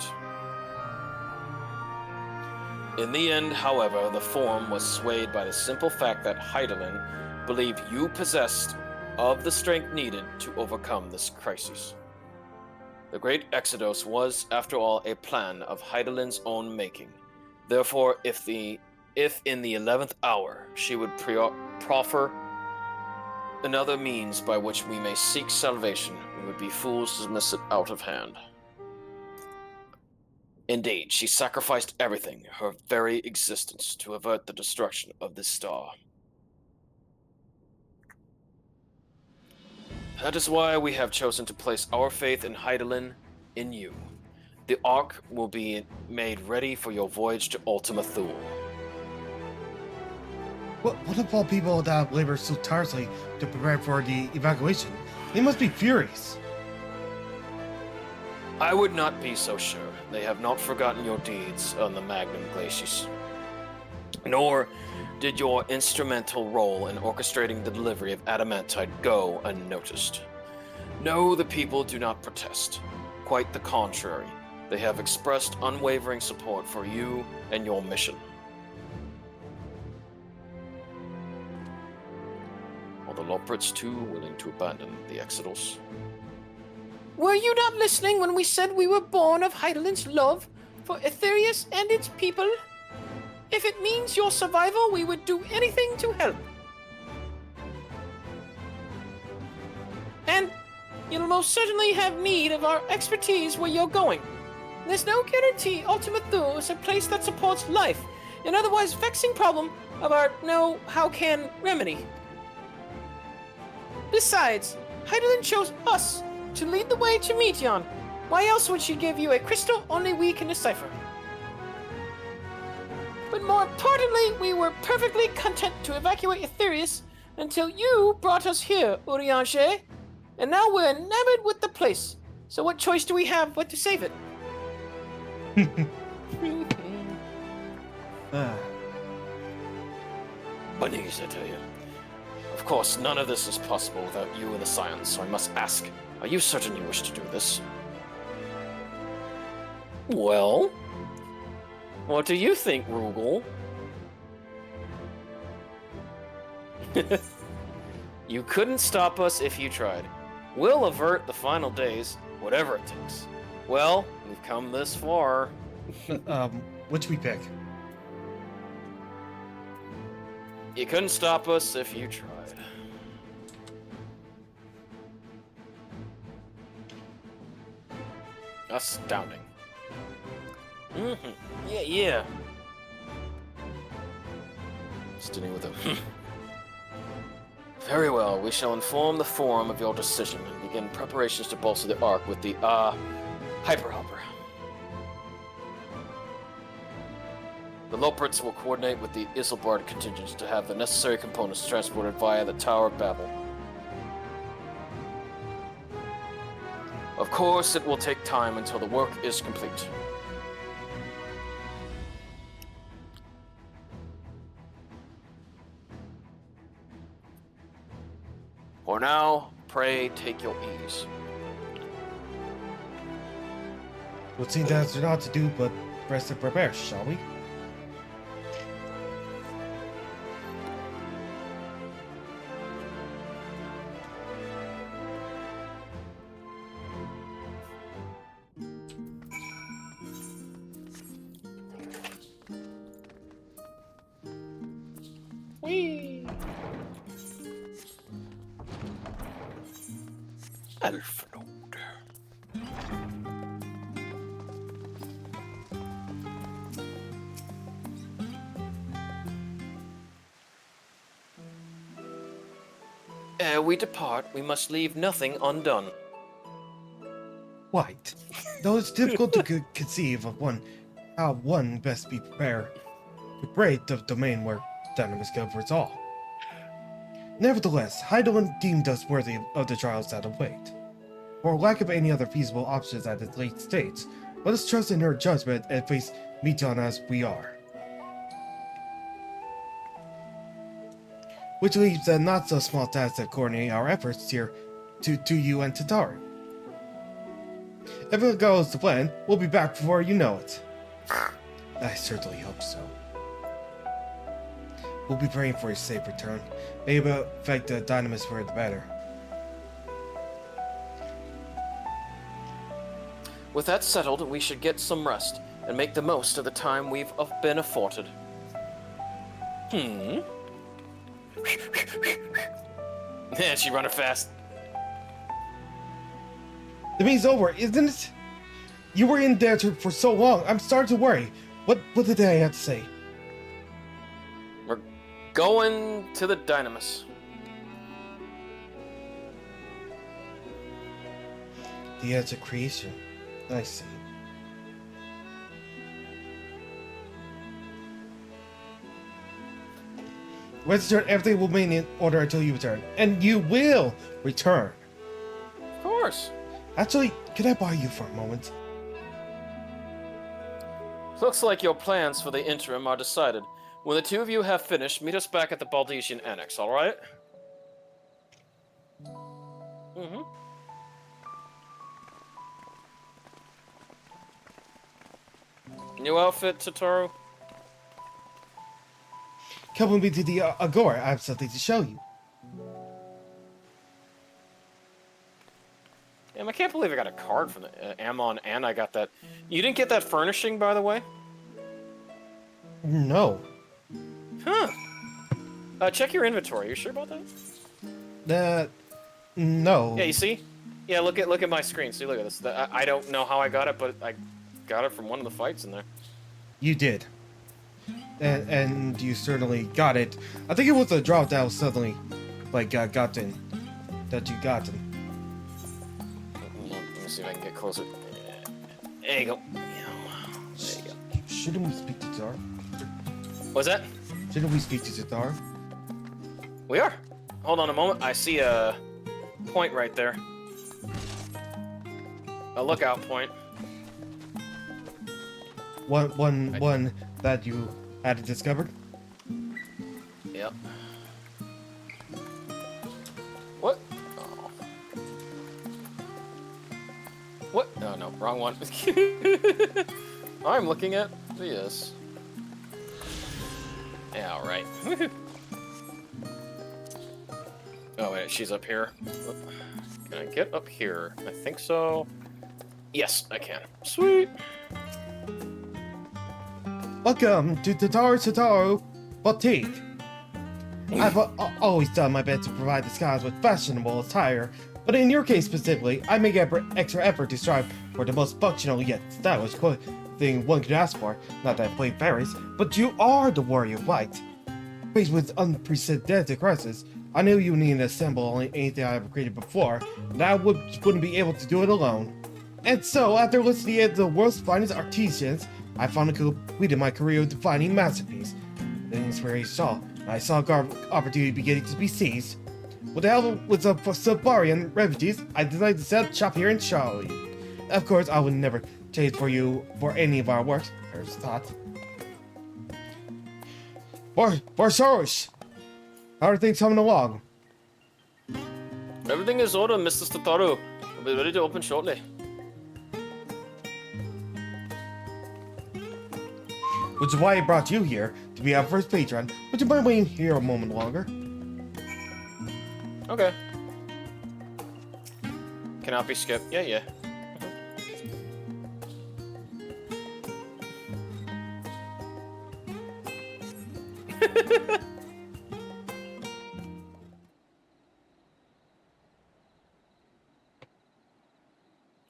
In the end, however, the Forum was swayed by the simple fact that Hydaelyn believed you possessed of the strength needed to overcome this crisis. The Great Exodus was, after all, a plan of Hydaelyn's own making. Therefore, if in the 11th hour she would proffer another means by which we may seek salvation, we would be fools to miss it out of hand. Indeed, she sacrificed everything, her very existence, to avert the destruction of this star. That is why we have chosen to place our faith in Hydaelyn, in you. The Ark will be made ready for your voyage to Ultima Thule. What of all people that labor so tirelessly to prepare for the evacuation? They must be furious. I would not be so sure. They have not forgotten your deeds on the Magnum Glaciers. Nor did your instrumental role in orchestrating the delivery of adamantite go unnoticed. No, the people do not protest. Quite the contrary. They have expressed unwavering support for you and your mission. Are the Loprits too willing to abandon the Exodus? Were you not listening when we said we were born of Hydaelyn's love for Aetherius and its people? If it means your survival, we would do anything to help. And you'll most certainly have need of our expertise where you're going. There's no guarantee Ultima Thule is a place that supports life, an otherwise vexing problem of our know-how-can remedy. Besides, Hydaelyn chose us to lead the way to Meteion. Why else would she give you a crystal only we can decipher? But more importantly, we were perfectly content to evacuate Aetherius until you brought us here, Urianger. And now we're enamored with the place. So what choice do we have but to save it? Bunnies, I tell you. Of course, none of this is possible without you and the Scions, so I must ask, are you certain you wish to do this? Well, what do you think, Rugal? You couldn't stop us if you tried. We'll avert the final days, whatever it takes. Well, we've come this far. Which we pick? You couldn't stop us if you tried. Astounding. Yeah. Sitting with him. Very well, we shall inform the Forum of your decision and begin preparations to bolster the Ark with the, Hyperhopper. The Loprits will coordinate with the Isilbard contingents to have the necessary components transported via the Tower of Babel. Of course, it will take time until the work is complete. For now, pray take your ease. We'll see there's not to do but rest and prepare, shall we? Whee! Elfenode. Ere we depart, we must leave nothing undone. Quite. Though it's difficult to conceive of how one best be prepared to break the domain where Dynamis governs all. Nevertheless, Hydaelyn deemed us worthy of the trials that await. for lack of any other feasible options at this late stage. Let us trust in her judgment and face Meteion as we are. Which leaves a not so small task of coordinating our efforts here to you and Tataru. If it goes to plan, we'll be back before you know it. I certainly hope so. We'll be praying for your safe return. May it affect the dynamis for the better. With that settled, we should get some rest and make the most of the time we've been afforded. Man, she running fast. The meeting's over, isn't it? You were in there for so long. I'm starting to worry. What did I have to say? We're going to the dynamis. The edge of creation. I see. Rest assured, everything will remain in order until you return. And you will return. Of course. Actually, can I borrow you for a moment? Looks like your plans for the interim are decided. When the two of you have finished, meet us back at the Baldesian Annex, alright? Mm-hmm. New outfit, Tataru? Come with me to the Agora. I have something to show you. Damn, I can't believe I got a card from the Ammon, and I got that. You didn't get that furnishing, by the way? No. Huh. Check your inventory. You sure about that? No. Yeah, you see? Yeah, look at my screen. See, look at this. I don't know how I got it, but I got it from one of the fights in there. You did. And you certainly got it. I think it was a drop that was suddenly, like, gotten. That you gotten. Let me see if I can get closer. There you go. There you go. Shouldn't we speak to Tatar? What's that? Shouldn't we speak to Tatar? We are. Hold on a moment. I see a point right there. A lookout point. One that you had discovered? Yep. What? Oh. What? Oh, no, wrong one. I'm looking at this. Yeah, all right. Oh, wait, she's up here. Can I get up here? I think so. Yes, I can. Sweet. Welcome to Tataru Boutique. I've always done my best to provide the skies with fashionable attire, but in your case specifically, I make extra effort to strive for the most functional yet stylish thing one could ask for. Not that I play fairies, but you are the warrior of light. Faced with unprecedented crisis, I knew you needed to assemble anything I ever created before, and I wouldn't be able to do it alone. And so, after listening to the world's finest artisans, I finally completed my career defining masterpiece. The inspiration saw, and I saw opportunity beginning to be seized. With the help with some Sabarian refugees, I decided to set up shop here in Charlotte. Of course, I would never trade for you for any of our works, first thought. Barsaros! How are things coming along? Everything is ordered, Mr. Tataru. We'll be ready to open shortly. Which is why I brought you here, to be our first patron. Would you mind waiting here a moment longer? Okay. Cannot be skipped. Yeah.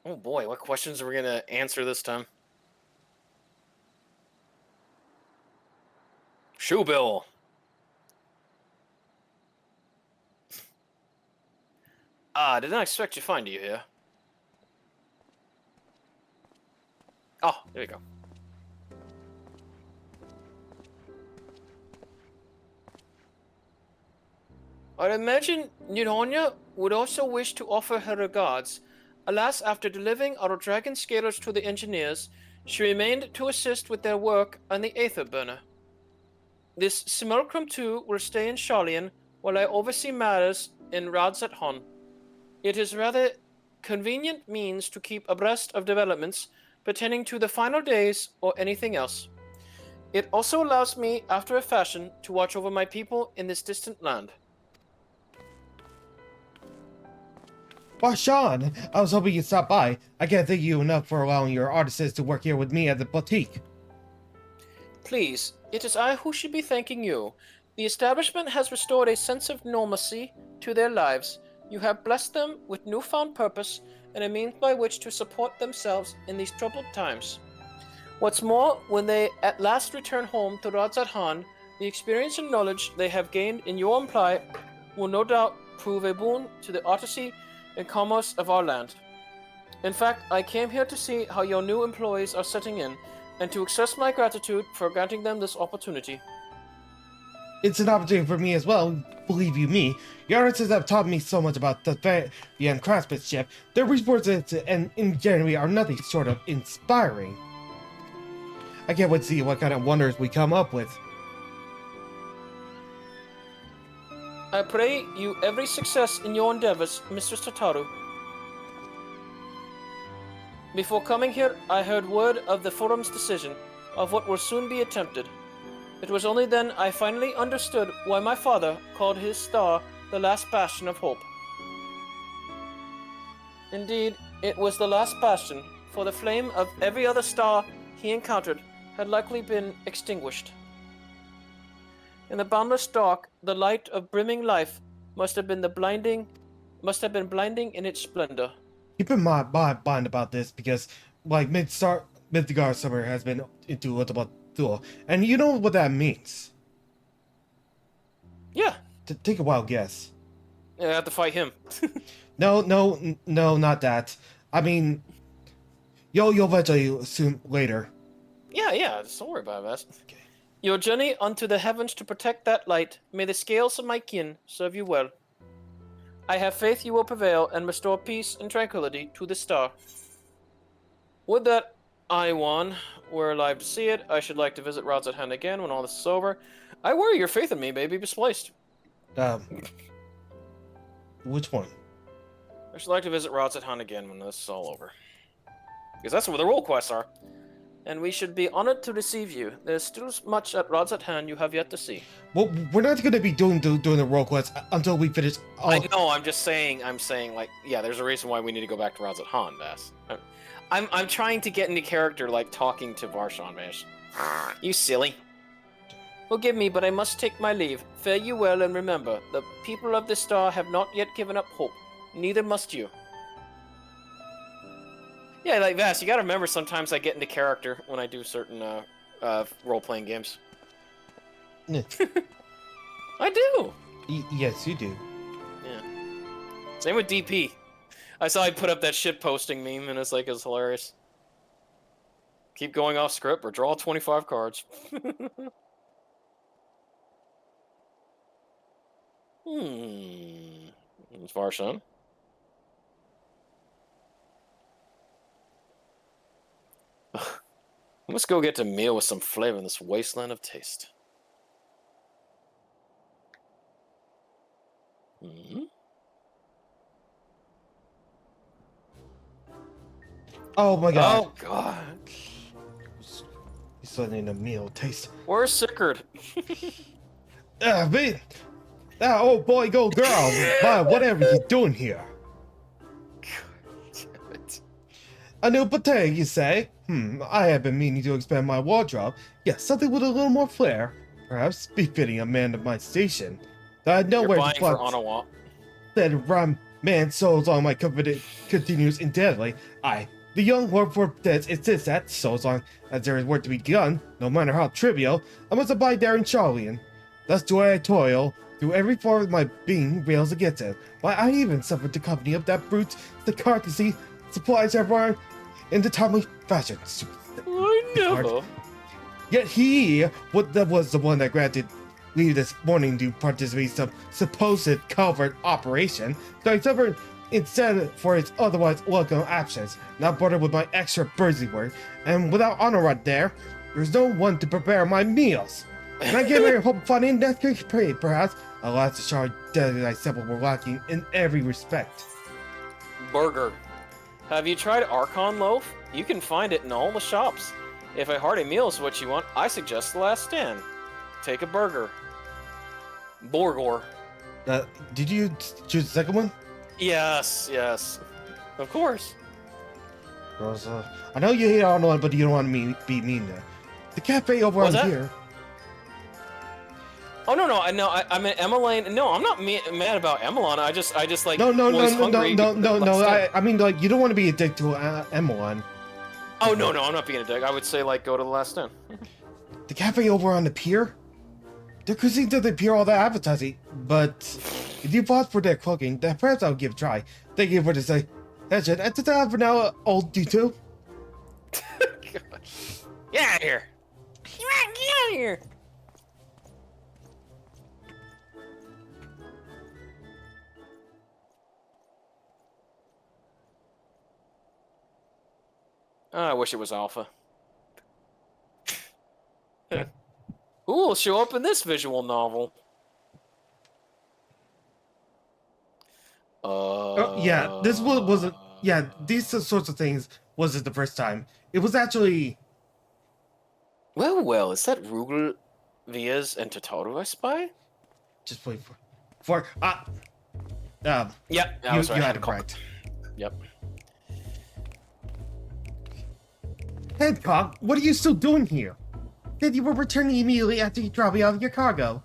Oh boy, what questions are we gonna answer this time? Shoe bill. Did not expect to find you here. Oh, there you go. I'd imagine Nunonia would also wish to offer her regards. Alas, after delivering our dragon scalers to the engineers, she remained to assist with their work on the Aether Burner. This simulacrum too will stay in Sharlayan while I oversee matters in Radzat Han. It is rather convenient means to keep abreast of developments pertaining to the final days or anything else. It also allows me, after a fashion, to watch over my people in this distant land. Well, Sean, I was hoping you'd stop by. I can't thank you enough for allowing your artisans to work here with me at the boutique. Please, it is I who should be thanking you. The establishment has restored a sense of normalcy to their lives. You have blessed them with newfound purpose and a means by which to support themselves in these troubled times. What's more, when they at last return home to Radzat Han, the experience and knowledge they have gained in your employ will no doubt prove a boon to the artisy and commerce of our land. In fact, I came here to see how your new employees are setting in, and to express my gratitude for granting them this opportunity. It's an opportunity for me as well, believe you me. Your artists have taught me so much about the and craftsmanship. Their resources and ingenuity are nothing short of inspiring. I can't wait to see what kind of wonders we come up with. I pray you every success in your endeavors, Mistress Tataru. Before coming here, I heard word of the Forum's decision, of what will soon be attempted. It was only then I finally understood why my father called his star the last bastion of hope. Indeed, it was the last bastion, for the flame of every other star he encountered had likely been extinguished. In the boundless dark, the light of brimming life must have been blinding in its splendor. Keep in mind about this because, like, Midgar Summer has been into Ultimate Duel, and you know what that means. Yeah. Take a wild guess. I have to fight him. No, not that. I mean, you'll eventually soon later. Yeah, don't worry about it, Vas. Okay. Your journey unto the heavens to protect that light, may the scales of my kin serve you well. I have faith you will prevail and restore peace and tranquility to the star. Would that I, Juan, were alive to see it. I should like to visit Radzat Han again when all this is over. I worry your faith in me may be misplaced. Which one? I should like to visit Radzat Han again when this is all over. Because that's where the role quests are. And we should be honored to receive you. There's still much at Radzat Han you have yet to see. Well, we're not going to be doing the role quest until we finish all... I know, I'm saying, like, yeah, there's a reason why we need to go back to Radzat Han, Vass. I'm trying to get into character, like, talking to Varshan, Vash. You silly. Forgive me, but I must take my leave. Fare you well, and remember, the people of this star have not yet given up hope. Neither must you. Yeah, like Vass, you gotta remember sometimes I get into character when I do certain role-playing games. I do! Yes, you do. Yeah. Same with DP. I saw he put up that shit-posting meme, and it's hilarious. Keep going off script, or draw 25 cards. It's Varshan. Let's go get a meal with some flavor in this wasteland of taste. Oh my god. Oh god. He's suddenly a meal taste. Where's Sickard? Man. Oh boy, go girl. Man, whatever you doing here? Damn it. A new potato, you say? I have been meaning to expand my wardrobe. Yes, something with a little more flair. Perhaps befitting a man of my station. I had nowhere to for Onawa. That rhyme man Solzong my confidence continues indefinitely. The young Lord Fortes insists that, so as long as there is work to be done, no matter how trivial, I must abide there in Sharlayan. Thus do I toil through every form of my being rails against it. Why, I even suffered the company of that brute, the carcassy, supplies everywhere in the timely fashion. I never. Yet he was the one that granted leave this morning to participate in some supposed covert operation. So I suffered instead for its otherwise welcome absence, not bothered with my extra birdie work, and without honor right there, there's no one to prepare my meals. Can I get my hope fun in that case, perhaps? Alas, the shard deadly I simple were lacking in every respect. Burger. Have you tried Archon Loaf? You can find it in all the shops. If a hearty meal is what you want, I suggest The Last Stand. Take a burger. Borgor. Did you choose the second one? Yes, yes. Of course. Rosa, I know you hate Arnold, but you don't want me to be mean there. The cafe over on here. Oh no, I meant Emmeline. No, I'm not mad about Emmeline. I just like no. hungry. I mean, like, you don't want to be a dick to Emmeline. Oh no, I'm not being a dick. I would say like go to The Last Stand. The cafe over on the pier. The cuisine doesn't appear all that appetizing, but if you bought for their cooking, then perhaps I'll give a try. Thank you for the suggestion. At the time for now, old D2. Get out of here! Get out of here! Oh, I wish it was Alpha. Who will show up in this visual novel? Yeah, this wasn't. Yeah, these sorts of things wasn't the first time. It was actually. Well, is that Rugal, Vias, and Totoro I spy? Just wait for. Yeah, you had it correct. Yep. Hancock, what are you still doing here? Said you were returning immediately after you dropped me off your cargo.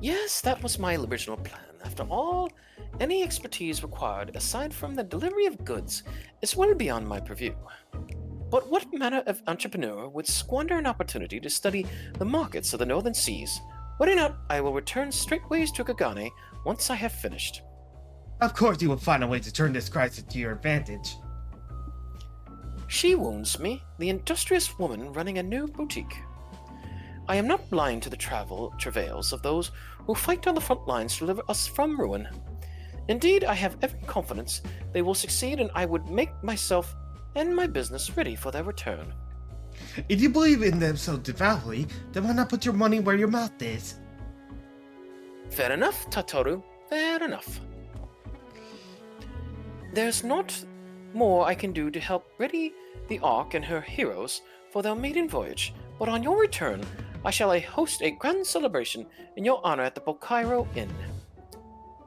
Yes, that was my original plan. After all, any expertise required, aside from the delivery of goods, is well beyond my purview. But what manner of entrepreneur would squander an opportunity to study the markets of the northern seas? Whether or not I will return straightways to Kagane once I have finished. Of course you will find a way to turn this crisis to your advantage. She wounds me, the industrious woman running a new boutique. I am not blind to the travails of those who fight on the front lines to deliver us from ruin. Indeed, I have every confidence they will succeed, and I would make myself and my business ready for their return. If you believe in them so devoutly, then why not put your money where your mouth is? Fair enough, Tatoru. Fair enough. There's not more I can do to help ready the Ark and her heroes for their maiden voyage, but on your return, I shall host a grand celebration in your honor at the Bokairo Inn.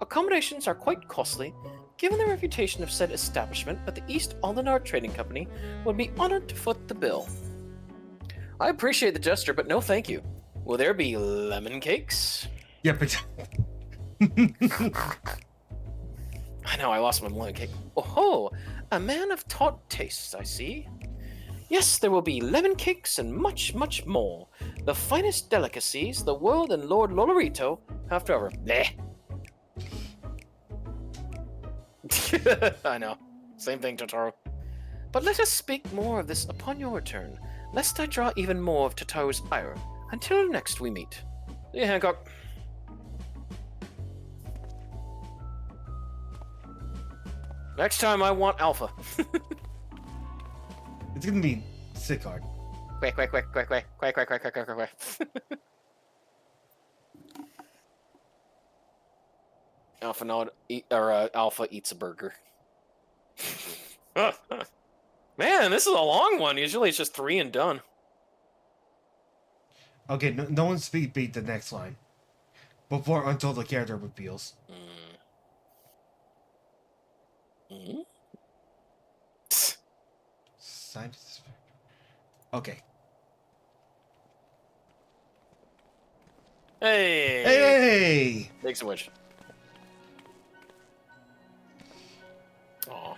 Accommodations are quite costly. Given the reputation of said establishment, but the East Aldenar Trading Company would be honored to foot the bill. I appreciate the gesture, but no thank you. Will there be lemon cakes? Yep, it's... I know, I lost my lemon cake. Oh-ho! A man of taut tastes, I see. Yes, there will be lemon cakes and much, much more. The finest delicacies the world and Lord Lolorito have to offer. Bleh. I know. Same thing, Totoro. But let us speak more of this upon your return, lest I draw even more of Totoro's ire. Until next we meet. See you, Hancock. Next time I want Alpha. It's gonna be sick hard. Quack. Alpha eats a burger. Man, this is a long one. Usually it's just 3 and done. Okay, no one speak beat the next line. Until the character reveals. Okay. Hey! Makes a wish. Aw.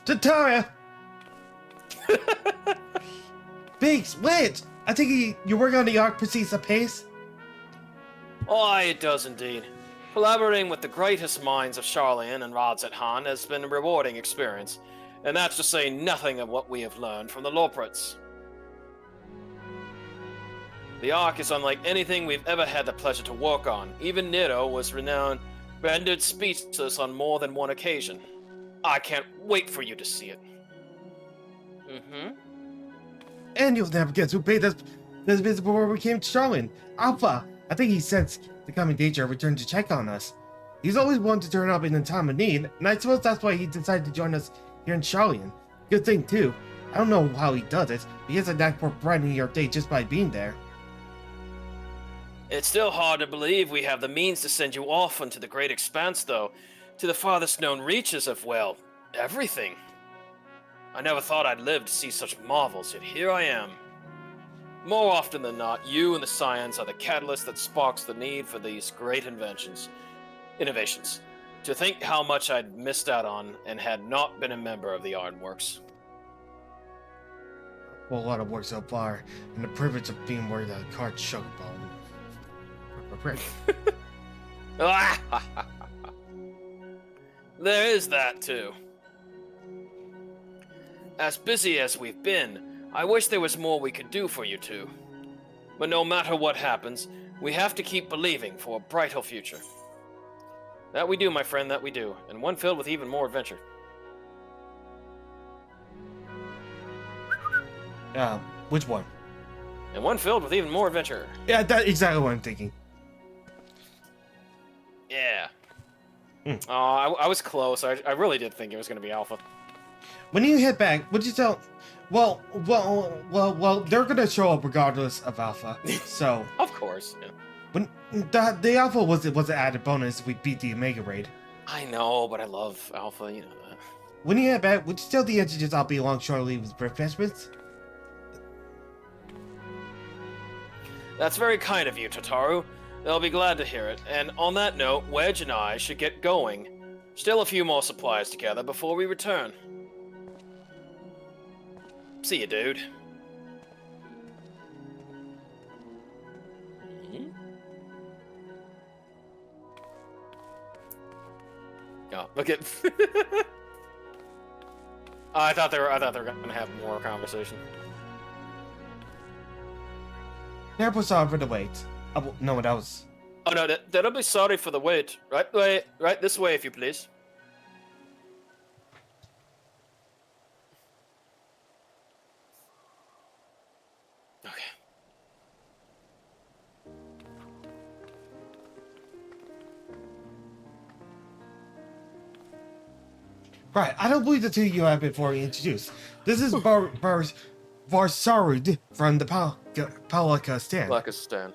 Tatara! Binks, wait! I think you're working on the arc proceeds apace? Oh, it does indeed. Collaborating with the greatest minds of Charlian and Rods at Han has been a rewarding experience, and that's to say nothing of what we have learned from the Loprits. The Ark is unlike anything we've ever had the pleasure to work on. Even Nero was renowned Rendered speechless on more than one occasion. I can't wait for you to see it. And you'll never guess who paid us this visit before we came to Charlotte. Alpha! I think he sensed the coming danger and returned to check on us. He's always wanted to turn up in a time of need, and I suppose that's why he decided to join us here in Charlotte. Good thing, too. I don't know how he does it, but he has a knack for brightening your day just by being there. It's still hard to believe we have the means to send you off into the great expanse, though. To the farthest known reaches of, well, everything. I never thought I'd live to see such marvels, yet here I am. More often than not, you and the science are the catalyst that sparks the need for these great innovations. To think how much I'd missed out on and had not been a member of the Ironworks. Well, a lot of work so far, and the privilege of being where the card chokerbone. There is that, too. As busy as we've been, I wish there was more we could do for you two. But no matter what happens, we have to keep believing for a brighter future. That we do, my friend, that we do, and one filled with even more adventure. Which one? And one filled with even more adventure. Yeah, that's exactly what I'm thinking. Yeah. Oh, I was close. I really did think it was going to be Alpha. When you head back, would you tell... Well, they're gonna show up regardless of Alpha, so... Of course, yeah. When the Alpha was an added bonus if we beat the Omega Raid. I know, but I love Alpha, you know that. When you head back, would you tell the entities I'll be along shortly with refreshments? That's very kind of you, Tataru. They'll be glad to hear it. And on that note, Wedge and I should get going. Still a few more supplies together before we return. See you, dude. Oh, look at. I thought they were gonna have more conversation. Never sorry for the wait. No, that was. Oh no, that'll be sorry for the wait. Right this way, if you please. Okay. Right, I don't believe the two you have before introduced. This is VaStarPlus from the Palaka stand. Palaka stand.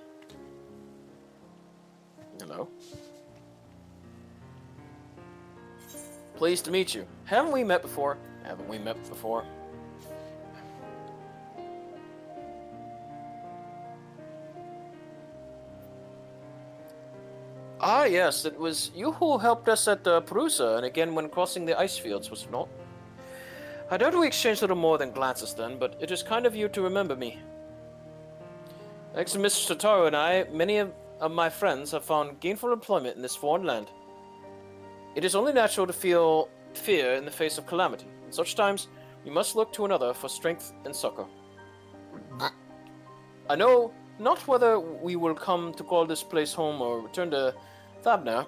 Hello. Pleased to meet you. Haven't we met before? Ah, yes, it was you who helped us at Perusa, and again when crossing the ice fields, was it not? I doubt we exchanged little more than glances then, but it is kind of you to remember me. Thanks to Mr. Tataru and I, many of my friends have found gainful employment in this foreign land. It is only natural to feel fear in the face of calamity. In such times, we must look to another for strength and succor. I know not whether we will come to call this place home or return to Thabna,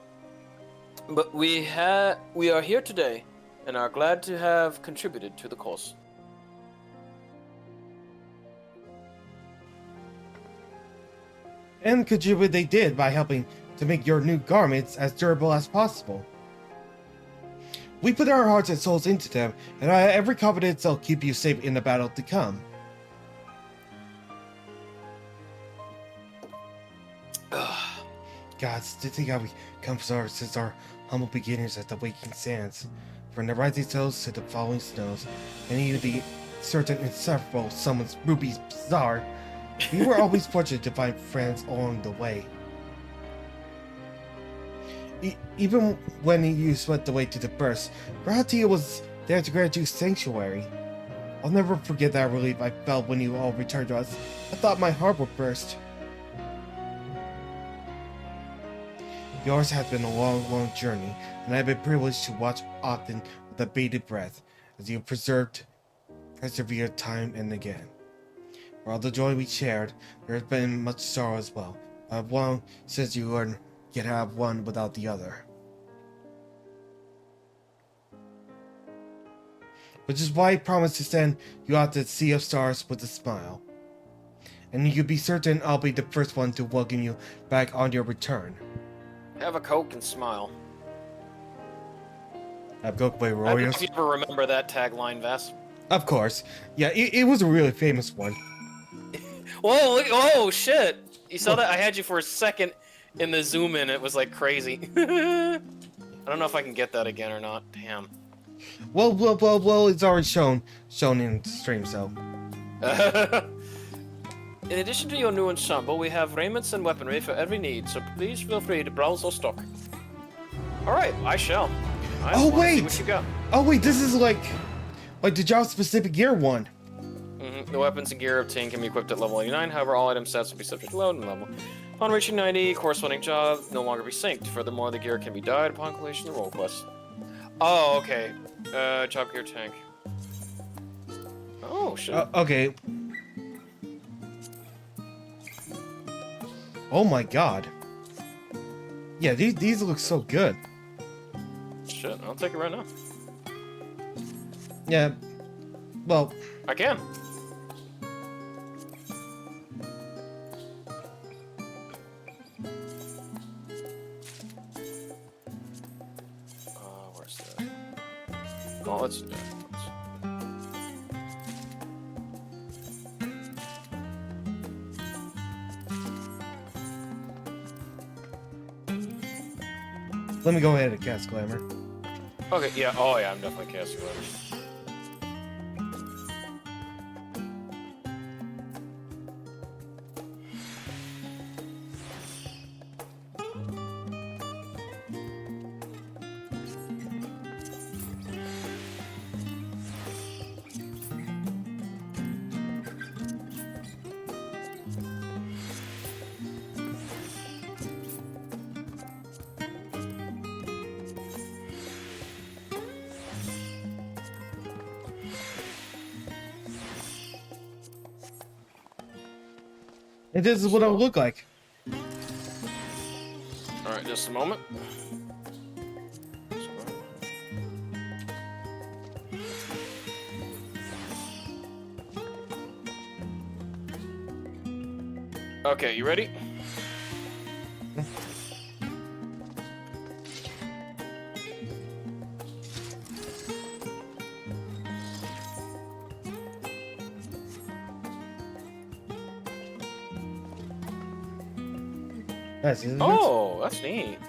but we are here today and are glad to have contributed to the cause. And contribute they did by helping to make your new garments as durable as possible. We put our hearts and souls into them, and I have every confidence they'll keep you safe in the battle to come. Gods, to think how we come since our humble beginnings at the Waking Sands. From the rising hills to the falling snows, and even the certain insufferable summons Ruby's Bazaar, we were always fortunate to find friends along the way. Even when you swept away to the burst, Gratia was there to grant you sanctuary. I'll never forget that relief I felt when you all returned to us. I thought my heart would burst. Yours has been a long journey, and I've been privileged to watch often with a bated breath as you persevered time and again. For all the joy we shared, there has been much sorrow as well. I've long since you learned you can have one without the other. which is why I promised to send you out to the Sea of Stars with a smile. And you can be certain I'll be the first one to welcome you back on your return. Have a Coke and smile. Have Coke by I don't know Royals? if you ever remember that tagline, Vess. Of course. Yeah, it was a really famous one. Whoa, look, oh shit! You saw that? I had you for a second in the zoom in, it was like crazy. I don't know if I can get that again or not. Damn. Well, it's already shown in the stream, so. In addition to your new ensemble, we have raiments and weaponry for every need, so please feel free to browse our stock. Alright, I shall. Oh wait! See what you got. Oh wait, this is like the job-specific gear one. The weapons and gear obtained can be equipped at level 89, however all item sets will be subject to load and level. Upon reaching 90, corresponding job no longer be synced. Furthermore, the gear can be dyed upon completion of the role quest. Oh, okay. Job gear tank. Oh, shit. Okay. Oh my god. Yeah, these look so good. Shit, I'll take it right now. Yeah. Well. I can. Where's that? Oh, let's do it. Let me go ahead and cast Glamour. Okay, yeah, oh yeah, I'm definitely casting Glamour. And this is what it'll look like. Alright, just a moment. Okay, you ready? Nice, isn't it? Oh, that's neat.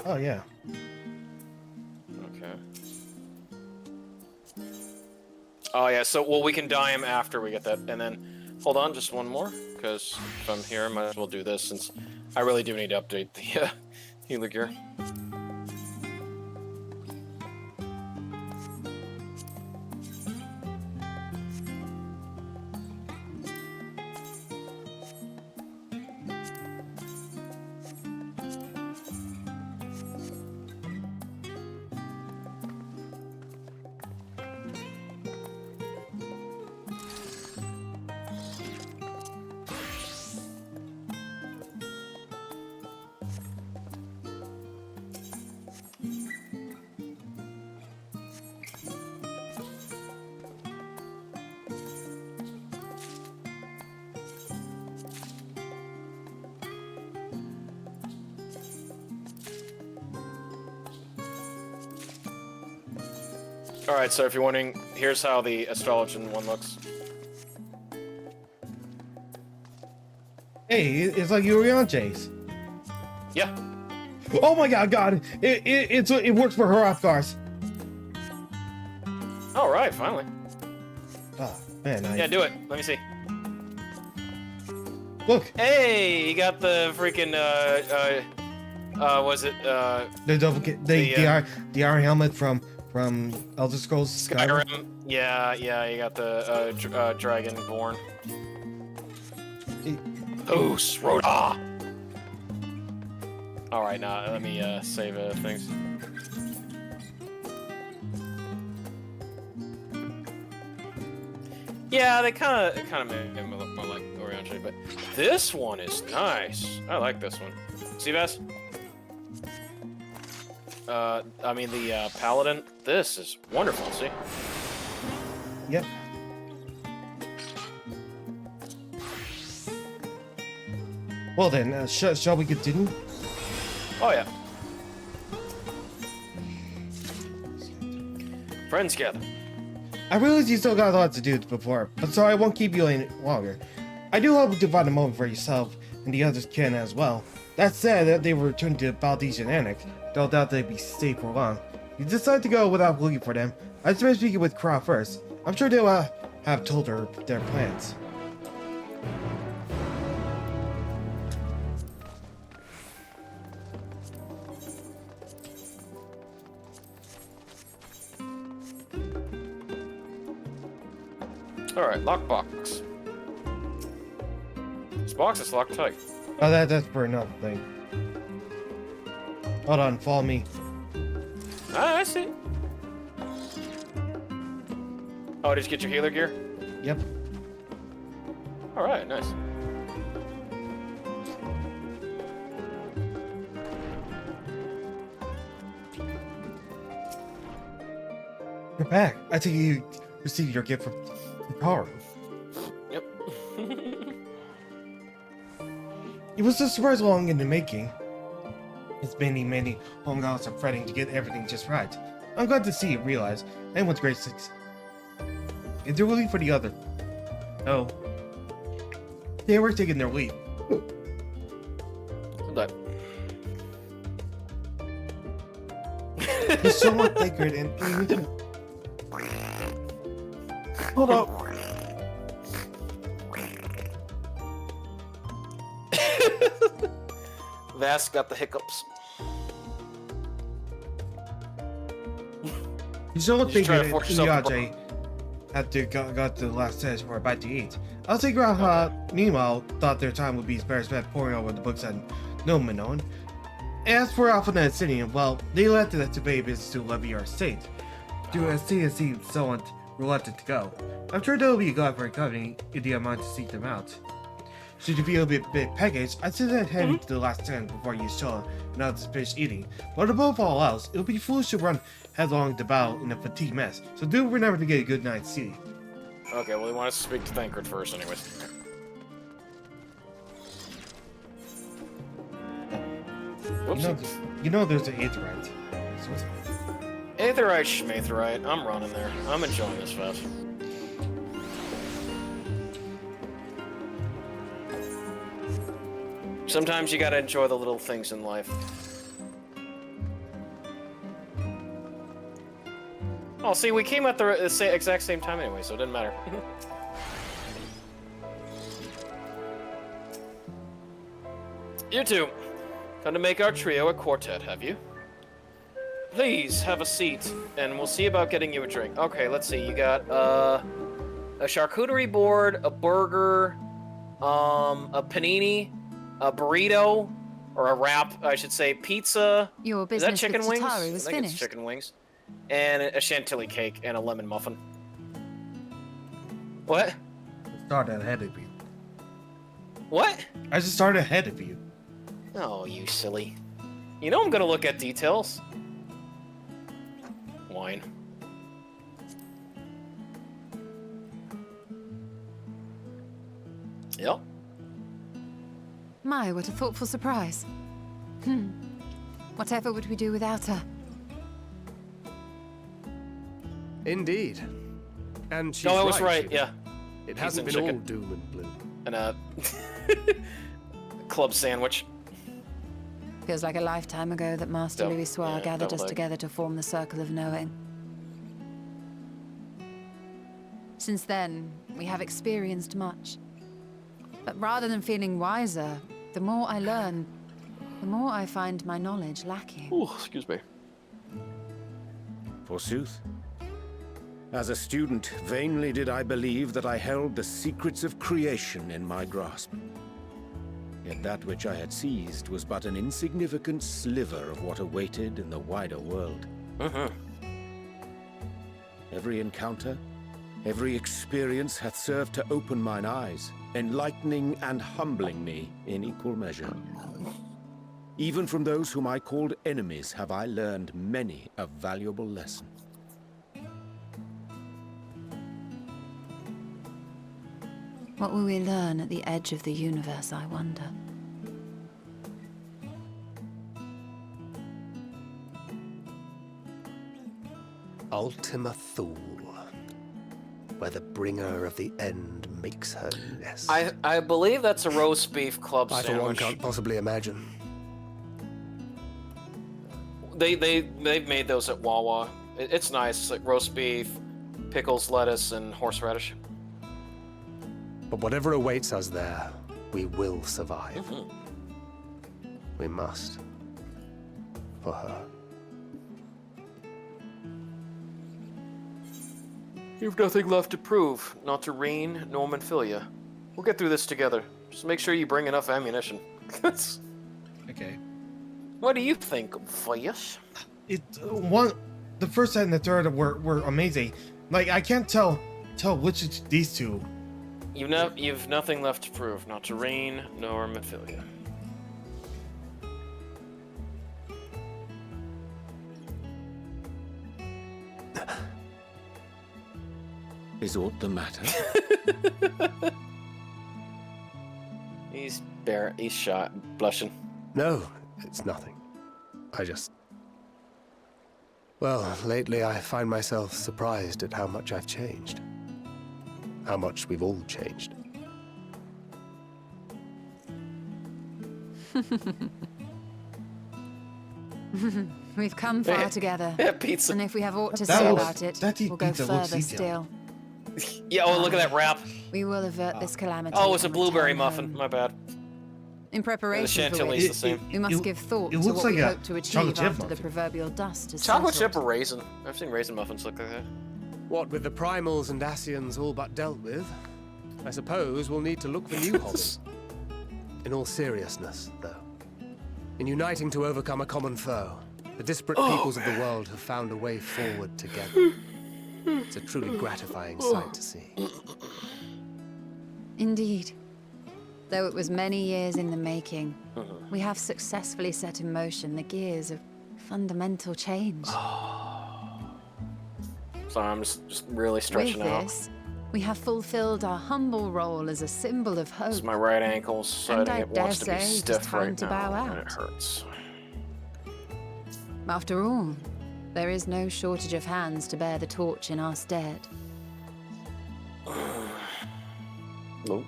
Oh, yeah. Okay. Oh, yeah, so, well, we can dye him after we get that, and then, hold on, just one more, because if I'm here, I might as well do this, since I really do need to update the healer gear. Alright, so if you're wondering, here's how the Astrologian one looks. Hey, it's like Urianche's. Yeah. Oh my god, it works for her Hrothgar's. Alright, finally. Oh, man, Yeah, do it. Let me see. Look. Hey, you got the freaking, was it, the iron helmet from Elder Scrolls Skyrim. Yeah, you got the Dragonborn. Oos, Rhoda! Alright, now let me save things. Yeah, they kind of made him look more like Orianche, but this one is nice. I like this one. See, Vass? I mean the Paladin. This is wonderful. See? Yep. Well then, shall we continue? Oh yeah. Friends gather. I realize you still got a lot to do before, but so I won't keep you any longer. I do hope to find a moment for yourself, and the others can as well. That said, they will return to Baldesian Annex. Don't doubt they'd be safe for long. You decide to go without looking for them. I just speaking with Kra first. I'm sure they'll have told her their plans. Alright, lockbox. This box is locked tight. Oh, that's for another thing. Hold on, follow me. Ah, I see. Oh, did you get your healer gear? Yep. Alright, nice. You're back. I think you received your gift from the power. Yep. It was a surprise long in the making. It's many homegows are fretting to get everything just right. I'm glad to see you realize anyone's great success. If they're willing for the other. Oh. They were taking their lead. But There's so much sacred and hold up. Vas got the hiccups. You so much Just try sacred to and force yourself to Iyaje had to got to the last stage for a bite to eat. I'll take Raha, meanwhile, thought their time would be better spent poring over the books on no Manon. As for Alpha and City, well, they left it to pay business to levy our state. To a state seemed so reluctant to go. I'm sure they'll be glad for a company if the amount to seek them out. Should you feel a bit packaged, I'd say that head into the last 10 before you show not to finish eating. But above all else, it would be foolish to run headlong to battle in a fatigue mess, so do remember to get a good night's sleep. Okay, well, we want us to speak to Thancred first, anyways. You know there's an Aetherite. Aetherite, schmaetherite. I'm running there. I'm enjoying this fest. Sometimes you gotta enjoy the little things in life. Oh, see, we came at the exact same time anyway, so it didn't matter. You two, come to make our trio a quartet, have you? Please, have a seat, and we'll see about getting you a drink. Okay, let's see, you got, a charcuterie board, a burger, a panini, a burrito, or a wrap, I should say, pizza. Your Is that business chicken with wings? Tataru is I think finished. it's chicken wings. And a chantilly cake and a lemon muffin. What? Started ahead of you. What? I just started ahead of you. Oh, you silly. You know I'm gonna look at details. Wine. Yep. My, what a thoughtful surprise. Whatever would we do without her? Indeed. And she's No, I was right, Shiva. yeah. It Pizza hasn't and been all chicken. doom and gloom. And a club sandwich. Feels like a lifetime ago that Master Don't- Louis Soir yeah, gathered don't us like- together to form the Circle of Knowing. Since then, we have experienced much. But rather than feeling wiser, the more I learn, the more I find my knowledge lacking. Ooh, excuse me. Forsooth. As a student, vainly did I believe that I held the secrets of creation in my grasp. Yet that which I had seized was but an insignificant sliver of what awaited in the wider world. Every encounter, every experience hath served to open mine eyes, enlightening and humbling me in equal measure. Even from those whom I called enemies have I learned many a valuable lesson. What will we learn at the edge of the universe, I wonder? Ultima Thule, where the bringer of the end makes her nest. I believe that's a roast beef club I, for one, sandwich. can't possibly imagine. They've made those at Wawa. It's nice. It's like roast beef, pickles, lettuce, and horseradish. But whatever awaits us there, we will survive. We must. For her. You've nothing left to prove, not to Reen, nor Manphilia. We'll get through this together. Just make sure you bring enough ammunition. Okay. What do you think, Fias? The first and the third were amazing. Like, I can't tell which of these two. You've nothing left to prove, not to Reen, nor Manphilia. Is aught the matter? He's shot, blushing. No, it's nothing. I just... Well, lately I find myself surprised at how much I've changed. How much we've all changed. We've come far together. Yeah, pizza. And if we have aught to say about it, we'll go further still. Yeah, oh, look at that wrap. We will avert this calamity. Oh, it's a and blueberry return muffin. home. My bad. In preparation for chantilly's which, the same. we must give thought it to looks what like we a hope to achieve chocolate chip after the muffin. proverbial dust is Chocolate settled. chip or raisin? I've seen raisin muffins look like that. What with the primals and Asians all but dealt with, I suppose we'll need to look for new hobbies. In all seriousness, though, in uniting to overcome a common foe, the disparate peoples of the world have found a way forward together. It's a truly gratifying sight to see. Indeed. Though it was many years in the making, we have successfully set in motion the gears of fundamental change. Sorry, I'm just really stretching With out. this, we have fulfilled our humble role as a symbol of hope. It's my right ankle deciding I it wants to be dare say it is stiff time right to now, bow and it out. hurts. After all, there is no shortage of hands to bear the torch in our stead. Nope.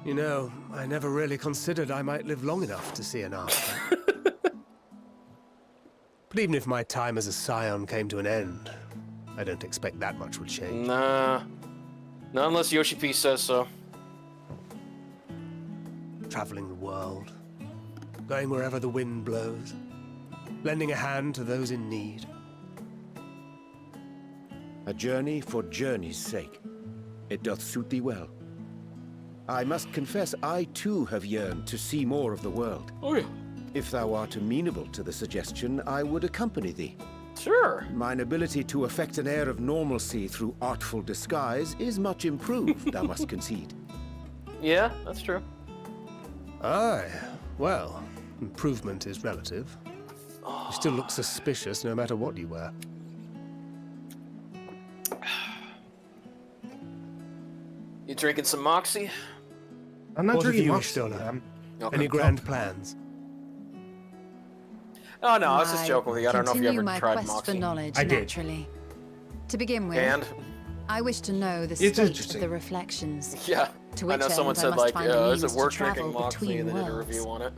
You know, I never really considered I might live long enough to see an after. But even if my time as a scion came to an end, I don't expect that much will change. Nah. Not unless Yoshi P says so. Traveling the world, going wherever the wind blows, lending a hand to those in need. A journey for journey's sake. It doth suit thee well. I must confess, I too have yearned to see more of the world. Oh yeah. If thou art amenable to the suggestion, I would accompany thee. Sure. Mine ability to affect an air of normalcy through artful disguise is much improved, thou must concede. Yeah, that's true. Aye. Well, improvement is relative. You still look suspicious no matter what you wear. You drinking some Moxie? I'm not What have drinking you, Moxie. Ishtola? Okay. Any grand plans? Oh no, I was just joking with you. I don't know if you Continue ever my tried quest Moxie. for knowledge, I did. naturally. To begin with, And? I wish to know the It's state interesting. of the reflections. Yeah. To I which know someone end I said must like, find a is it means to worth travel drinking Moxie? between And they did a worlds. review on it.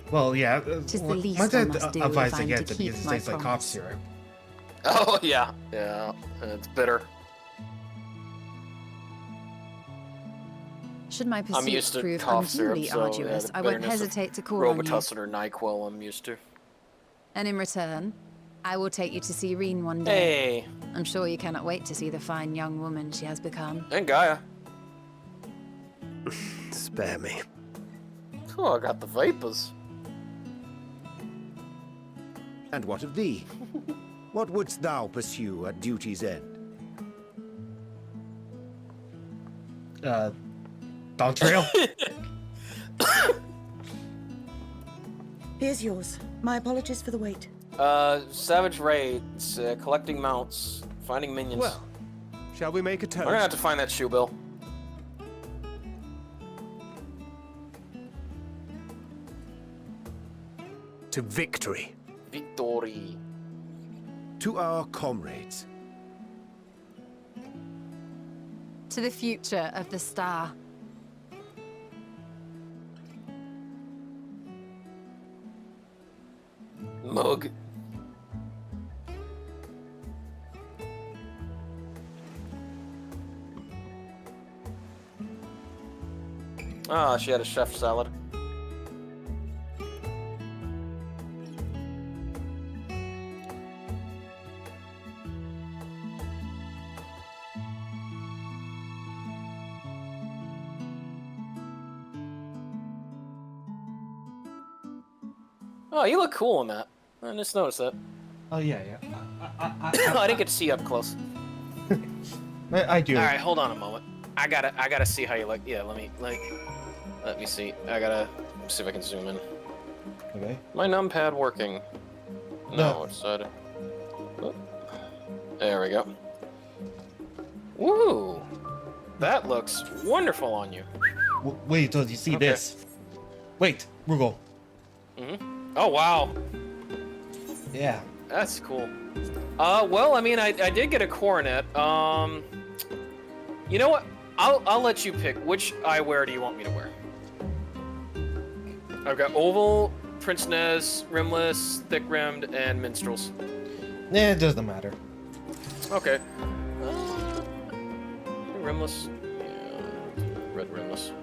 Well, yeah. Tis the least my I dad must do advised if I'm against to it keep because it my tastes like cough promise. syrup. Oh yeah, yeah. And it's bitter. Should my I'm used pursuit to prove cough syrup, unduly so arduous, the I won't bitterness of hesitate to call on you. Robitussin or NyQuil I'm used to. And in return, I will take you to see Reen one day. Hey. I'm sure you cannot wait to see the fine young woman she has become. And Gaia. Spare me. Oh, I got the vapors. And what of thee? What wouldst thou pursue at duty's end? Dawn Trail? Here's yours. My apologies for the wait. Savage raids, collecting mounts, finding minions. Well, Shall we make a toast? We're gonna have to find that shoe, Bill. To victory. Victory. To our comrades. To the future of the star. Mug. Ah, she had a chef salad. Oh, you look cool in that. I just noticed that. Oh yeah. I didn't get to see you up close. I do. All right, hold on a moment. I gotta see how you look. Yeah, let me see. I gotta see if I can zoom in. Okay. My numpad working? No, it's oh. There we go. Woo! That looks wonderful on you. Wait till you see this. Wait, Rugal. Oh wow. Yeah. That's cool. Well, I mean, I did get a coronet. You know what? I'll let you pick. Which eyewear do you want me to wear? I've got oval, Prince Nez, rimless, thick-rimmed, and minstrels. Nah, it doesn't matter. Okay. Rimless. Yeah, red rimless.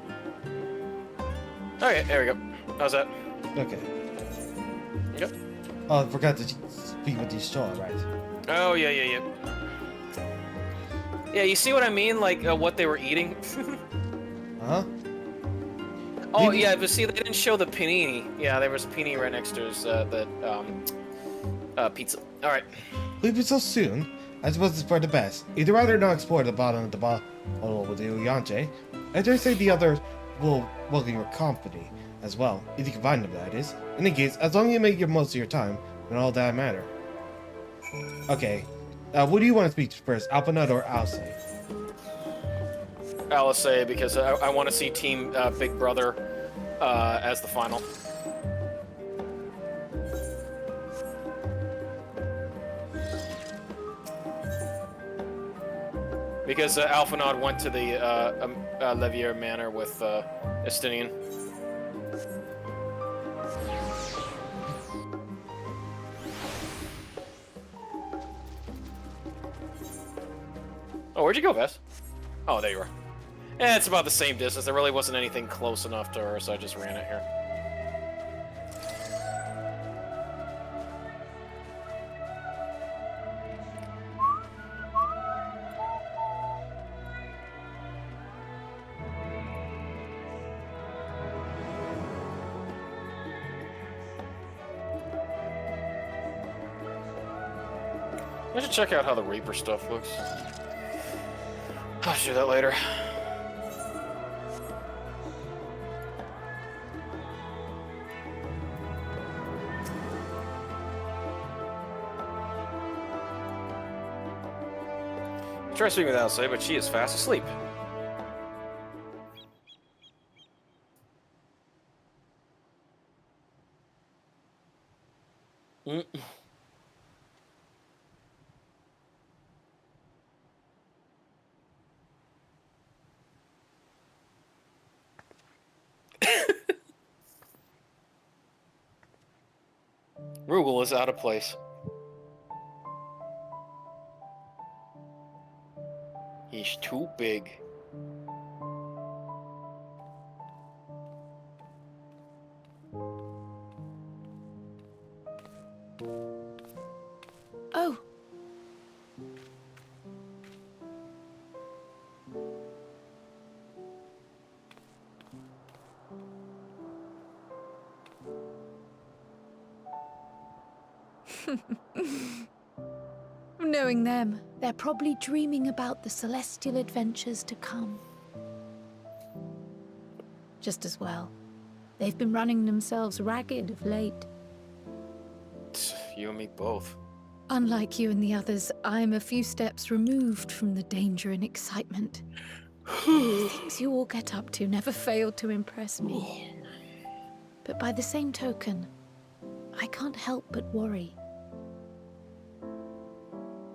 Okay, there we go. How's that? Okay. Yep. Oh, I forgot to speak with these Shaw, right? Oh, yeah. Yeah, you see what I mean? Like, what they were eating? Huh? Oh, yeah, but see, they didn't show the panini. Yeah, there was a panini right next to the pizza. Alright. Leave it so soon. I suppose it's for the best. Either rather not explore the bottom of the bottle with the Uyanje, I dare say the others will welcome your company as well, if you can find them, that is. In any case, as long as you make your most of your time, then all that matter. Okay, what do you want to speak to first, Alpanut or Alce? Alce, because I want to see Team Big Brother as the final. Because Alphanod went to the Levier Manor with Estinian. Oh, where'd you go, Vess? Oh, there you are. It's about the same distance. There really wasn't anything close enough to her, so I just ran it here. I should check out how the Reaper stuff looks. I'll do that later. Try speaking with Alce, but she is fast asleep. Rugal is out of place. He's too big. Oh. Knowing them, they're probably dreaming about the celestial adventures to come. Just as well. They've been running themselves ragged of late. You and me both. Unlike you and the others, I'm a few steps removed from the danger and excitement. The things you all get up to never fail to impress me. But by the same token, I can't help but worry.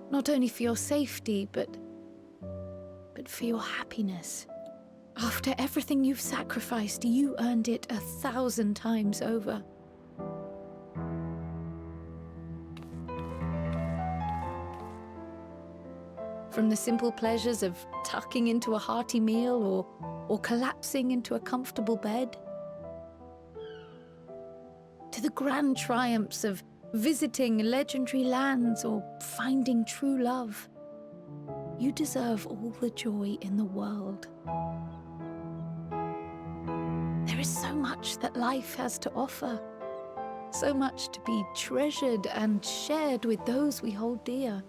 Not only for your safety, but for your happiness. After everything you've sacrificed, you earned it 1,000 times over. From the simple pleasures of tucking into a hearty meal or collapsing into a comfortable bed, to the grand triumphs of visiting legendary lands or finding true love, you deserve all the joy in the world. There is so much that life has to offer, so much to be treasured and shared with those we hold dear.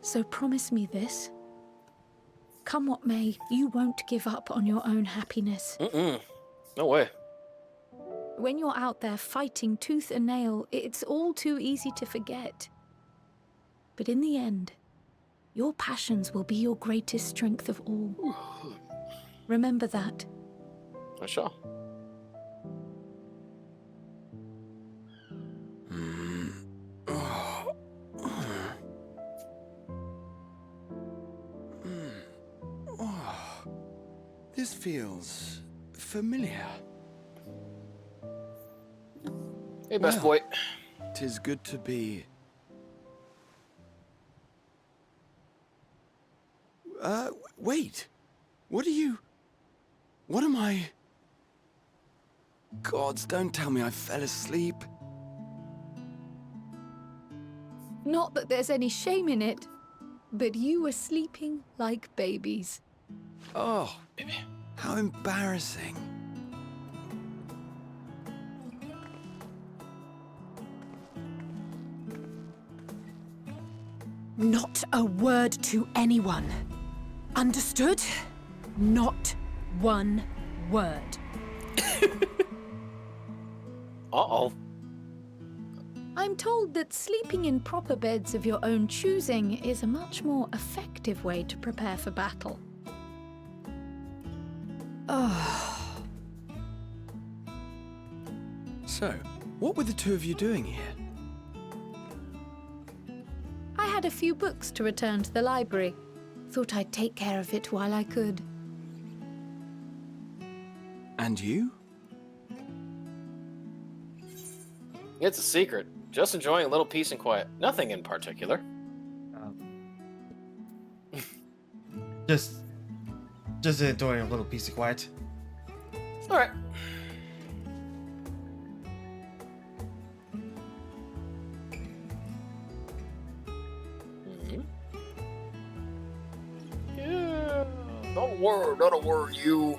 So promise me this. Come what may, you won't give up on your own happiness. No way. When you're out there fighting tooth and nail, it's all too easy to forget. But in the end, your passions will be your greatest strength of all. Remember that. I shall. This feels familiar. Hey, best boy. 'Tis good to be... wait. What am I... Gods, don't tell me I fell asleep. Not that there's any shame in it, but you were sleeping like babies. Oh, how embarrassing. Not a word to anyone. Understood? Not one word. Uh-oh. I'm told that sleeping in proper beds of your own choosing is a much more effective way to prepare for battle. Oh. So, what were the two of you doing here? I had a few books to return to the library. Thought I'd take care of it while I could. And you? It's a secret. Just enjoying a little peace and quiet. Nothing in particular. Just enjoying a little peace of quiet. Alright. Yeah. Not a word, you.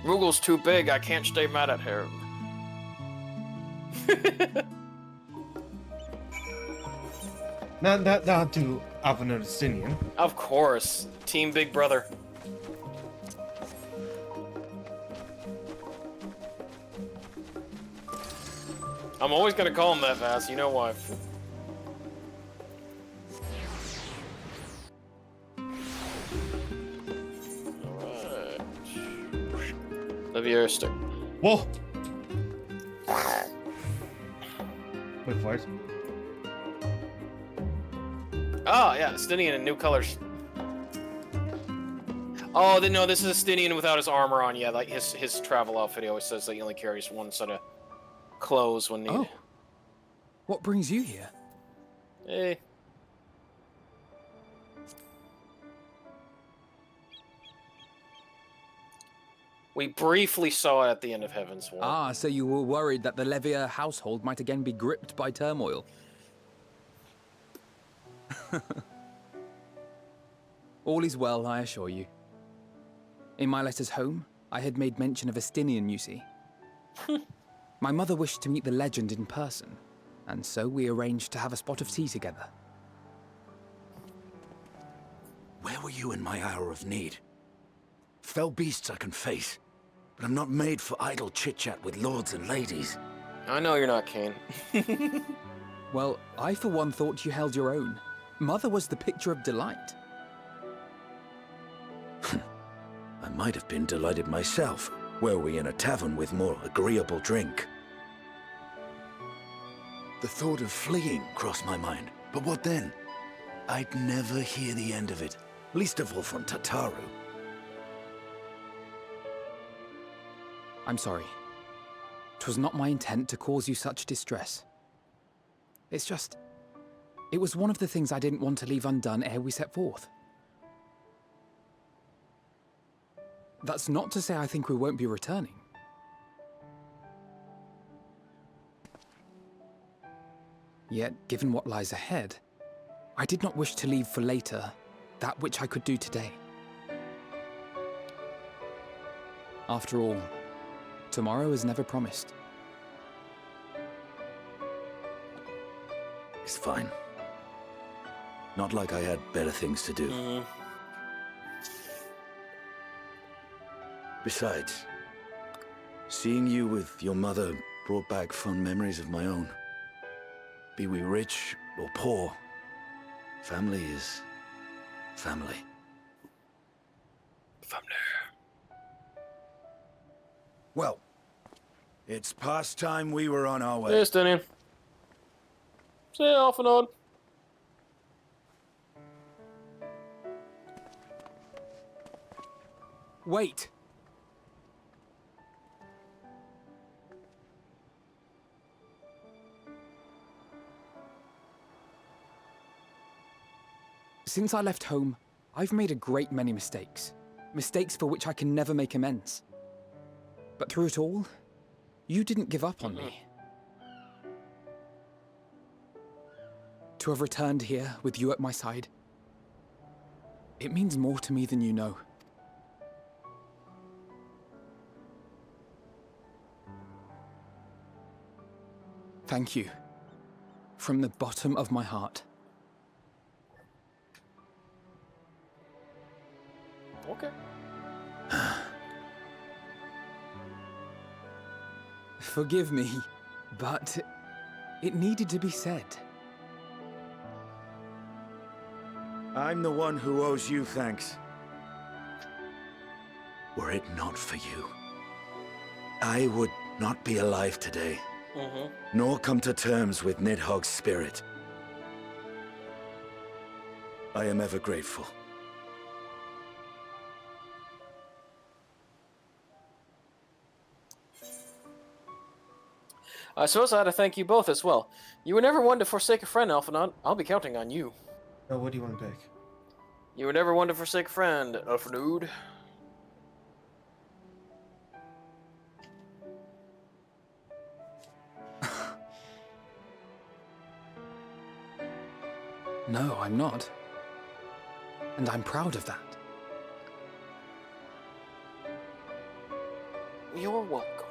Rugal's too big, I can't stay mad at him. Not to Alpha-Nodistinian. Of course. Team Big Brother. I'm always gonna call him that fast, you know why. Alright. Livier stick. Whoa! Wait for it. Oh, yeah, Stinian in new colors. Oh, no, this is a Stinian without his armor on. Yeah, like his travel outfit, he always says that he only carries one set of clothes when needed. Oh. What brings you here? Hey. We briefly saw it at the end of Heaven's War. Ah, so you were worried that the Levier household might again be gripped by turmoil. All is well, I assure you. In my letters home, I had made mention of Estinian, you see. My mother wished to meet the legend in person, and so we arranged to have a spot of tea together. Where were you in my hour of need? Fell beasts I can face, but I'm not made for idle chit-chat with lords and ladies. I know you're not Kane. Well, I for one thought you held your own. Mother was the picture of delight. I might have been delighted myself, were we in a tavern with more agreeable drink. The thought of fleeing crossed my mind, but what then? I'd never hear the end of it, least of all from Tataru. I'm sorry. 'Twas not my intent to cause you such distress. It's just... it was one of the things I didn't want to leave undone ere we set forth. That's not to say I think we won't be returning. Yet, given what lies ahead, I did not wish to leave for later that which I could do today. After all, tomorrow is never promised. It's fine. Not like I had better things to do. Besides, seeing you with your mother brought back fond memories of my own. Be we rich or poor, family is family. Well, it's past time we were on our way. Yes, Daniel. See you off and on. Wait! Since I left home, I've made a great many mistakes. Mistakes for which I can never make amends. But through it all, you didn't give up on me. To have returned here with you at my side, it means more to me than you know. Thank you. From the bottom of my heart. Okay. Forgive me, but it needed to be said. I'm the one who owes you thanks. Were it not for you, I would not be alive today, nor come to terms with Nidhogg's spirit. I am ever grateful. I suppose I had to thank you both as well. You were never one to forsake a friend, Alphanon. I'll be counting on you. Oh, what do you want to pick? You were never one to forsake a friend, Alphanood. No, I'm not. And I'm proud of that. You're welcome.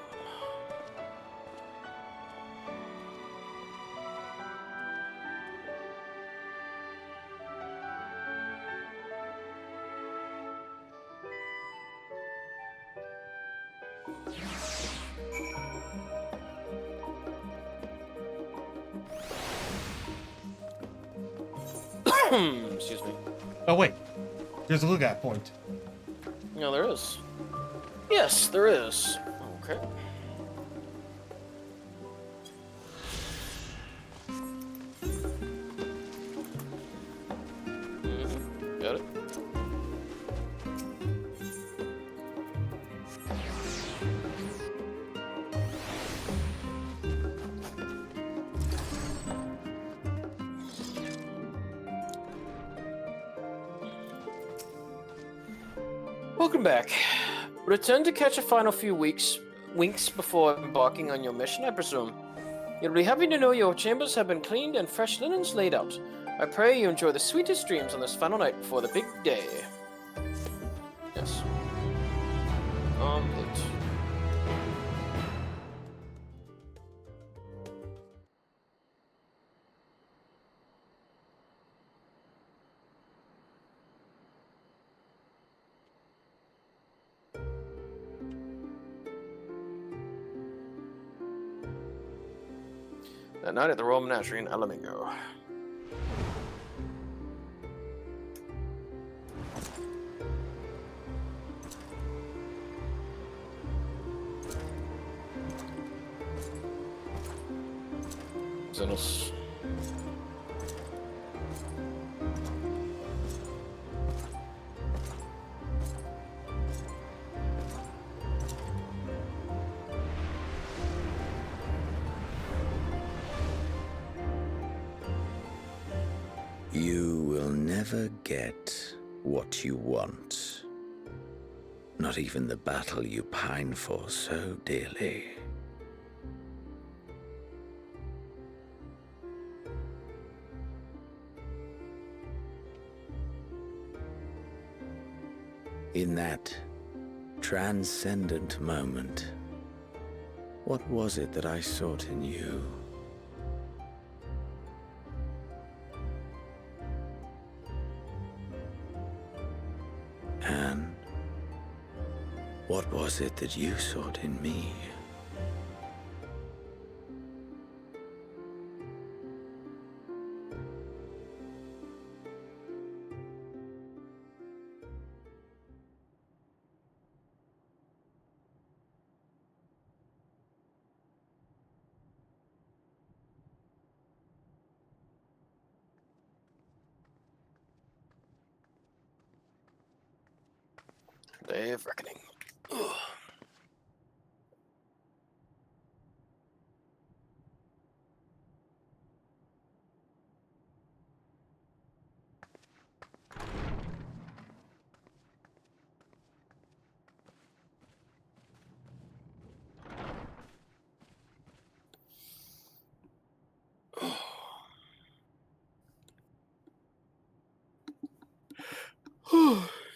Excuse me. Oh wait, there's a lookout point. No, there is. Yes, there is. Okay. Got it. Welcome back. Return to catch a final few winks before embarking on your mission, I presume. You'll be happy to know your chambers have been cleaned and fresh linens laid out. I pray you enjoy the sweetest dreams on this final night before the big day. Yes. Complete. That night at the Royal Menagerie in Alamingo. Xenos. You will never get what you want. Not even the battle you pine for so dearly. In that transcendent moment, what was it that I sought in you? And what was it that you sought in me? Day of Reckoning. Ugh.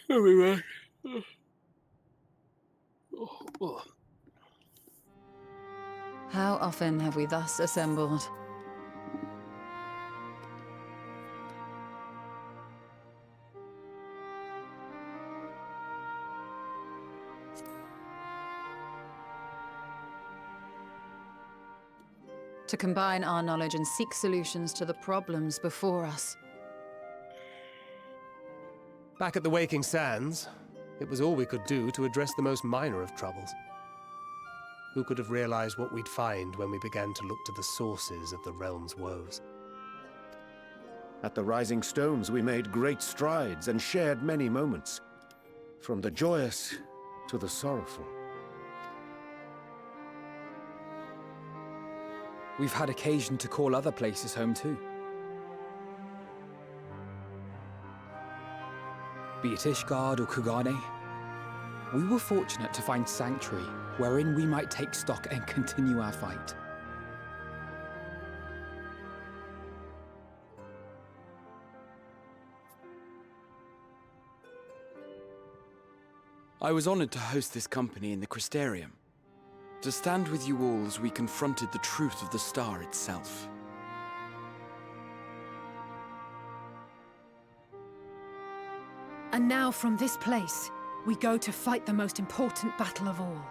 I'll be back. How often have we thus assembled? To combine our knowledge and seek solutions to the problems before us. Back at the Waking Sands, it was all we could do to address the most minor of troubles. Who could have realized what we'd find when we began to look to the sources of the realm's woes? At the Rising Stones, we made great strides and shared many moments, from the joyous to the sorrowful. We've had occasion to call other places home too. Be it Ishgard or Kugane, we were fortunate to find sanctuary wherein we might take stock and continue our fight. I was honored to host this company in the Crystarium, to stand with you all as we confronted the truth of the star itself. And now from this place, we go to fight the most important battle of all.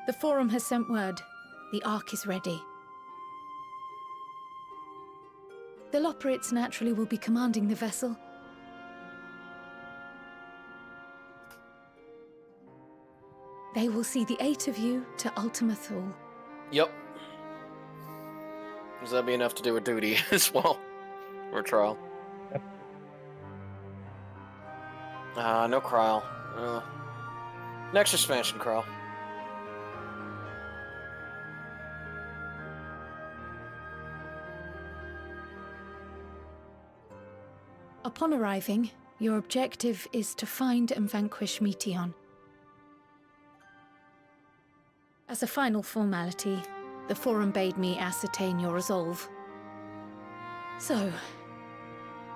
The Forum has sent word. The Ark is ready. The Loporrits naturally will be commanding the vessel. They will see the 8 of you to Ultima Thule. Yep. Does that be enough to do a duty as well? Or trial? No Kryl. Next expansion, Kryl. Upon arriving, your objective is to find and vanquish Meteion. As a final formality, the Forum bade me ascertain your resolve. So,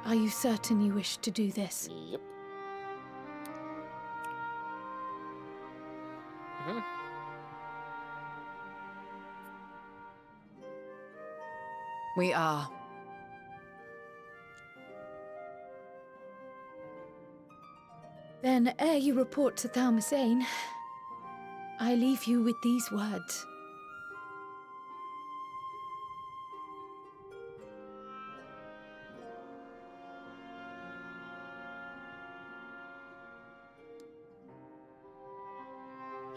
are you certain you wish to do this? Yep. We are. Then, ere you report to Thalmasane, I leave you with these words.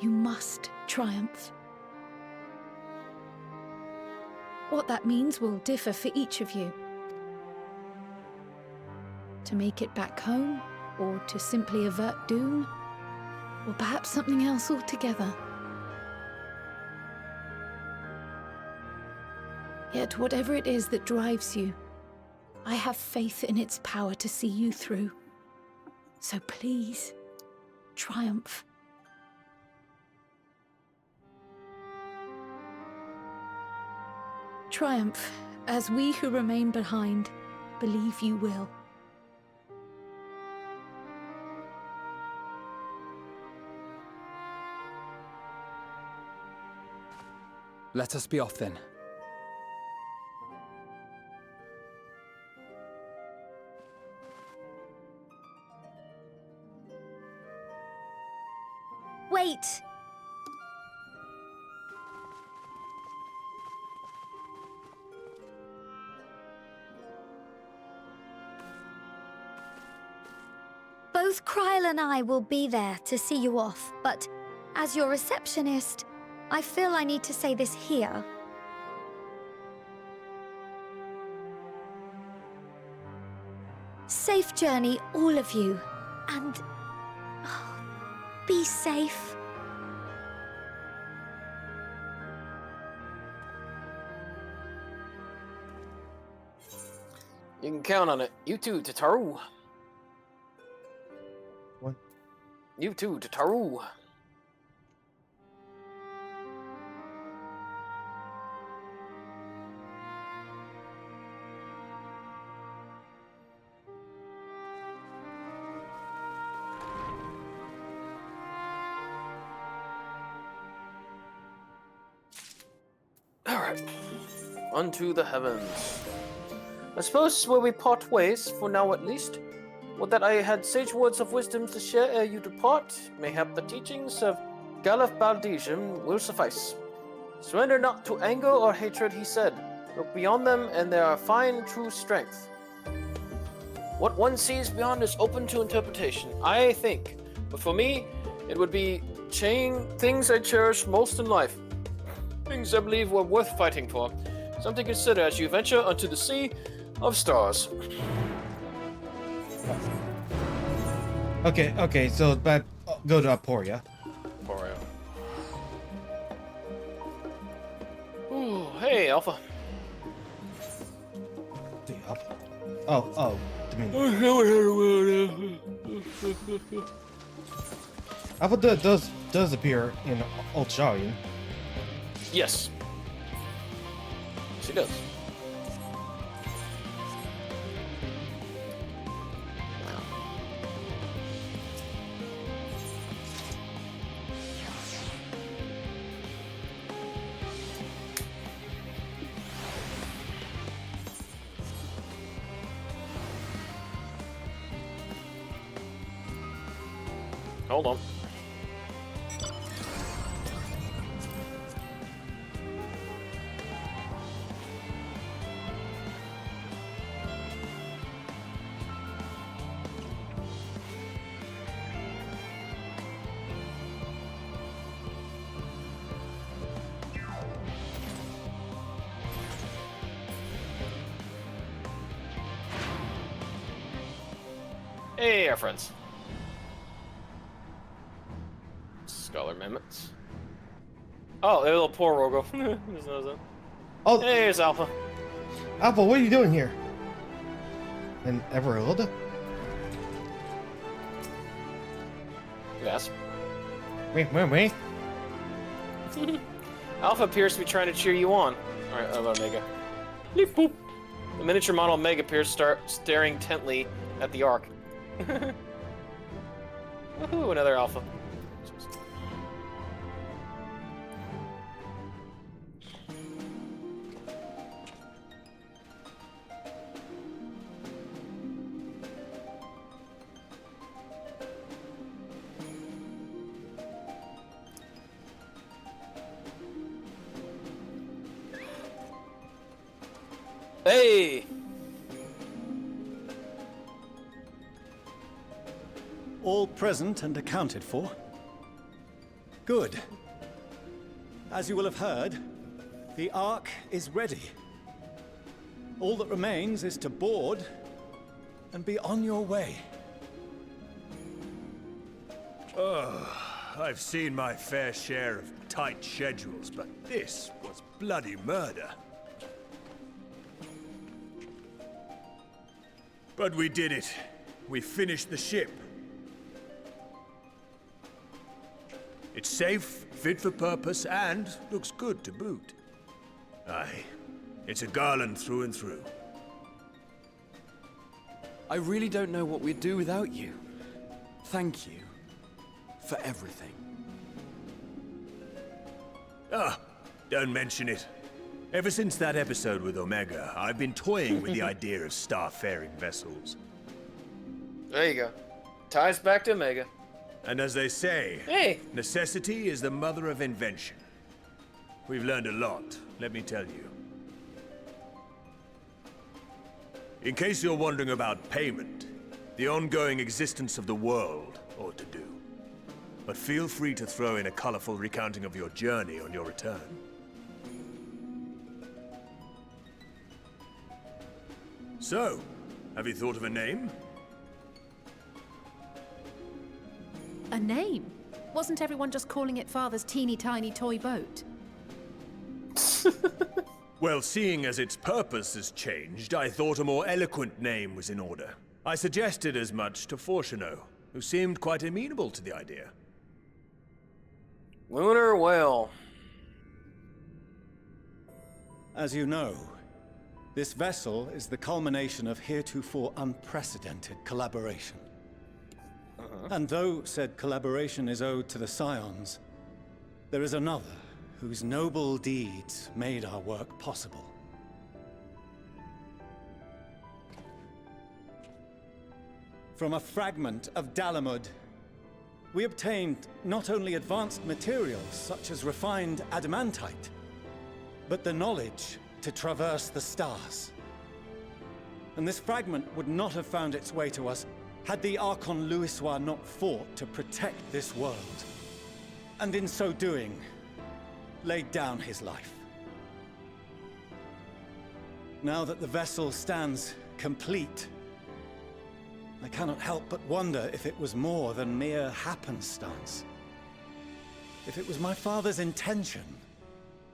You must triumph. What that means will differ for each of you. To make it back home, or to simply avert doom, or perhaps something else altogether. Yet whatever it is that drives you, I have faith in its power to see you through. So please, triumph. Triumph, as we who remain behind believe you will. Let us be off then. Wait! Both Kryl and I will be there to see you off, but as your receptionist, I feel I need to say this here. Safe journey, all of you, and be safe. You can count on it. You too, Tataru. What? You too, Tataru. Alright. Unto the heavens. I suppose where we part ways, for now at least. Would that I had sage words of wisdom to share ere you depart. Mayhap the teachings of Galef Baldesium will suffice. Surrender not to anger or hatred, he said. Look beyond them, and they are fine, true strength. What one sees beyond is open to interpretation, I think. But for me, it would be things I cherish most in life. Things I believe were worth fighting for. Something to consider as you venture unto the sea of stars. Okay, so but go to Aporia. Aporia. Ooh, hey, Alpha. The Alpha. Oh, Alpha does appear in Old Shawyan. Yes. She does. Hold on. Hey, our friends. Scholar Mammoths. Oh, a little poor Rogo. Just knows that. Oh, hey, here's Alpha. Alpha, what are you doing here? And Everilda? Yes. Wait. Alpha appears to be trying to cheer you on. Alright, how about Omega? Bleep boop. The miniature model Omega appears staring intently at the Ark. Woohoo, another Alpha. Hey! All present and accounted for? Good. As you will have heard, the Ark is ready. All that remains is to board and be on your way. I've seen my fair share of tight schedules, but this was bloody murder. But we did it. We finished the ship. It's safe, fit for purpose, and looks good to boot. Aye, it's a garland through and through. I really don't know what we'd do without you. Thank you for everything. Ah, don't mention it. Ever since that episode with Omega, I've been toying with the idea of starfaring vessels. There you go. Ties back to Omega. And as they say, hey, necessity is the mother of invention. We've learned a lot, let me tell you. In case you're wondering about payment, the ongoing existence of the world ought to do. But feel free to throw in a colorful recounting of your journey on your return. So, have you thought of a name? A name? Wasn't everyone just calling it Father's teeny tiny toy boat? Well, seeing as its purpose has changed, I thought a more eloquent name was in order. I suggested as much to Fortuno, who seemed quite amenable to the idea. Lunar Whale. As you know, this vessel is the culmination of heretofore unprecedented collaboration. And though said collaboration is owed to the Scions, there is another whose noble deeds made our work possible. From a fragment of Dalamud, we obtained not only advanced materials such as refined adamantite, but the knowledge to traverse the stars. And this fragment would not have found its way to us had the Archon Louisoix not fought to protect this world, and in so doing, laid down his life. Now that the vessel stands complete, I cannot help but wonder if it was more than mere happenstance. If it was my father's intention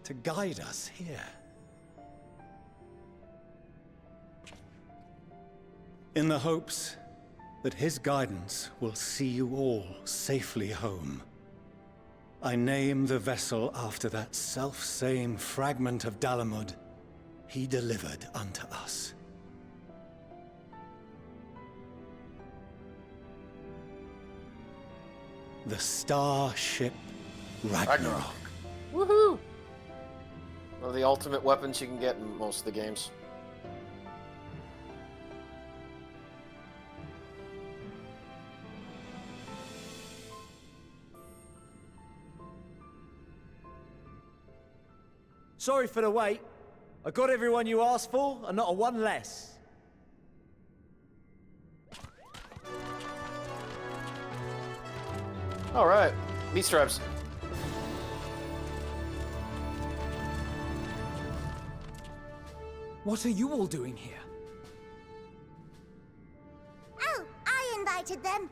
to guide us here. In the hopes that his guidance will see you all safely home, I name the vessel after that self-same fragment of Dalamud he delivered unto us. The Starship Ragnarok. Woohoo! One of the ultimate weapons you can get in most of the games. Sorry for the wait. I got everyone you asked for, and not a one less. Alright, meat stripes. What are you all doing here? Oh, I invited them.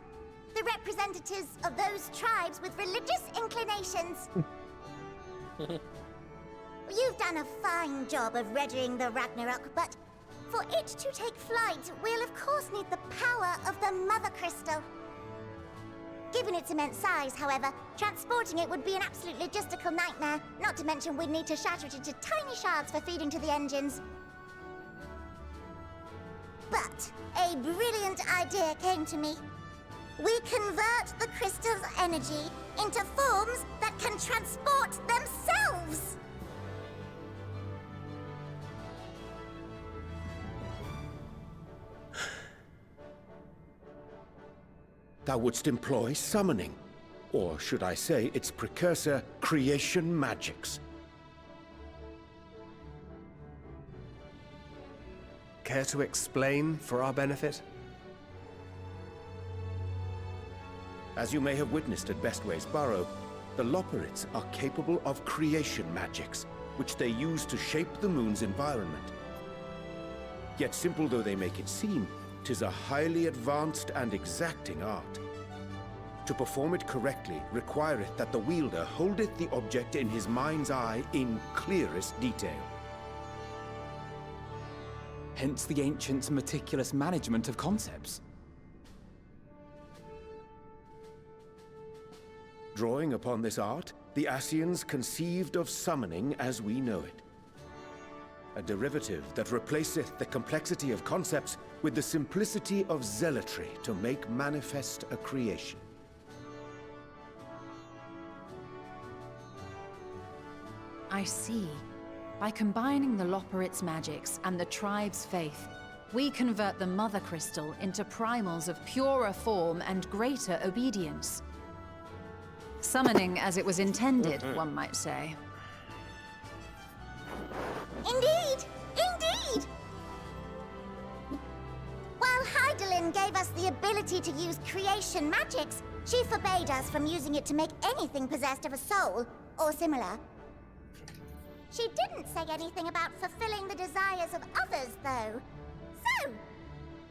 The representatives of those tribes with religious inclinations. You've done a fine job of readying the Ragnarok, but for it to take flight, we'll of course need the power of the Mother Crystal. Given its immense size, however, transporting it would be an absolute logistical nightmare, not to mention we'd need to shatter it into tiny shards for feeding to the engines. But a brilliant idea came to me. We convert the crystal's energy into forms that can transport themselves! Thou wouldst employ summoning, or should I say its precursor, creation magics. Care to explain for our benefit? As you may have witnessed at Bestway's Burrow, the Loporrits are capable of creation magics, which they use to shape the moon's environment. Yet simple though they make it seem, 'tis a highly advanced and exacting art. To perform it correctly requireth that the wielder holdeth the object in his mind's eye in clearest detail. Hence the ancients' meticulous management of concepts. Drawing upon this art, the Ascians conceived of summoning as we know it. A derivative that replaceth the complexity of concepts with the simplicity of zealotry to make manifest a creation. I see. By combining the Loporrits' magics and the tribe's faith, we convert the Mother Crystal into primals of purer form and greater obedience. Summoning as it was intended, one might say. Indeed! Indeed! While Hydaelyn gave us the ability to use creation magics, she forbade us from using it to make anything possessed of a soul, or similar. She didn't say anything about fulfilling the desires of others, though. So,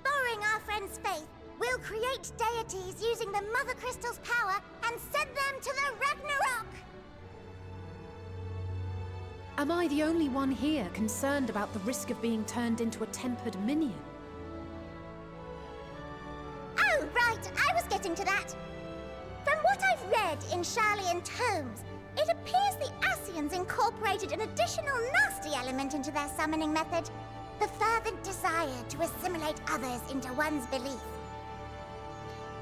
borrowing our friend's faith, we'll create deities using the Mother Crystal's power and send them to the Ragnarok! Am I the only one here concerned about the risk of being turned into a tempered minion? Oh, right, I was getting to that. From what I've read in Sharlayan tomes, it appears the Ascians incorporated an additional nasty element into their summoning method. The fervent desire to assimilate others into one's belief.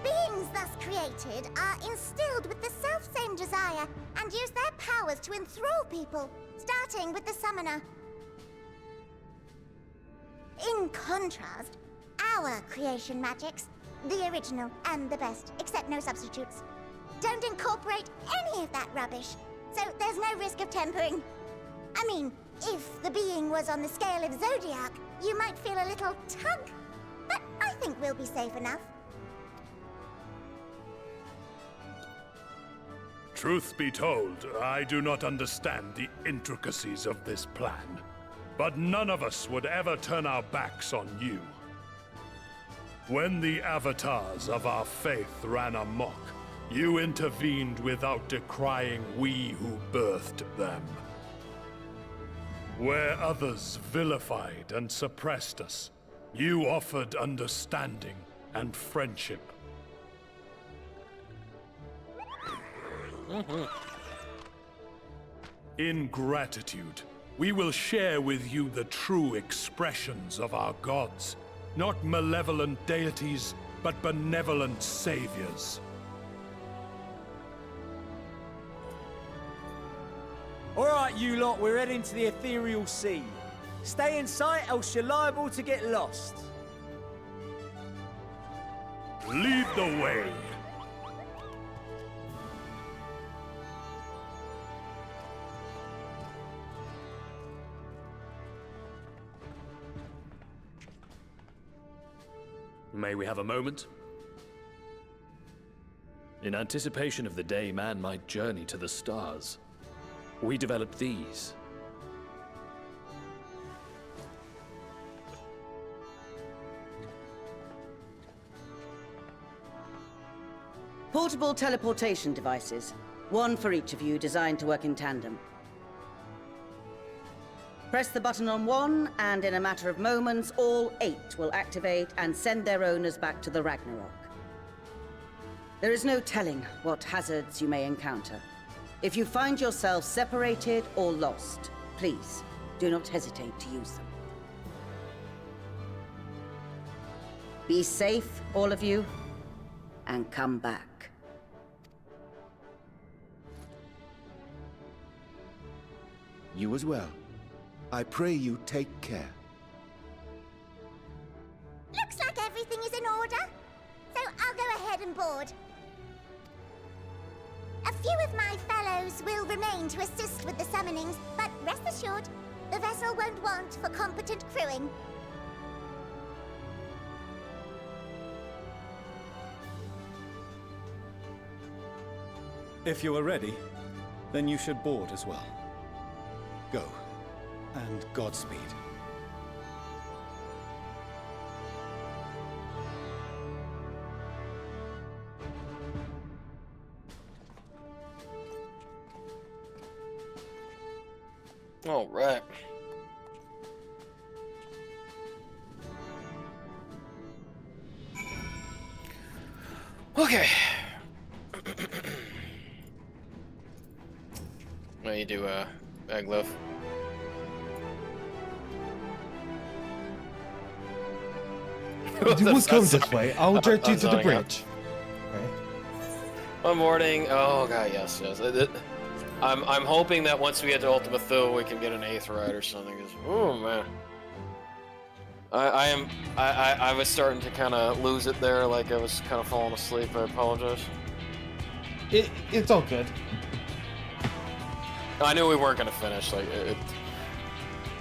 Beings thus created are instilled with the self-same desire and use their powers to enthrall people, starting with the summoner. In contrast, our creation magics, the original and the best, except no substitutes, don't incorporate any of that rubbish, so there's no risk of tempering. I mean, if the being was on the scale of Zodiac, you might feel a little tug, but I think we'll be safe enough. Truth be told, I do not understand the intricacies of this plan. But none of us would ever turn our backs on you. When the avatars of our faith ran amok, you intervened without decrying we who birthed them. Where others vilified and suppressed us, you offered understanding and friendship. In gratitude, we will share with you the true expressions of our gods. Not malevolent deities, but benevolent saviors. Alright, you lot, we're heading to the ethereal sea. Stay in sight, else you're liable to get lost. Lead the way. May we have a moment? In anticipation of the day man might journey to the stars, we developed these. Portable teleportation devices. One for each of you, designed to work in tandem. Press the button on one, and in a matter of moments, all 8 will activate and send their owners back to the Ragnarok. There is no telling what hazards you may encounter. If you find yourself separated or lost, please do not hesitate to use them. Be safe, all of you, and come back. You as well. I pray you take care. Looks like everything is in order, so I'll go ahead and board. A few of my fellows will remain to assist with the summonings, but rest assured, the vessel won't want for competent crewing. If you are ready, then you should board as well. Go, and Godspeed. All right. Okay. Now you do bag glove. You will come this way. I'll direct you to the bridge. Okay. One morning. Oh god, yes. I'm hoping that once we get to Ultima Thule, we can get an 8th ride or something. Oh man. I was starting to kind of lose it there, like I was kind of falling asleep. I apologize. It's all good. I knew we weren't gonna finish. Like,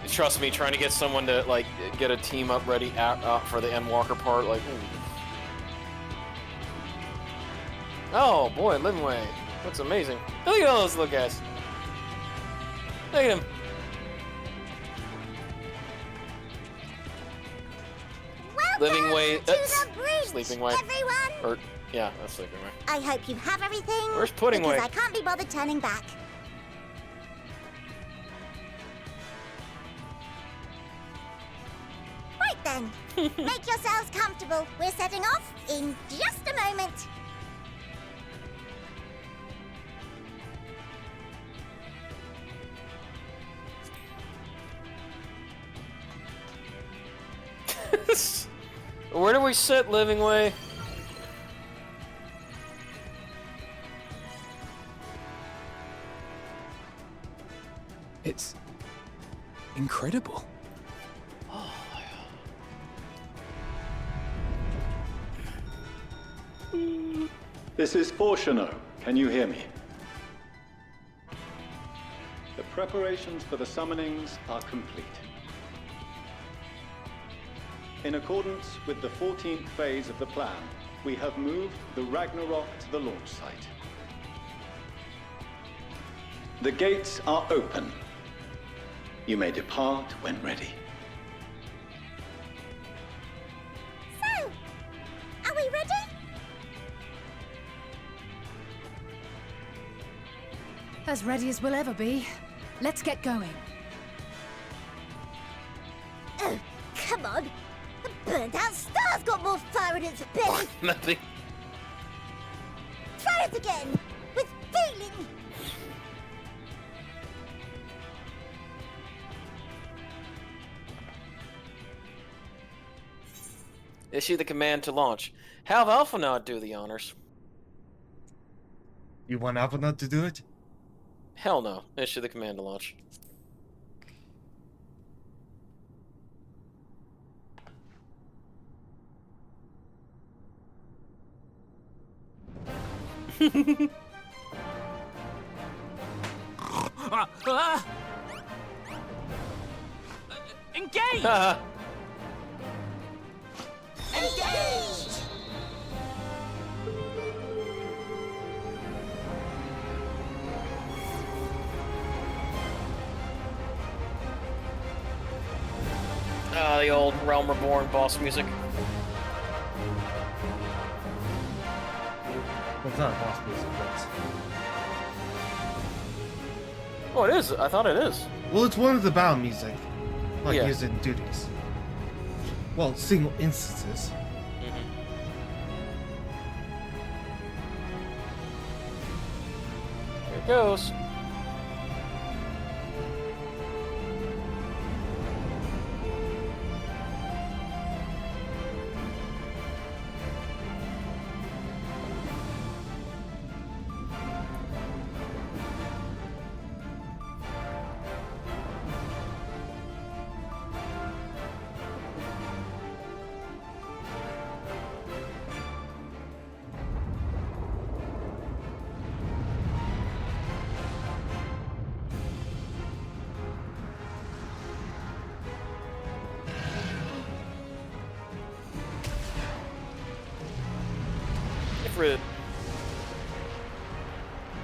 trust me, trying to get someone to like get a team up ready for the Endwalker part, like. Oh boy, Livingway, that's amazing. Look at all those little guys. Look at him. Living way, that's sleeping way. Everyone. Or yeah, that's sleeping way. I hope you have everything. Where's pudding because way? I can't be bothered turning back. Right then, make yourselves comfortable. We're setting off in just a moment. Where do we sit, Living Way? It's incredible. This is Fortuno. Can you hear me? The preparations for the summonings are complete. In accordance with the 14th phase of the plan, we have moved the Ragnarok to the launch site. The gates are open. You may depart when ready. So, are we ready? As ready as we'll ever be. Let's get going. Oh, come on. The burnt-out star's got more fire in its belly. Nothing. Try it again, with feeling. Issue the command to launch. Have Alphanod do the honors. You want Alphanod to do it? Hell no. Issue the command to launch. Engage! Engage! The old Realm Reborn boss music. Well, it's not a boss music, but... Oh, it is. I thought it is. Well, it's one of the battle music, like Yeah. used in duties. Well, single instances. Here it goes.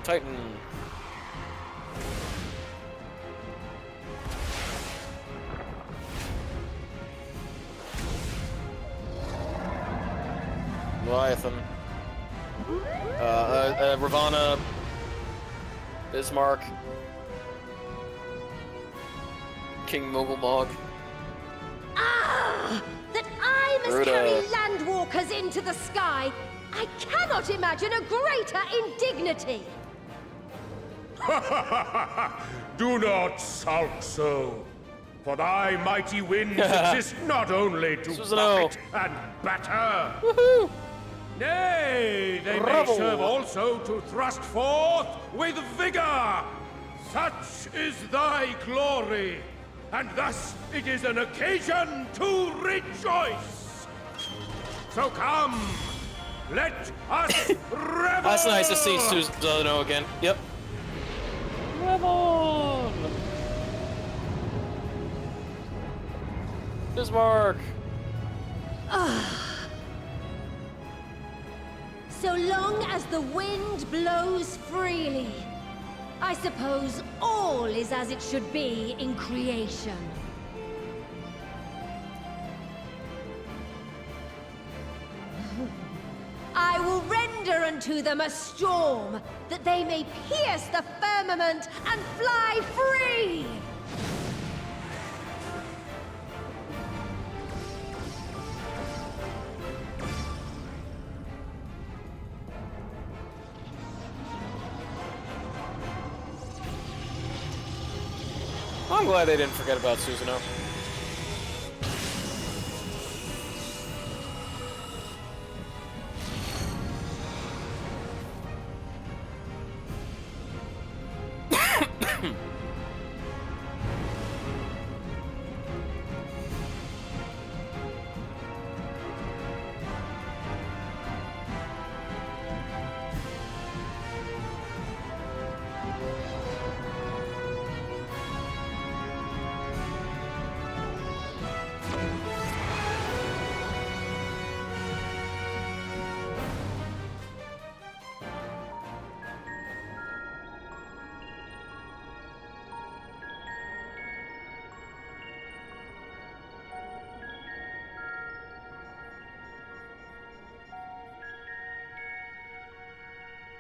Titan. Leviathan. Ravana. Bismarck. King Mogulmog. Ah! That I must Ruda. carry landwalkers into the sky! I cannot imagine a greater indignity! Do not sulk so, for thy mighty winds exist not only to buffet and batter. Woohoo! Nay, they may serve also to thrust forth with vigor. Such is thy glory, and thus it is an occasion to rejoice. So come, let us revel. That's nice to see Susanoo again. Yep. Revel. Bismarck. So long as the wind blows freely, I suppose all is as it should be in creation. I will render unto them a storm, that they may pierce the firmament and fly free! I'm glad they didn't forget about Susanoo.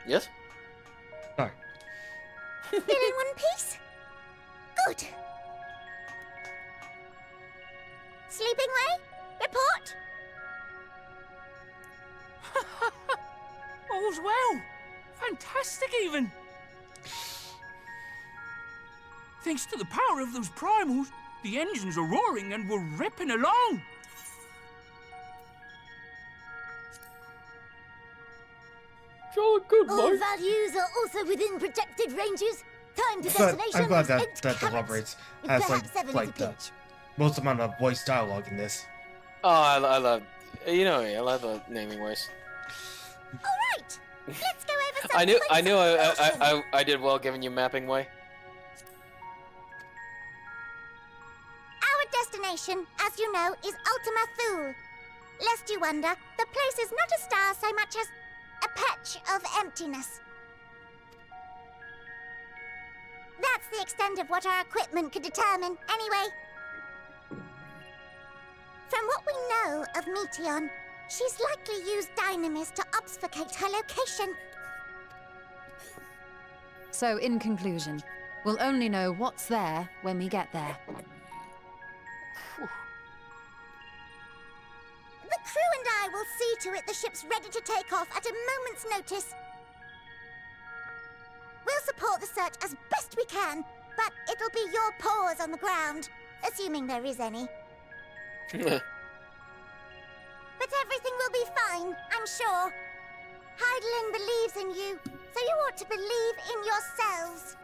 Yes? Sorry. Still in one piece? Good. Sleeping way? Report? All's well. Fantastic, even. Thanks to the power of those primals, the engines are roaring and we're ripping along. Good, all values are also within projected ranges. Time to destination. I'm glad is that 8 that carats, elaborates with has perhaps 7 like to the pinch. most amount of voice dialogue in this. Oh, I love, you know me, I love the naming ways. All right, let's go over some I knew points of caution. I did well giving you mapping way. Our destination, as you know, is Ultima Thule. Lest you wonder, the place is not a star so much as a patch of emptiness. That's the extent of what our equipment could determine, anyway. From what we know of Meteon, she's likely used Dynamis to obfuscate her location. So, in conclusion, we'll only know what's there when we get there. The crew and I will see to it the ship's ready to take off at a moment's notice. We'll support the search as best we can, but it'll be your paws on the ground, assuming there is any. But everything will be fine, I'm sure. Hydaelyn believes in you, so you ought to believe in yourselves.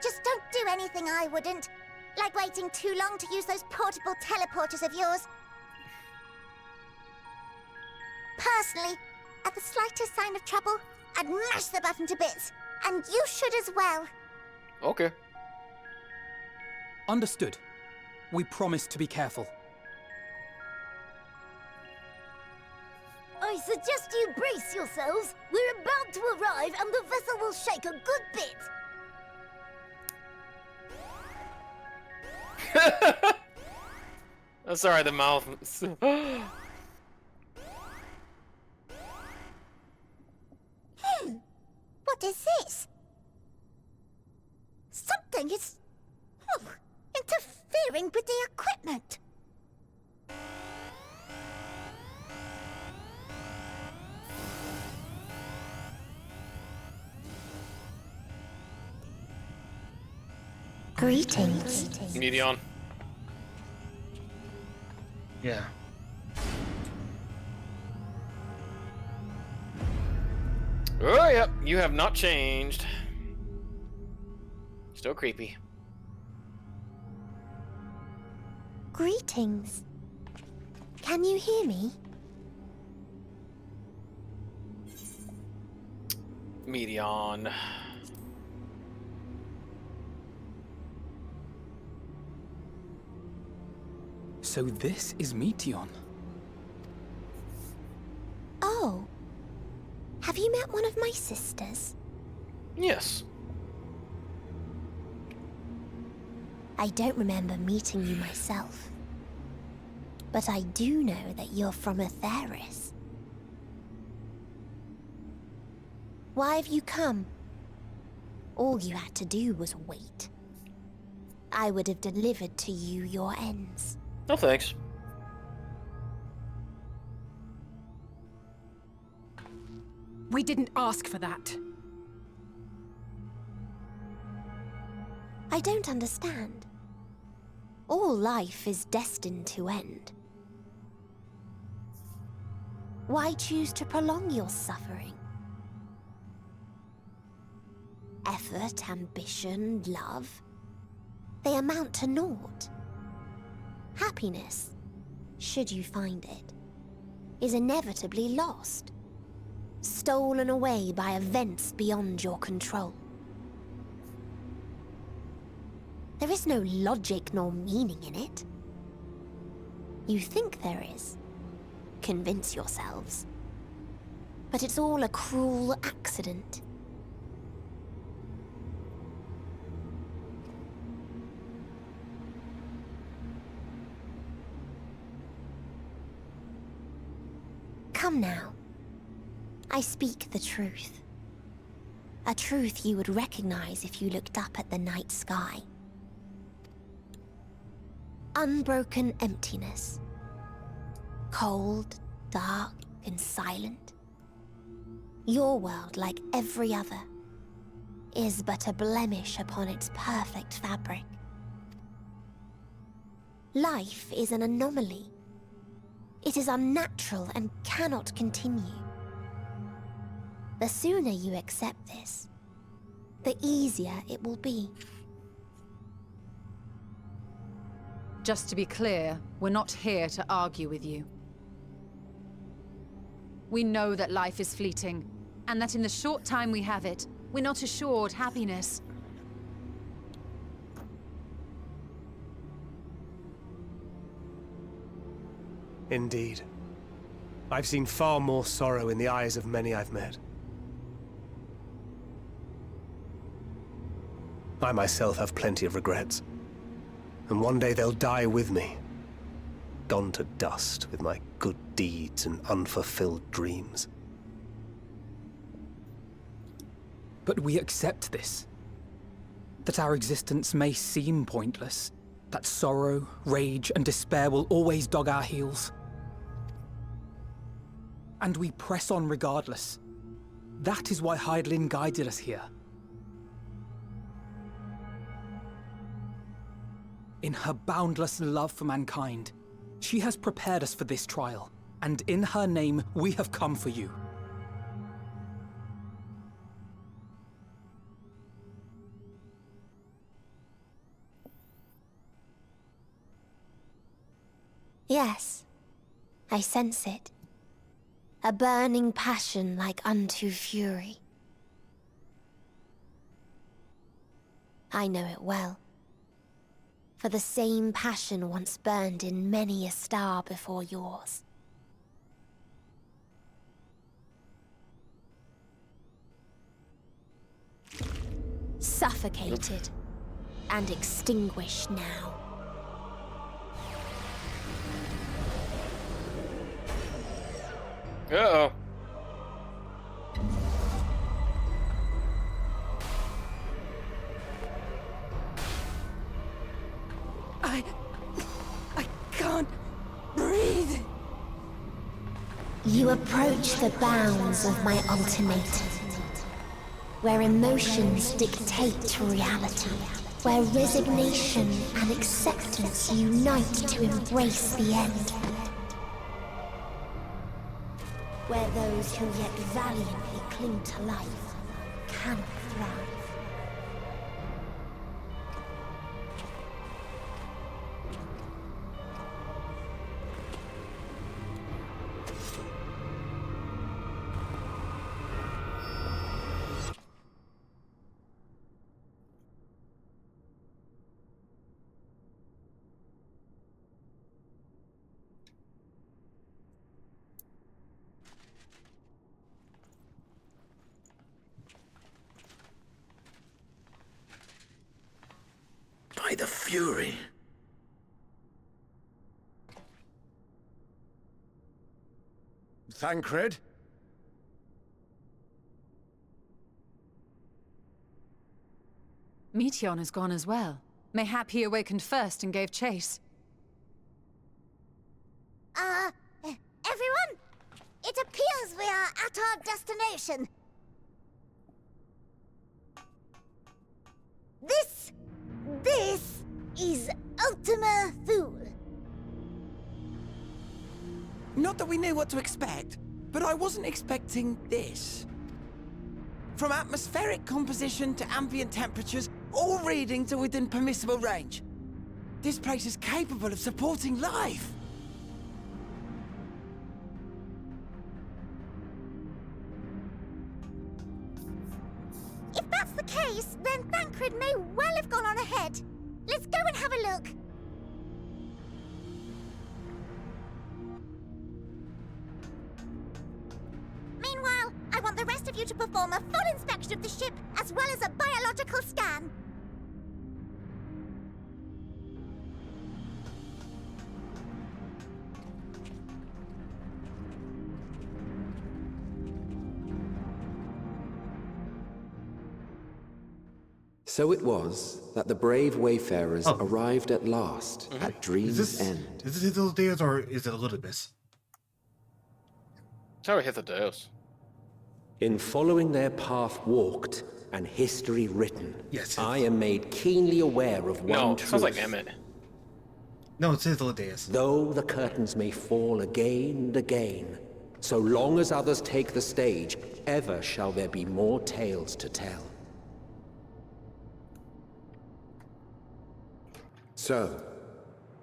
Just don't do anything I wouldn't, like waiting too long to use those portable teleporters of yours. Personally, at the slightest sign of trouble, I'd mash the button to bits, and you should as well. Okay. Understood. We promise to be careful. I I suggest you brace yourselves. We're about to arrive and the vessel will shake a good bit. I'm sorry, the mouth. What is this? Something is interfering with the equipment. Greetings. Medion. Yeah. Oh, yep, you have not changed. Still creepy. Greetings. Can you hear me? Medion. So this is Meteon. Oh. Have you met one of my sisters? Yes. I don't remember meeting you myself. But I do know that you're from Atheris. Why have you come? All you had to do was wait. I would have delivered to you your ends. No thanks. We didn't ask for that. I don't understand. All life is destined to end. Why choose to prolong your suffering? Effort, ambition, love, they amount to naught. Happiness, should you find it, is inevitably lost. Stolen away by events beyond your control. There is no logic nor meaning in it. You think there is. Convince yourselves. But it's all a cruel accident. Come now. I speak the truth. A truth you would recognize if you looked up at the night sky. Unbroken emptiness. Cold, dark, and silent. Your world, like every other, is but a blemish upon its perfect fabric. Life is an anomaly. It is unnatural and cannot continue. The sooner you accept this, the easier it will be. Just to be clear, we're not here to argue with you. We know that life is fleeting, and that in the short time we have it, we're not assured happiness. Indeed. I've seen far more sorrow in the eyes of many I've met. I myself have plenty of regrets. And one day they'll die with me. Gone to dust with my good deeds and unfulfilled dreams. But we accept this. That our existence may seem pointless. That sorrow, rage, and despair will always dog our heels. And we press on regardless. That is why Hydaelyn guided us here. In her boundless love for mankind, she has prepared us for this trial, and in her name, we have come for you. Yes, I sense it. A burning passion like unto fury. I know it well. For the same passion once burned in many a star before yours. suffocated and extinguished now. Uh-oh. I can't breathe. You approach the bounds of my ultimatum, where emotions dictate reality, where resignation and acceptance unite to embrace the end, where those who yet valiantly cling to life cannot thrive. By the Fury. Thancred? Meteion has gone as well. Mayhap he awakened first and gave chase. Everyone? It appears we are at our destination. This is Ultima Thule. Not that we knew what to expect, but I wasn't expecting this. From atmospheric composition to ambient temperatures, all reading to within permissible range. This place is capable of supporting life. If that's the case, then Thancred may well have gone on ahead. Let's go and have a look. Meanwhile, I want the rest of you to perform a full inspection of the ship, as well as a biological scan. So it was that the brave wayfarers arrived at last at Dream's End. Is this Hitherdeus or is it Elidibus? Sorry, Hitherdeus. In following their path walked and history written, yes. I am made keenly aware of one truth. Sounds like Emmett. No, it's Hitherdeus. Though the curtains may fall again and again, so long as others take the stage, ever shall there be more tales to tell. So,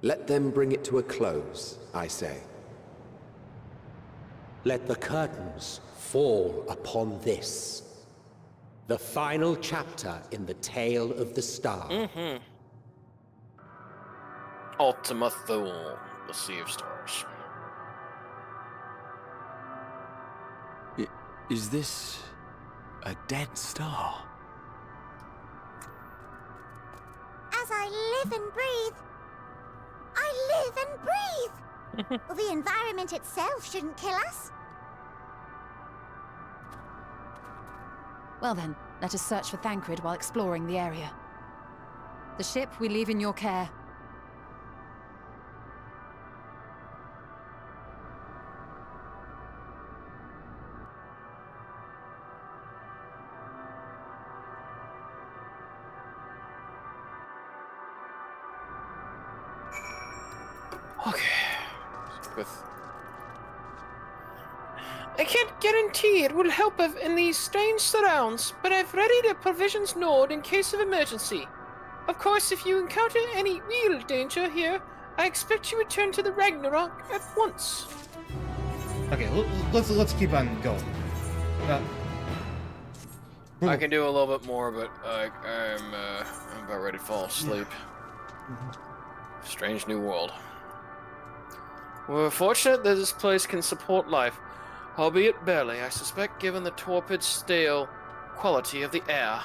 let them bring it to a close, I say. Let the curtains fall upon this, the final chapter in the tale of the star. Ultima Thule, the Sea of Stars. Is this a dead star? As I live and breathe, I live and breathe. The environment itself shouldn't kill us. Well then, let us search for Thancred while exploring the area. The ship we leave in your care. I can't guarantee it will help in these strange surrounds, but I've readied a provisions node in case of emergency. Of course, if you encounter any real danger here, I expect you return to the Ragnarok at once. Okay, let's keep on going. I can do a little bit more, but I'm about ready to fall asleep. Strange new world. We're fortunate that this place can support life, albeit barely, I suspect, given the torpid, stale quality of the air.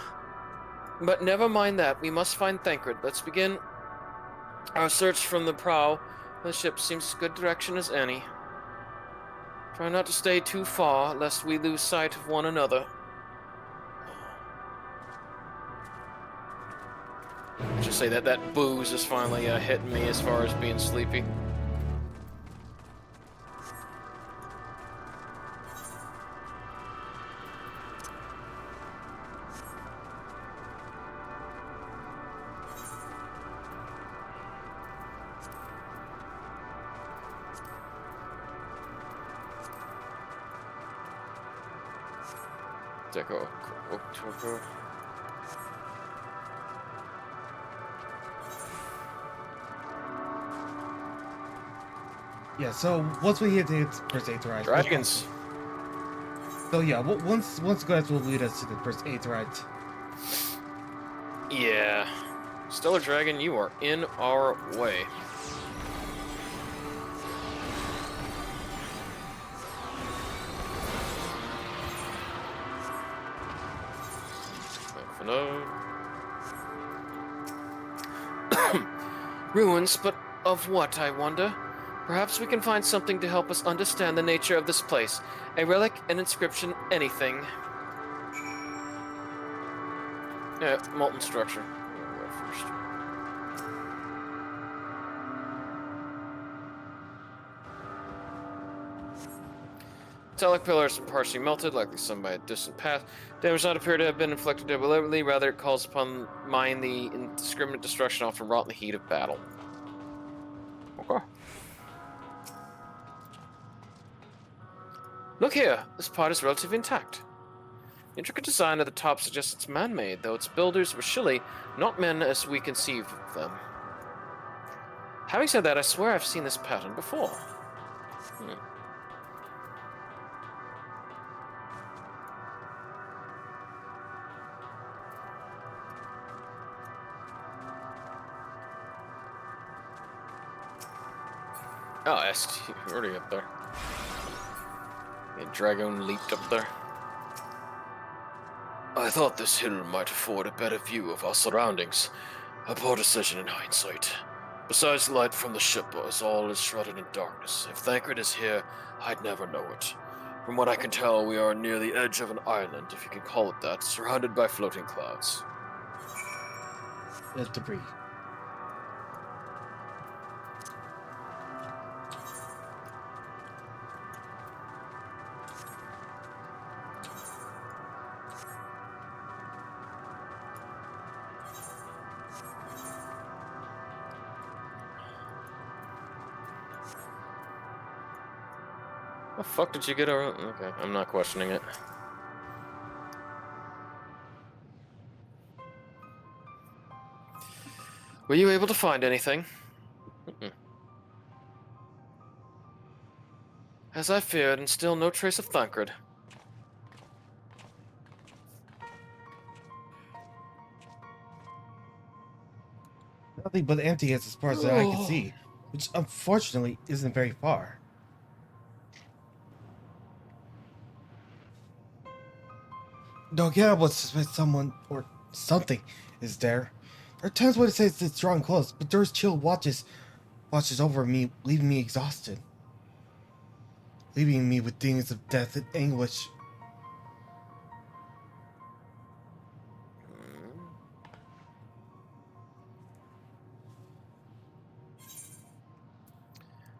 But never mind that. We must find Thancred. Let's begin our search from the prow. The ship seems as good direction as any. Try not to stay too far, lest we lose sight of one another. Just say that booze is finally hitting me as far as being sleepy. Deco October. Yeah, so once we hit the first Aetheryte... Dragons! So yeah, once guys will lead us to the first Aetheryte. Yeah. Stellar Dragon, you are in our way. No. Ruins, but of what, I wonder? Perhaps we can find something to help us understand the nature of this place. A relic, an inscription, anything. Yeah, molten structure. We'll go first. Metallic pillars are partially melted, likely some by a distant path. Damage does not appear to have been inflicted deliberately, rather it calls upon mind the indiscriminate destruction often wrought in the heat of battle. Okay. Look here, this part is relatively intact. The intricate design of the top suggests it's man-made, though its builders were surely not men as we conceive of them. Having said that, I swear I've seen this pattern before. Oh, you're already up there. The dragon leaped up there. I thought this hill might afford a better view of our surroundings. A poor decision in hindsight. Besides the light from the ship, as all is shrouded in darkness. If Thancred is here, I'd never know it. From what I can tell, we are near the edge of an island, if you can call it that, surrounded by floating clouds. There's debris. How the fuck did you get around? Okay, I'm not questioning it. Were you able to find anything? As I feared, and still no trace of Thancred. Nothing but emptiness as far as I can see, which unfortunately isn't very far. Don't get about suspect someone or something is there. There are times when it says it's drawing close, but there's chill watches over me, leaving me exhausted. Leaving me with things of death and anguish.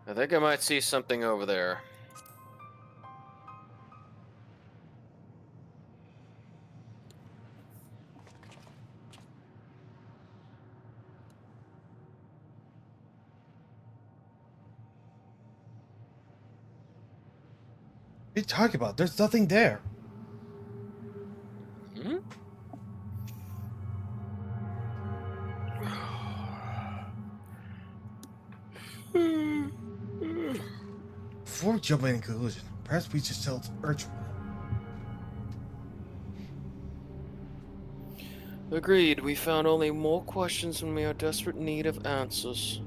I think I might see something over there. What are you talking about? There's nothing there. Hmm? Before jumping in conclusion, perhaps we just tell Urge. Agreed. We found only more questions when we are in desperate need of answers.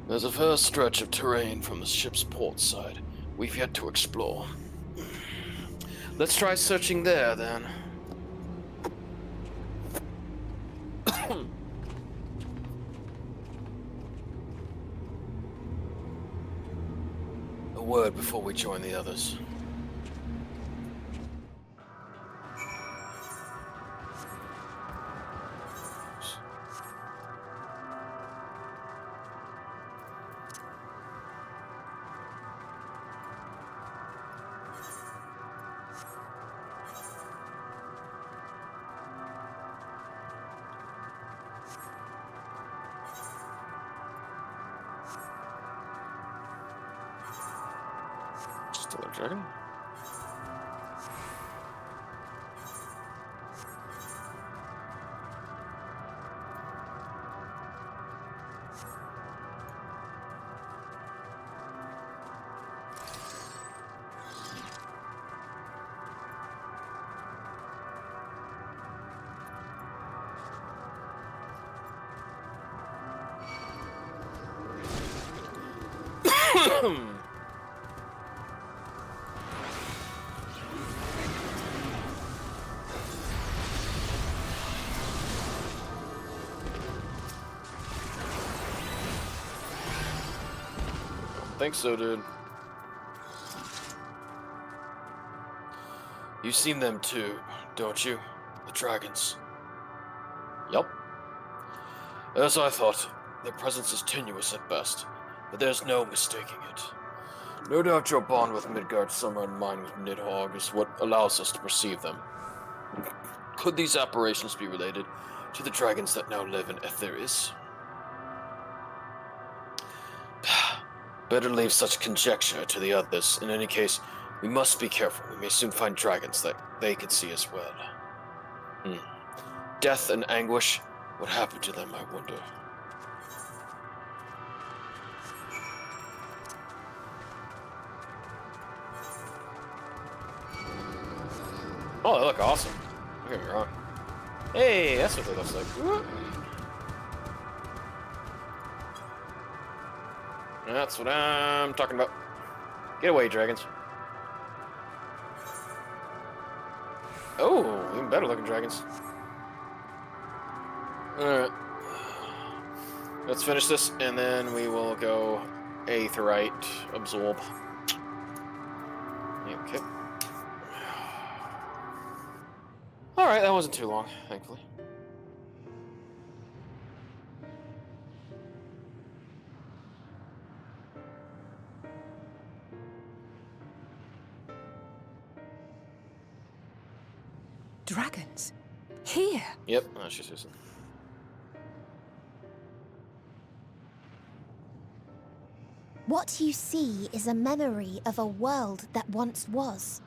There's a fair stretch of terrain from the ship's port side we've yet to explore. Let's try searching there, then. word before we join the others. Still a dragon? Think so, dude. You've seen them too, don't you? The dragons. Yup. As I thought, their presence is tenuous at best, but there's no mistaking it. No doubt your bond with Midgard Summer and mine with Nidhogg is what allows us to perceive them. Could these apparitions be related to the dragons that now live in Etheris? Better leave such conjecture to the others. In any case, we must be careful. We may soon find dragons that they can see as well. Death and anguish? What happened to them, I wonder? Oh, they look awesome. Don't get me wrong. Hey, that's what they look like. That's what I'm talking about. Get away, dragons. Oh, even better looking dragons. Alright. Let's finish this, and then we will go Aetheryte, Absorb. Okay. Alright, that wasn't too long, thankfully. Dragons? Here? Yep, that's just Susan. What you see is a memory of a world that once was.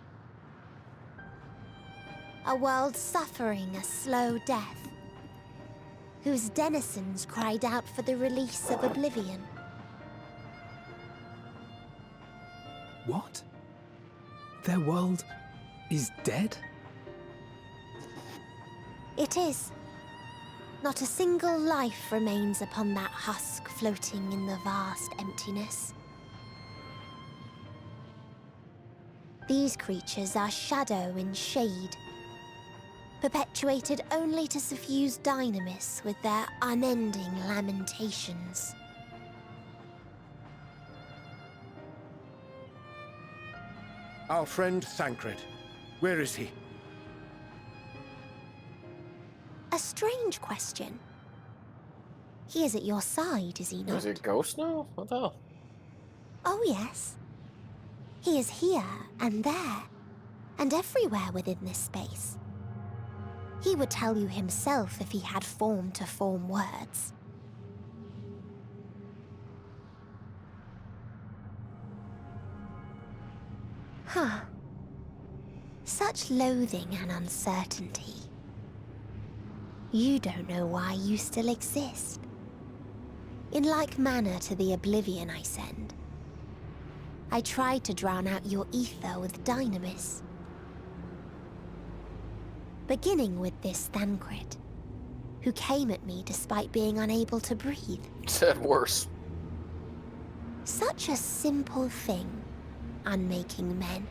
A world suffering a slow death, whose denizens cried out for the release of oblivion. What? Their world is dead? It is. Not a single life remains upon that husk floating in the vast emptiness. These creatures are shadow and shade, perpetuated only to suffuse dynamis with their unending lamentations. Our friend Thancred. Where is he? A strange question. He is at your side, is he not? Is he a ghost now? What the hell? Oh, yes. He is here and there, and everywhere within this space. He would tell you himself if he had form to form words. Huh. Such loathing and uncertainty. You don't know why you still exist. In like manner to the oblivion I send, I tried to drown out your ether with dynamis. Beginning with this Thancred, who came at me despite being unable to breathe. Said worse. Such a simple thing, unmaking men.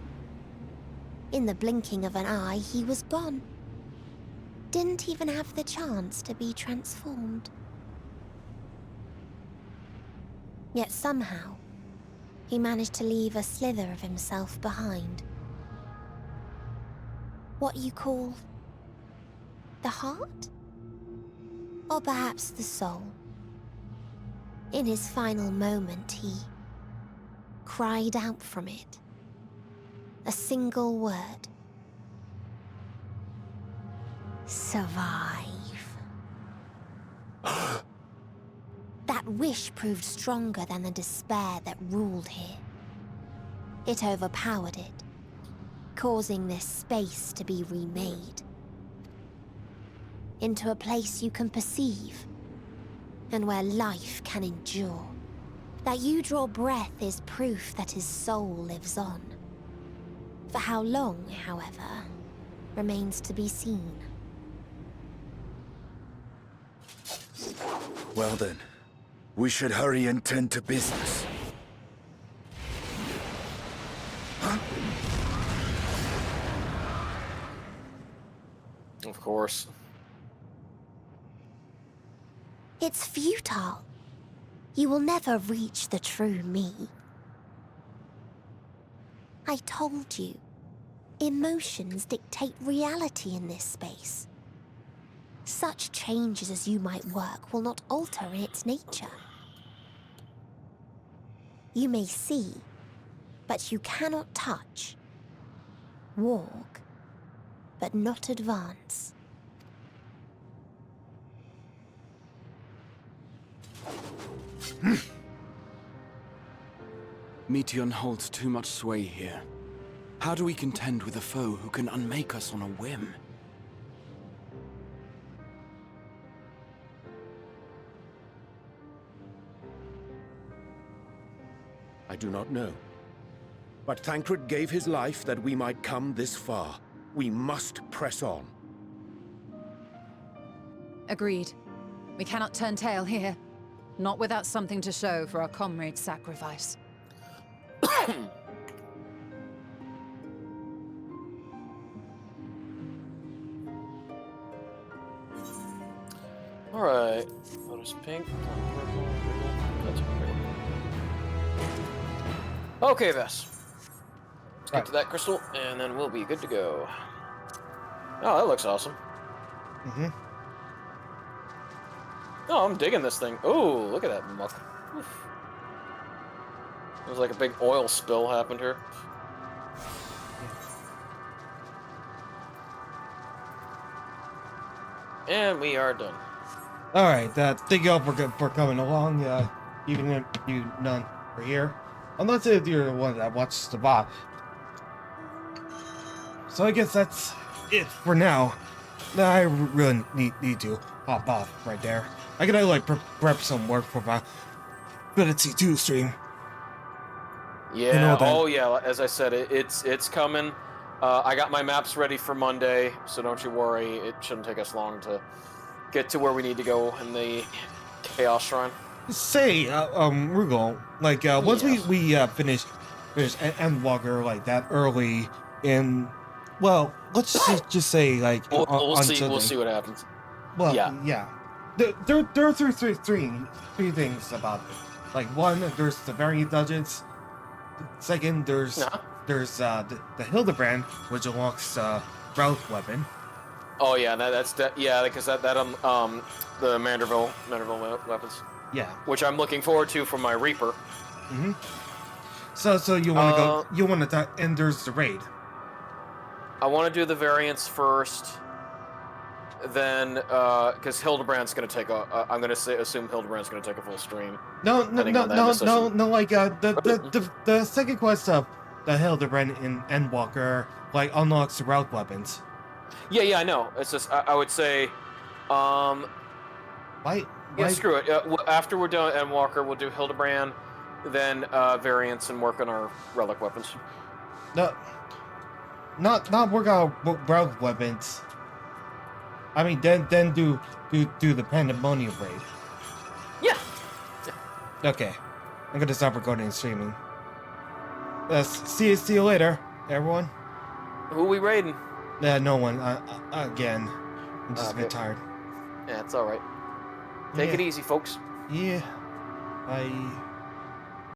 In the blinking of an eye, he was gone. Didn't even have the chance to be transformed. Yet somehow, he managed to leave a slither of himself behind. What you call the heart? Or perhaps the soul. In his final moment, he cried out from it. A single word. Survive. That wish proved stronger than the despair that ruled here. It overpowered it, causing this space to be remade into a place you can perceive, and where life can endure. That you draw breath is proof that his soul lives on. For how long, however, remains to be seen. Well then, we should hurry and tend to business. Huh? Of course. It's futile. You will never reach the true me. I told you, emotions dictate reality in this space. Such changes as you might work will not alter its nature. You may see, but you cannot touch. Walk, but not advance. Meteion holds too much sway here. How do we contend with a foe who can unmake us on a whim? I do not know. But Thancred gave his life that we might come this far. We must press on. Agreed. We cannot turn tail here. Not without something to show for our comrade's sacrifice. Alright. Lotus pink, purple, that's purple. Okay, Vess. Let's get to that crystal, and then we'll be good to go. Oh, that looks awesome. Mm-hmm. Oh, I'm digging this thing. Oh, look at that muck. Oof. There's like a big oil spill happened here. And we are done. All right, thank you all for coming along. Even if you none are here, unless if you're the one that watches the VOD. So I guess that's it for now. I really need to hop off right there. I gotta like prep some work for my FFXIV stream. Yeah. Oh yeah. As I said, it's coming. I got my maps ready for Monday, so don't you worry. It shouldn't take us long to get to where we need to go in the Chaos Shrine. Say, Rugal, like once we finish Endwalker like that early in, well, let's just say like we'll on see. Sunday. We'll see what happens. Well, yeah. There are three things about it. Like one, there's the variant dungeons. Second, there's the Hildebrand, which unlocks Route weapon. Oh yeah, because that the Manderville weapons. Yeah. Which I'm looking forward to for my Reaper. Mm-hmm. So you want to go? You want to? And there's the raid. I want to do the variants first. Then, because Hildebrand's gonna take a, I'm gonna assume Hildebrand's gonna take a full stream. No. Like the second quest of the Hildebrand in Endwalker like unlocks the route weapons. Yeah, I know. It's just I would say, Why? Yeah, screw it. After we're done Endwalker, we'll do Hildebrand, then variants and work on our relic weapons. No, not work on route weapons. I mean, then do the Pandemonium raid. Yeah. Okay, I'm gonna stop recording and streaming. See you later, everyone. Who we raiding? No one. Again, I'm just a bit tired. Yeah, it's all right. Take it easy, folks. Yeah. Bye.